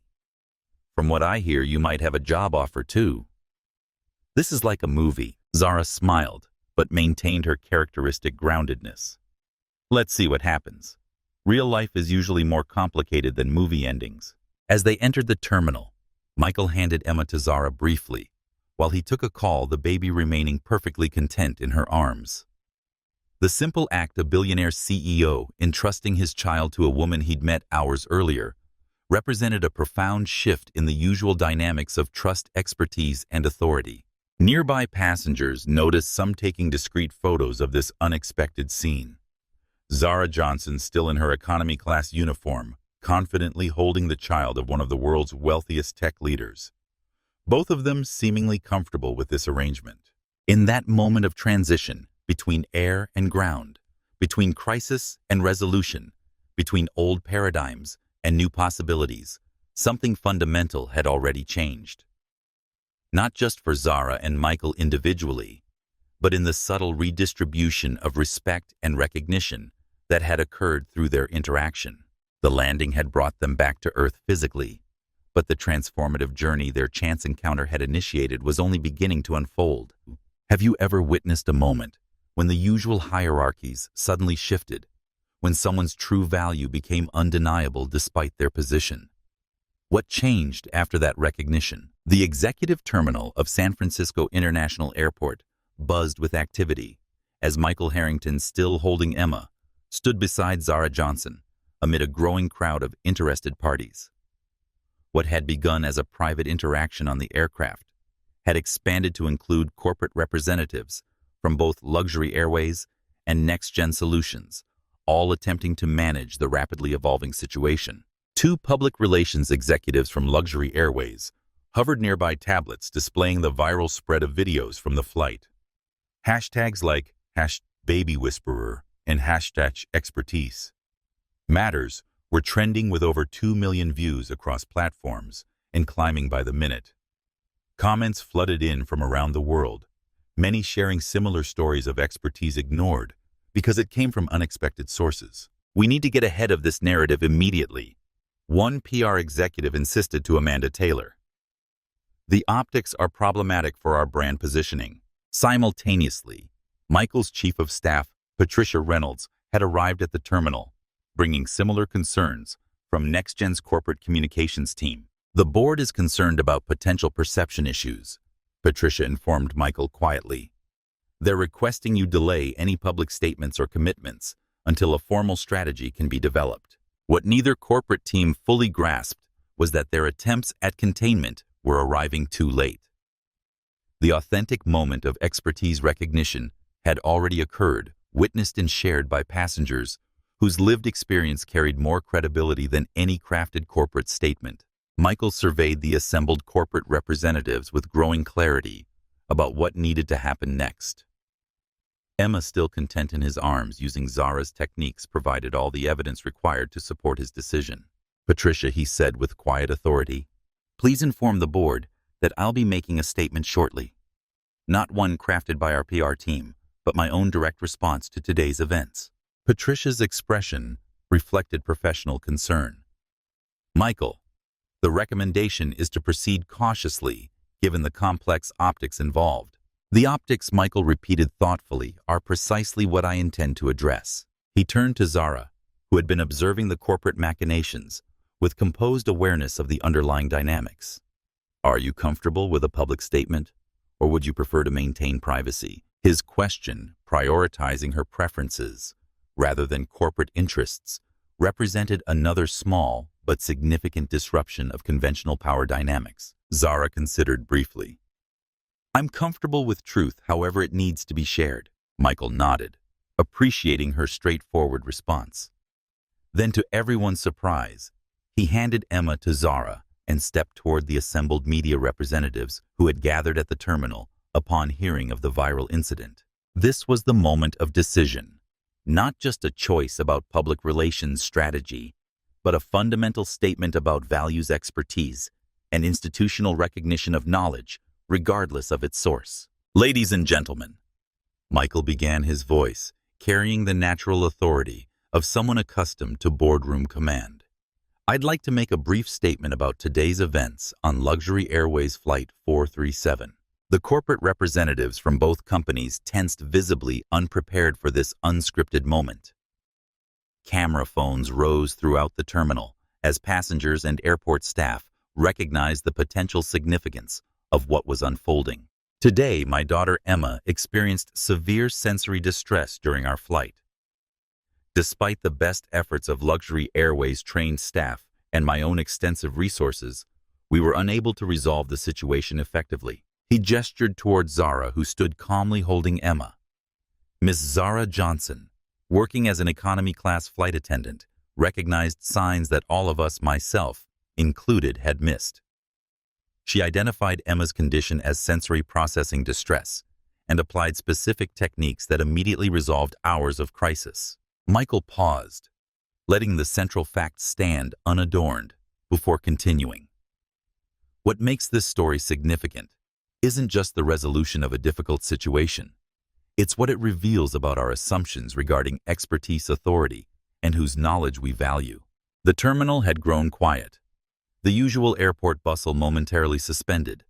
From what I hear, you might have a job offer too." "This is like a movie." Zara smiled, but maintained her characteristic groundedness. "Let's see what happens. Real life is usually more complicated than movie endings." As they entered the terminal, Michael handed Emma to Zara briefly, while he took a call, the baby remaining perfectly content in her arms. The simple act of Billionaire CEO entrusting his child to a woman he'd met hours earlier represented a profound shift in the usual dynamics of trust, expertise, and authority. Nearby passengers noticed some taking discreet photos of this unexpected scene. Zara Johnson, still in her economy class uniform, confidently holding the child of one of the world's wealthiest tech leaders. Both of them seemingly comfortable with this arrangement. In that moment of transition, between air and ground, between crisis and resolution, between old paradigms and new possibilities, something fundamental had already changed. Not just for Zara and Michael individually, but in the subtle redistribution of respect and recognition that had occurred through their interaction. The landing had brought them back to Earth physically, but the transformative journey their chance encounter had initiated was only beginning to unfold. Have you ever witnessed a moment when the usual hierarchies suddenly shifted, when someone's true value became undeniable despite their position? What changed after that recognition? The executive terminal of San Francisco International Airport buzzed with activity as Michael Harrington, still holding Emma, stood beside Zara Johnson amid a growing crowd of interested parties. What had begun as a private interaction on the aircraft had expanded to include corporate representatives from both Luxury Airways and Next Gen Solutions, all attempting to manage the rapidly evolving situation. Two public relations executives from Luxury Airways hovered nearby tablets displaying the viral spread of videos from the flight. Hashtags like #BabyWhisperer and #expertise matters were trending with over 2 million views across platforms and climbing by the minute. Comments flooded in from around the world, many sharing similar stories of expertise ignored because it came from unexpected sources. "We need to get ahead of this narrative immediately," one PR executive insisted to Amanda Taylor. "The optics are problematic for our brand positioning." Simultaneously, Michael's chief of staff, Patricia Reynolds, had arrived at the terminal, bringing similar concerns from NextGen's corporate communications team. "The board is concerned about potential perception issues," Patricia informed Michael quietly. "They're requesting you delay any public statements or commitments until a formal strategy can be developed." What neither corporate team fully grasped was that their attempts at containment were arriving too late. The authentic moment of expertise recognition had already occurred, witnessed and shared by passengers whose lived experience carried more credibility than any crafted corporate statement. Michael surveyed the assembled corporate representatives with growing clarity about what needed to happen next. Emma, still content in his arms using Zara's techniques, provided all the evidence required to support his decision. "Patricia," he said with quiet authority, "please inform the board that I'll be making a statement shortly. Not one crafted by our PR team, but my own direct response to today's events." Patricia's expression reflected professional concern. "Michael, the recommendation is to proceed cautiously given the complex optics involved." "The optics," Michael repeated thoughtfully, "are precisely what I intend to address." He turned to Zara, who had been observing the corporate machinations with composed awareness of the underlying dynamics. "Are you comfortable with a public statement, or would you prefer to maintain privacy?" His question, prioritizing her preferences rather than corporate interests, represented another small but significant disruption of conventional power dynamics. Zara considered briefly. "I'm comfortable with truth, however it needs to be shared." Michael nodded, appreciating her straightforward response. Then, to everyone's surprise, he handed Emma to Zara and stepped toward the assembled media representatives who had gathered at the terminal upon hearing of the viral incident. This was the moment of decision, not just a choice about public relations strategy, but a fundamental statement about values, expertise, and institutional recognition of knowledge, regardless of its source. "Ladies and gentlemen," Michael began, his voice carrying the natural authority of someone accustomed to boardroom command. "I'd like to make a brief statement about today's events on Luxury Airways Flight 437. The corporate representatives from both companies tensed, visibly unprepared for this unscripted moment. Camera phones rose throughout the terminal as passengers and airport staff recognized the potential significance of what was unfolding. "Today, my daughter Emma experienced severe sensory distress during our flight. Despite the best efforts of Luxury Airways trained staff and my own extensive resources, we were unable to resolve the situation effectively." He gestured toward Zara, who stood calmly holding Emma. Miss Zara Johnson, working as an economy-class flight attendant, recognized signs that all of us, myself included, had missed. She identified Emma's condition as sensory processing distress and applied specific techniques that immediately resolved hours of crisis. Michael paused, letting the central facts stand unadorned before continuing. "What makes this story significant isn't just the resolution of a difficult situation. It's what it reveals about our assumptions regarding expertise, authority, and whose knowledge we value." The terminal had grown quiet, the usual airport bustle momentarily suspended,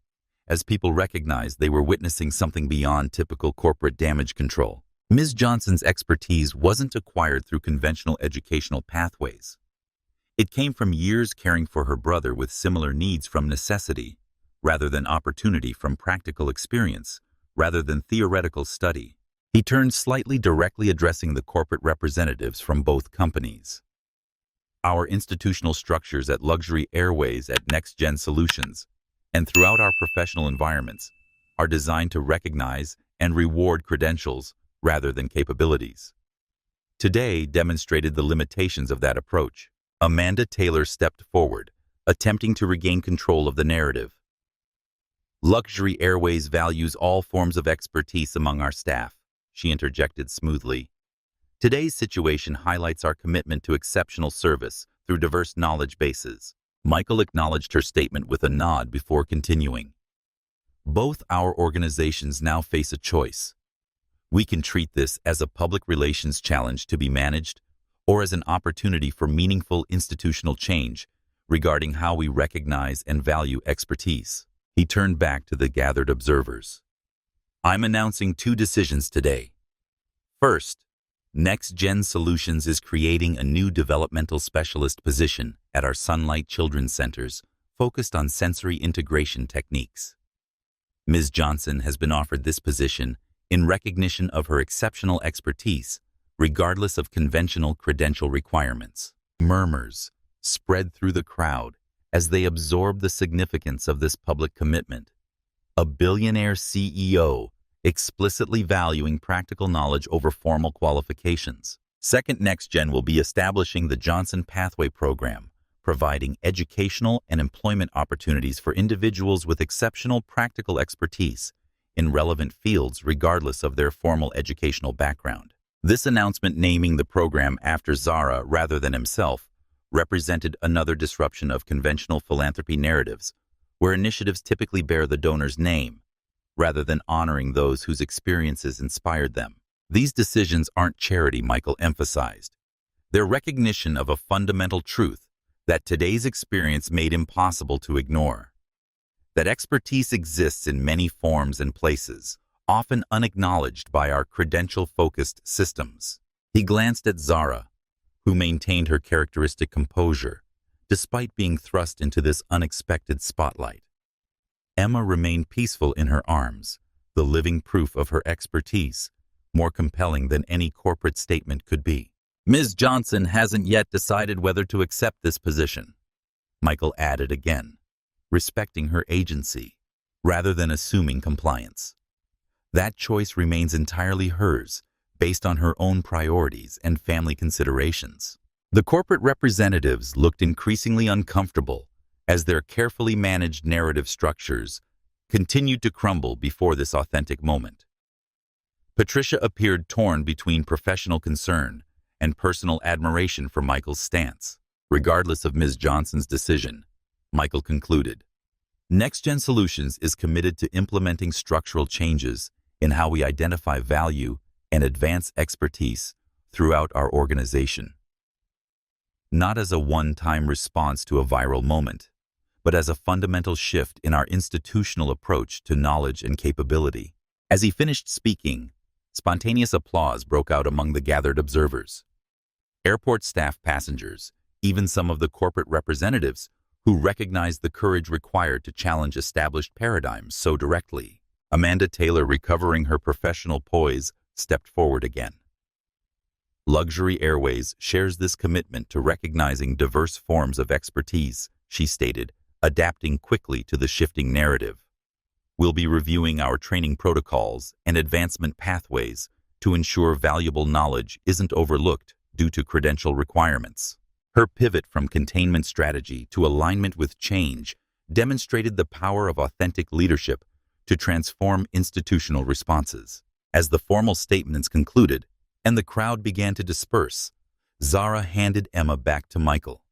as people recognized they were witnessing something beyond typical corporate damage control. Ms. Johnson's expertise wasn't acquired through conventional educational pathways. It came from years caring for her brother with similar needs, from necessity rather than opportunity, from practical experience rather than theoretical study. He turned slightly, directly addressing the corporate representatives from both companies. "Our institutional structures at Luxury Airways, at NextGen Solutions, and throughout our professional environments are designed to recognize and reward credentials rather than capabilities." Today demonstrated the limitations of that approach. Amanda Taylor stepped forward, attempting to regain control of the narrative. "Luxury Airways values all forms of expertise among our staff," she interjected smoothly. Today's situation highlights our commitment to exceptional service through diverse knowledge bases. Michael acknowledged her statement with a nod before continuing. Both our organizations now face a choice. We can treat this as a public relations challenge to be managed, or as an opportunity for meaningful institutional change regarding how we recognize and value expertise. He turned back to the gathered observers. I'm announcing 2 decisions today. First, Next Gen Solutions is creating a new developmental specialist position at our Sunlight Children's Centers focused on sensory integration techniques. Ms. Johnson has been offered this position in recognition of her exceptional expertise, regardless of conventional credential requirements. Murmurs spread through the crowd as they absorb the significance of this public commitment. A billionaire CEO explicitly valuing practical knowledge over formal qualifications. Second, NextGen will be establishing the Johnson Pathway Program, providing educational and employment opportunities for individuals with exceptional practical expertise in relevant fields regardless of their formal educational background. This announcement, naming the program after Zara rather than himself, represented another disruption of conventional philanthropy narratives, where initiatives typically bear the donor's name, rather than honoring those whose experiences inspired them. These decisions aren't charity, Michael emphasized. They're recognition of a fundamental truth that today's experience made impossible to ignore. That expertise exists in many forms and places, often unacknowledged by our credential-focused systems. He glanced at Zara, who maintained her characteristic composure, despite being thrust into this unexpected spotlight. Emma remained peaceful in her arms, the living proof of her expertise, more compelling than any corporate statement could be. Ms. Johnson hasn't yet decided whether to accept this position, Michael added again, respecting her agency, rather than assuming compliance. That choice remains entirely hers, based on her own priorities and family considerations. The corporate representatives looked increasingly uncomfortable as their carefully managed narrative structures continued to crumble before this authentic moment. Patricia appeared torn between professional concern and personal admiration for Michael's stance. Regardless of Ms. Johnson's decision, Michael concluded, NextGen Solutions is committed to implementing structural changes in how we identify value and advance expertise throughout our organization. Not as a one-time response to a viral moment, but as a fundamental shift in our institutional approach to knowledge and capability. As he finished speaking, spontaneous applause broke out among the gathered observers. Airport staff, passengers, even some of the corporate representatives who recognized the courage required to challenge established paradigms so directly. Amanda Taylor, recovering her professional poise, stepped forward again. Luxury Airways shares this commitment to recognizing diverse forms of expertise, she stated, adapting quickly to the shifting narrative. We'll be reviewing our training protocols and advancement pathways to ensure valuable knowledge isn't overlooked due to credential requirements. Her pivot from containment strategy to alignment with change demonstrated the power of authentic leadership to transform institutional responses. As the formal statements concluded and the crowd began to disperse, Zara handed Emma back to Michael.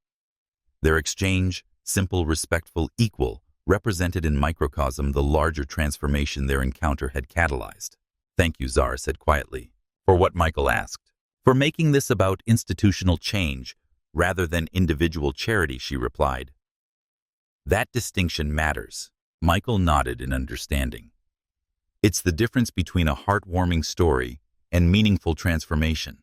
Their exchange, simple, respectful, equal, represented in microcosm the larger transformation their encounter had catalyzed. Thank you, Zara said quietly. For what? Michael asked. For making this about institutional change rather than individual charity, she replied. That distinction matters. Michael nodded in understanding. It's the difference between a heartwarming story and meaningful transformation,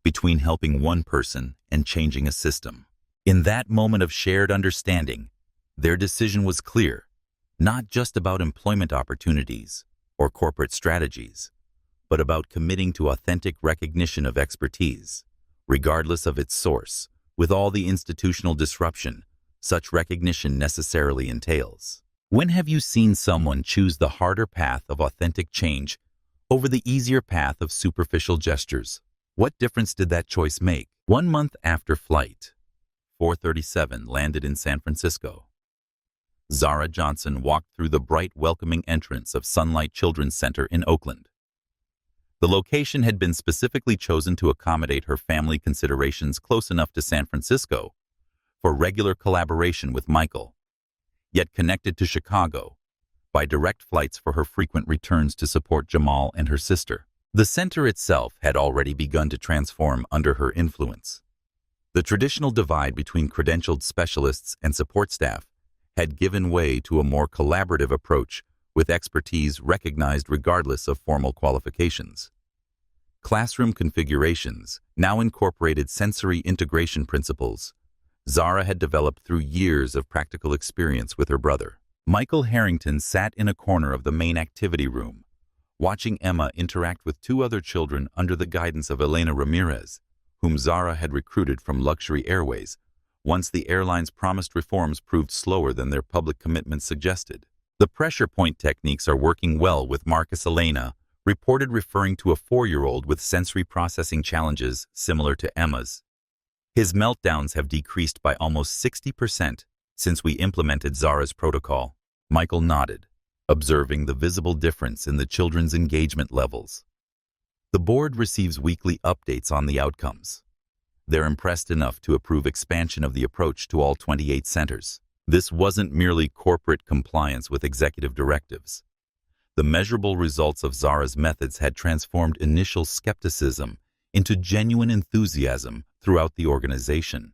between helping one person and changing a system. In that moment of shared understanding, their decision was clear, not just about employment opportunities or corporate strategies, but about committing to authentic recognition of expertise, regardless of its source, with all the institutional disruption such recognition necessarily entails. When have you seen someone choose the harder path of authentic change over the easier path of superficial gestures? What difference did that choice make? 1 month after Flight 437 landed in San Francisco, Zara Johnson walked through the bright, welcoming entrance of Sunlight Children's Center in Oakland. The location had been specifically chosen to accommodate her family considerations close enough to San Francisco for regular collaboration with Michael, yet connected to Chicago by direct flights for her frequent returns to support Jamal and her sister. The center itself had already begun to transform under her influence. The traditional divide between credentialed specialists and support staff had given way to a more collaborative approach with expertise recognized regardless of formal qualifications. Classroom configurations now incorporated sensory integration principles Zara had developed through years of practical experience with her brother. Michael Harrington sat in a corner of the main activity room, watching Emma interact with two other children under the guidance of Elena Ramirez, whom Zara had recruited from Luxury Airways once the airline's promised reforms proved slower than their public commitments suggested. The pressure point techniques are working well with Marcus Elena, reported referring to a 4-year-old with sensory processing challenges similar to Emma's. His meltdowns have decreased by almost 60% since we implemented Zara's protocol. Michael nodded, observing the visible difference in the children's engagement levels. The board receives weekly updates on the outcomes. They're impressed enough to approve expansion of the approach to all 28 centers. This wasn't merely corporate compliance with executive directives. The measurable results of Zara's methods had transformed initial skepticism into genuine enthusiasm throughout the organization.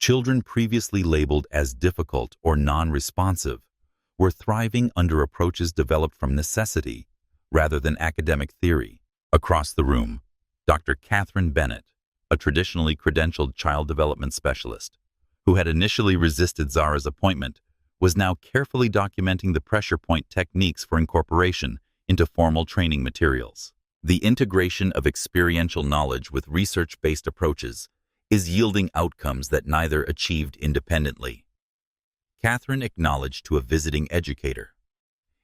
Children previously labeled as difficult or non-responsive were thriving under approaches developed from necessity rather than academic theory. Across the room, Dr. Catherine Bennett, a traditionally credentialed child development specialist, who had initially resisted Zara's appointment, was now carefully documenting the pressure point techniques for incorporation into formal training materials. The integration of experiential knowledge with research-based approaches is yielding outcomes that neither achieved independently. Catherine acknowledged to a visiting educator,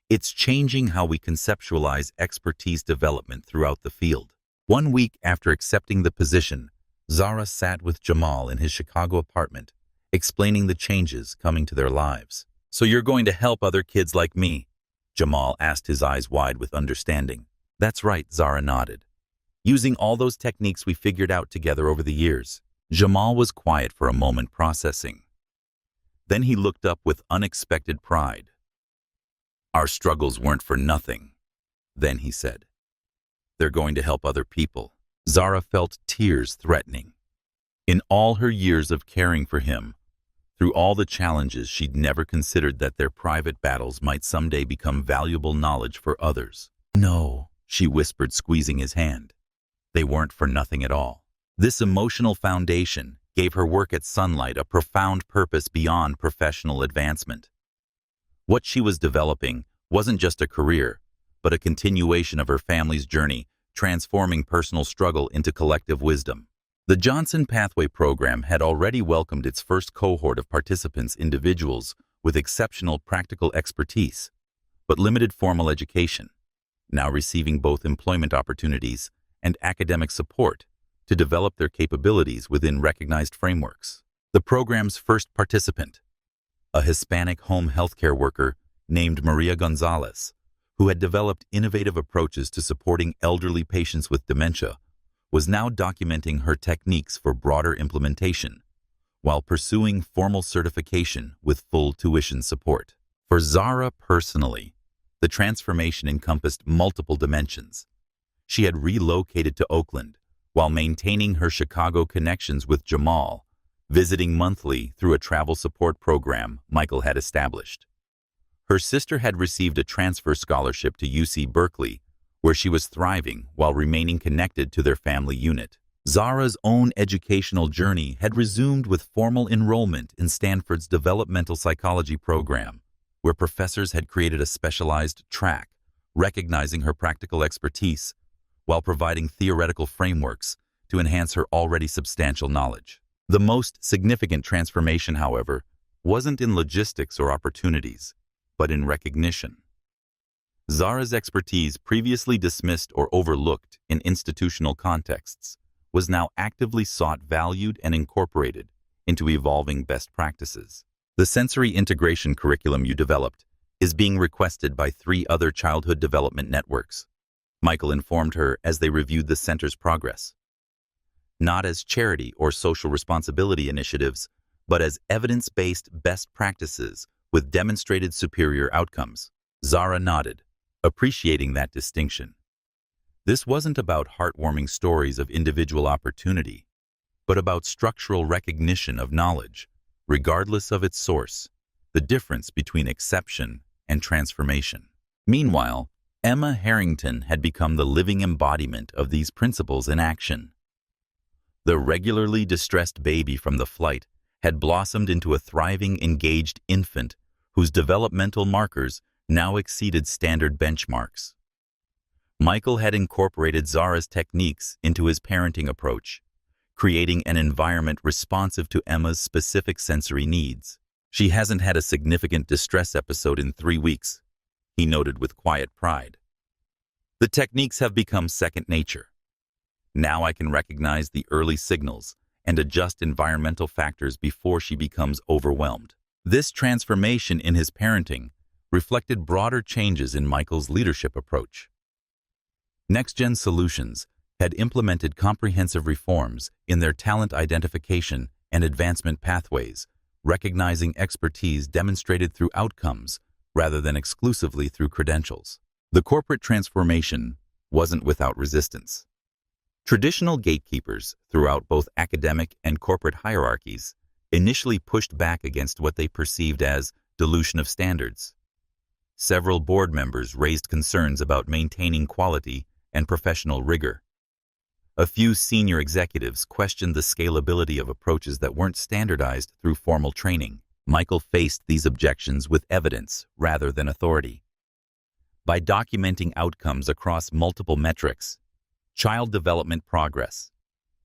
"It's changing how we conceptualize expertise development throughout the field." 1 week after accepting the position, Zara sat with Jamal in his Chicago apartment, explaining the changes coming to their lives. "So you're going to help other kids like me?" Jamal asked, his eyes wide with understanding. "That's right," Zara nodded. "Using all those techniques we figured out together over the years." Jamal was quiet for a moment, processing. Then he looked up with unexpected pride. "Our struggles weren't for nothing." Then he said, "They're going to help other people." Zara felt tears threatening. In all her years of caring for him, through all the challenges, she'd never considered that their private battles might someday become valuable knowledge for others. "No," she whispered, squeezing his hand. "They weren't for nothing at all." This emotional foundation gave her work at Sunlight a profound purpose beyond professional advancement. What she was developing wasn't just a career, but a continuation of her family's journey, transforming personal struggle into collective wisdom. The Johnson Pathway program had already welcomed its first cohort of participants, individuals with exceptional practical expertise, but limited formal education, now receiving both employment opportunities and academic support to develop their capabilities within recognized frameworks. The program's first participant, a Hispanic home healthcare worker named Maria Gonzalez, who had developed innovative approaches to supporting elderly patients with dementia, was now documenting her techniques for broader implementation, while pursuing formal certification with full tuition support. For Zara personally, the transformation encompassed multiple dimensions. She had relocated to Oakland while maintaining her Chicago connections with Jamal, visiting monthly through a travel support program Michael had established. Her sister had received a transfer scholarship to UC Berkeley, where she was thriving while remaining connected to their family unit. Zara's own educational journey had resumed with formal enrollment in Stanford's developmental psychology program, where professors had created a specialized track, recognizing her practical expertise while providing theoretical frameworks to enhance her already substantial knowledge. The most significant transformation, however, wasn't in logistics or opportunities, but in recognition. Zara's expertise, previously dismissed or overlooked in institutional contexts, was now actively sought, valued, and incorporated into evolving best practices. The sensory integration curriculum you developed is being requested by 3 other childhood development networks. Michael informed her as they reviewed the center's progress. Not as charity or social responsibility initiatives, but as evidence-based best practices with demonstrated superior outcomes. Zara nodded, appreciating that distinction. This wasn't about heartwarming stories of individual opportunity, but about structural recognition of knowledge, regardless of its source, the difference between exception and transformation. Meanwhile, Emma Harrington had become the living embodiment of these principles in action. The regularly distressed baby from the flight had blossomed into a thriving, engaged infant whose developmental markers now exceeded standard benchmarks. Michael had incorporated Zara's techniques into his parenting approach, creating an environment responsive to Emma's specific sensory needs. "She hasn't had a significant distress episode in 3 weeks," he noted with quiet pride. "The techniques have become second nature. Now I can recognize the early signals and adjust environmental factors before she becomes overwhelmed." This transformation in his parenting reflected broader changes in Michael's leadership approach. Next-Gen Solutions had implemented comprehensive reforms in their talent identification and advancement pathways, recognizing expertise demonstrated through outcomes rather than exclusively through credentials. The corporate transformation wasn't without resistance. Traditional gatekeepers throughout both academic and corporate hierarchies initially pushed back against what they perceived as dilution of standards. Several board members raised concerns about maintaining quality and professional rigor. A few senior executives questioned the scalability of approaches that weren't standardized through formal training. Michael faced these objections with evidence rather than authority. By documenting outcomes across multiple metrics, child development progress,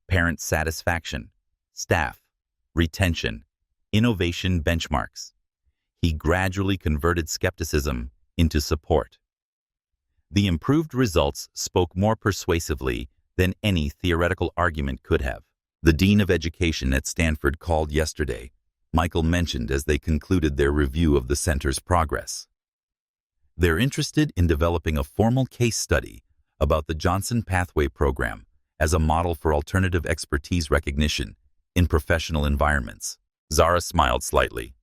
parent satisfaction, staff, retention, innovation benchmarks, he gradually converted skepticism into support. The improved results spoke more persuasively than any theoretical argument could have. The Dean of Education at Stanford called yesterday, Michael mentioned as they concluded their review of the center's progress. They're interested in developing a formal case study about the Johnson Pathway Program as a model for alternative expertise recognition in professional environments. Zara smiled slightly.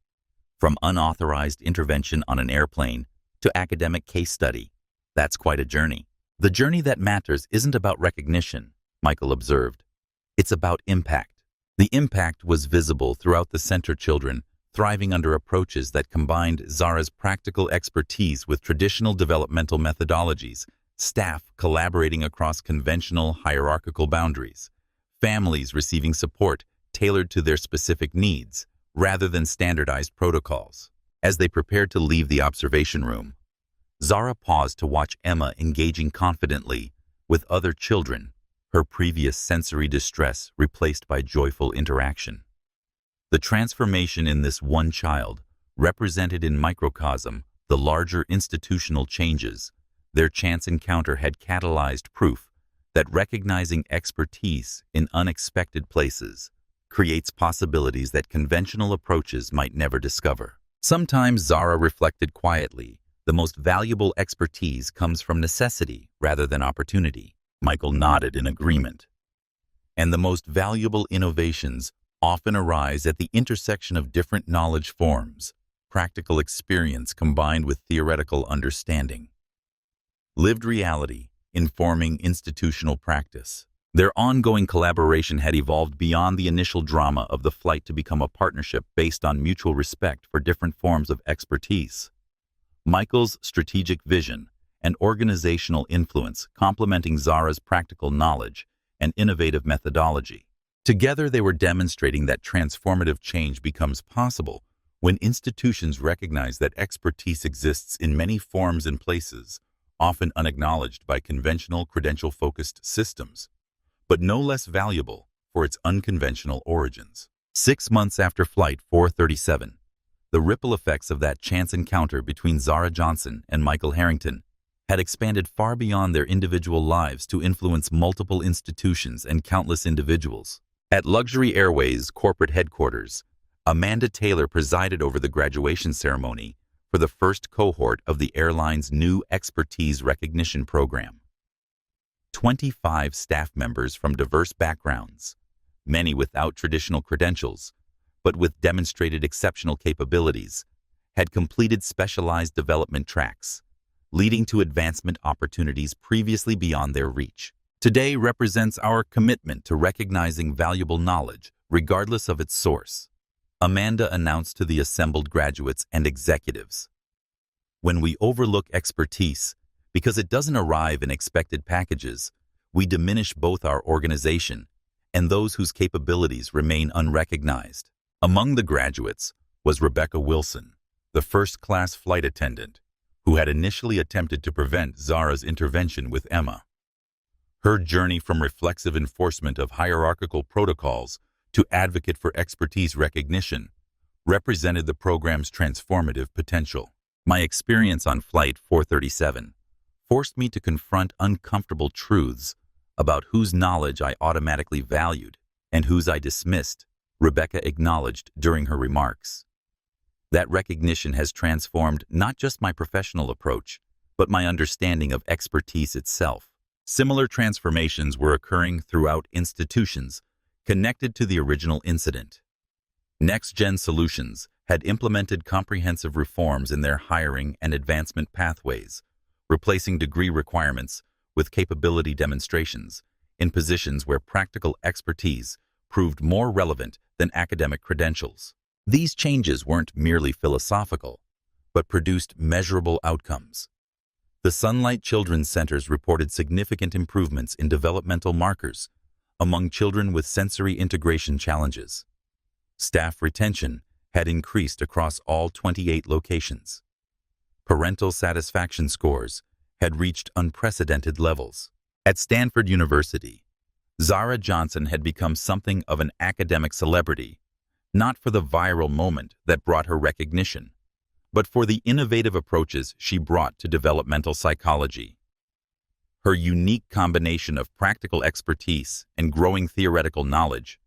From unauthorized intervention on an airplane to academic case study, that's quite a journey. "The journey that matters isn't about recognition," Michael observed. "It's about impact." The impact was visible throughout the center, children thriving under approaches that combined Zara's practical expertise with traditional developmental methodologies, staff collaborating across conventional hierarchical boundaries, families receiving support tailored to their specific needs rather than standardized protocols. As they prepared to leave the observation room, Zara paused to watch Emma engaging confidently with other children, her previous sensory distress replaced by joyful interaction. The transformation in this one child represented in microcosm the larger institutional changes. Their chance encounter had catalyzed proof that recognizing expertise in unexpected places creates possibilities that conventional approaches might never discover. Sometimes, Zara reflected quietly, the most valuable expertise comes from necessity rather than opportunity. Michael nodded in agreement. And the most valuable innovations often arise at the intersection of different knowledge forms, practical experience combined with theoretical understanding. Lived reality informing institutional practice. Their ongoing collaboration had evolved beyond the initial drama of the flight to become a partnership based on mutual respect for different forms of expertise. Michael's strategic vision and organizational influence complementing Zara's practical knowledge and innovative methodology. Together, they were demonstrating that transformative change becomes possible when institutions recognize that expertise exists in many forms and places, often unacknowledged by conventional credential-focused systems, but no less valuable for its unconventional origins. 6 months after Flight 437, the ripple effects of that chance encounter between Zara Johnson and Michael Harrington had expanded far beyond their individual lives to influence multiple institutions and countless individuals. At Luxury Airways corporate headquarters, Amanda Taylor presided over the graduation ceremony for the first cohort of the airline's new expertise recognition program. 25 staff members from diverse backgrounds, many without traditional credentials, but with demonstrated exceptional capabilities, had completed specialized development tracks, leading to advancement opportunities previously beyond their reach. Today represents our commitment to recognizing valuable knowledge, regardless of its source, Amanda announced to the assembled graduates and executives. When we overlook expertise, because it doesn't arrive in expected packages, we diminish both our organization and those whose capabilities remain unrecognized. Among the graduates was Rebecca Wilson, the first-class flight attendant, who had initially attempted to prevent Zara's intervention with Emma. Her journey from reflexive enforcement of hierarchical protocols to advocate for expertise recognition represented the program's transformative potential. My experience on Flight 437 forced me to confront uncomfortable truths about whose knowledge I automatically valued and whose I dismissed, Rebecca acknowledged during her remarks. That recognition has transformed not just my professional approach, but my understanding of expertise itself. Similar transformations were occurring throughout institutions connected to the original incident. Next-Gen Solutions had implemented comprehensive reforms in their hiring and advancement pathways, replacing degree requirements with capability demonstrations in positions where practical expertise proved more relevant than academic credentials. These changes weren't merely philosophical, but produced measurable outcomes. The Sunlight Children's Centers reported significant improvements in developmental markers among children with sensory integration challenges. Staff retention had increased across all 28 locations. Parental satisfaction scores had reached unprecedented levels. At Stanford University, Zara Johnson had become something of an academic celebrity, not for the viral moment that brought her recognition, but for the innovative approaches she brought to developmental psychology. Her unique combination of practical expertise and growing theoretical knowledge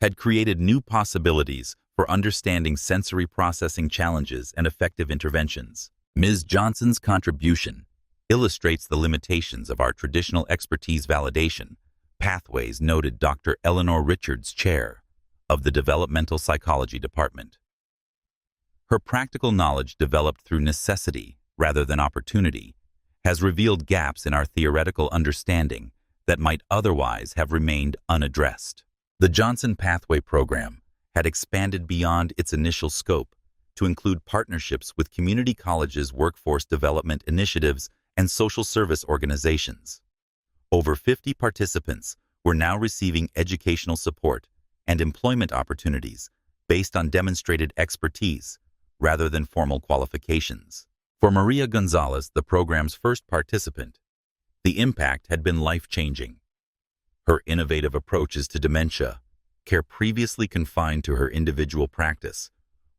had created new possibilities for understanding sensory processing challenges and effective interventions. Ms. Johnson's contribution illustrates the limitations of our traditional expertise validation pathways, noted Dr. Eleanor Richards, chair of the Developmental Psychology Department. Her practical knowledge, developed through necessity rather than opportunity, has revealed gaps in our theoretical understanding that might otherwise have remained unaddressed. The Johnson Pathway Program had expanded beyond its initial scope to include partnerships with community colleges, workforce development initiatives, and social service organizations. Over 50 participants were now receiving educational support and employment opportunities based on demonstrated expertise rather than formal qualifications. For Maria Gonzalez, the program's first participant, the impact had been life-changing. Her innovative approaches to dementia care previously confined to her individual practice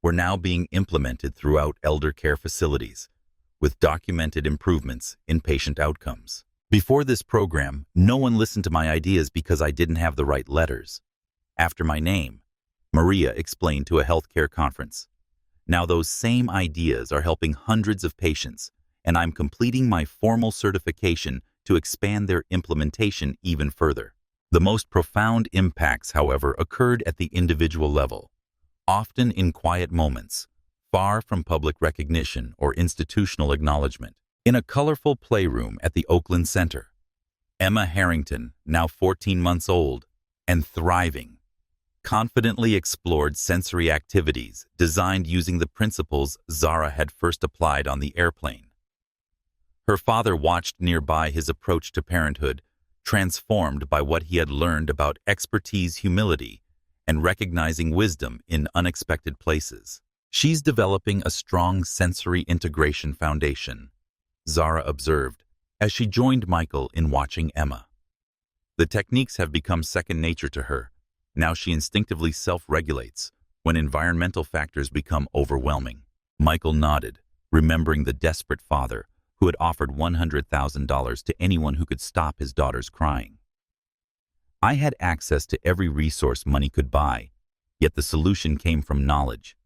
were now being implemented throughout elder care facilities, with documented improvements in patient outcomes. Before this program, no one listened to my ideas because I didn't have the right letters after my name, Maria explained to a healthcare conference. Now those same ideas are helping hundreds of patients, and I'm completing my formal certification to expand their implementation even further. The most profound impacts, however, occurred at the individual level, often in quiet moments, far from public recognition or institutional acknowledgement. In a colorful playroom at the Oakland Center, Emma Harrington, now 14 months old and thriving, confidently explored sensory activities designed using the principles Zara had first applied on the airplane. Her father watched nearby, his approach to parenthood transformed by what he had learned about expertise, humility, and recognizing wisdom in unexpected places. She's developing a strong sensory integration foundation, Zara observed as she joined Michael in watching Emma. The techniques have become second nature to her. Now she instinctively self-regulates when environmental factors become overwhelming. Michael nodded, remembering the desperate father who had offered $100,000 to anyone who could stop his daughter's crying. I had access to every resource money could buy, yet the solution came from knowledge.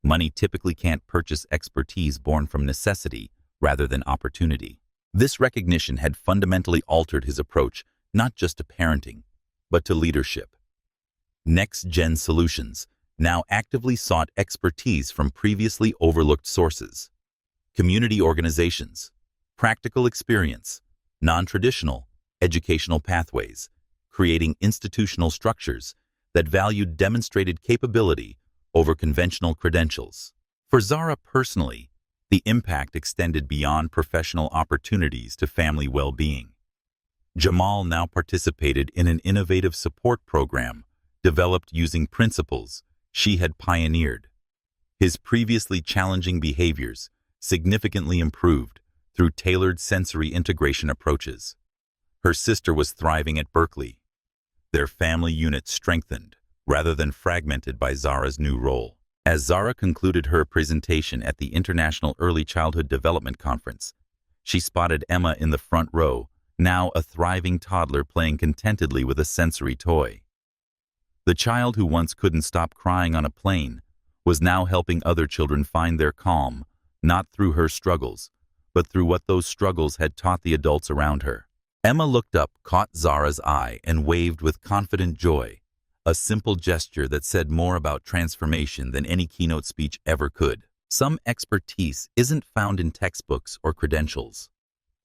Money typically can't purchase expertise born from necessity rather than opportunity. This recognition had fundamentally altered his approach not just to parenting, but to leadership. Next-gen solutions now actively sought expertise from previously overlooked sources. Community organizations, practical experience, non-traditional educational pathways, creating institutional structures that valued demonstrated capability over conventional credentials. For Zara personally, the impact extended beyond professional opportunities to family well-being. Jamal now participated in an innovative support program developed using principles she had pioneered. His previously challenging behaviors significantly improved through tailored sensory integration approaches. Her sister was thriving at Berkeley. Their family unit strengthened rather than fragmented by Zara's new role. As Zara concluded her presentation at the International Early Childhood Development Conference, she spotted Emma in the front row, now a thriving toddler playing contentedly with a sensory toy. The child who once couldn't stop crying on a plane was now helping other children find their calm, not through her struggles, but through what those struggles had taught the adults around her. Emma looked up, caught Zara's eye, and waved with confident joy, a simple gesture that said more about transformation than any keynote speech ever could. Some expertise isn't found in textbooks or credentials.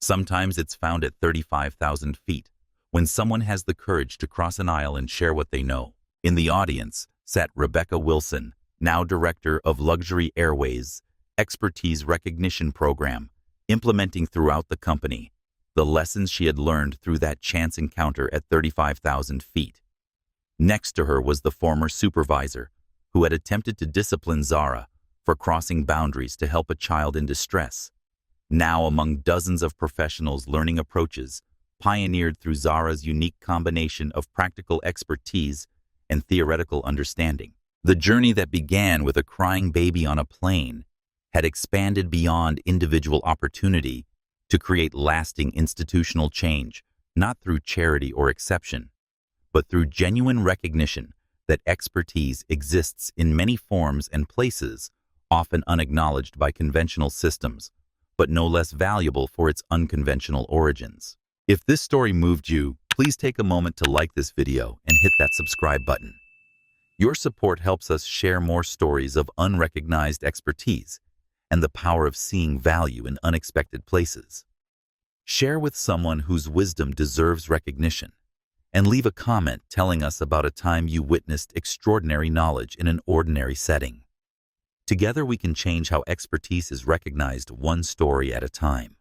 Sometimes it's found at 35,000 feet, when someone has the courage to cross an aisle and share what they know. In the audience sat Rebecca Wilson, now Director of Luxury Airways' Expertise Recognition Program, implementing throughout the company the lessons she had learned through that chance encounter at 35,000 feet. Next to her was the former supervisor, who had attempted to discipline Zara for crossing boundaries to help a child in distress. Now among dozens of professionals learning approaches, pioneered through Zara's unique combination of practical expertise and theoretical understanding. The journey that began with a crying baby on a plane had expanded beyond individual opportunity to create lasting institutional change, not through charity or exception, but through genuine recognition that expertise exists in many forms and places, often unacknowledged by conventional systems, but no less valuable for its unconventional origins. If this story moved you, please take a moment to like this video and hit that subscribe button. Your support helps us share more stories of unrecognized expertise and the power of seeing value in unexpected places. Share with someone whose wisdom deserves recognition, and leave a comment telling us about a time you witnessed extraordinary knowledge in an ordinary setting. Together we can change how expertise is recognized one story at a time.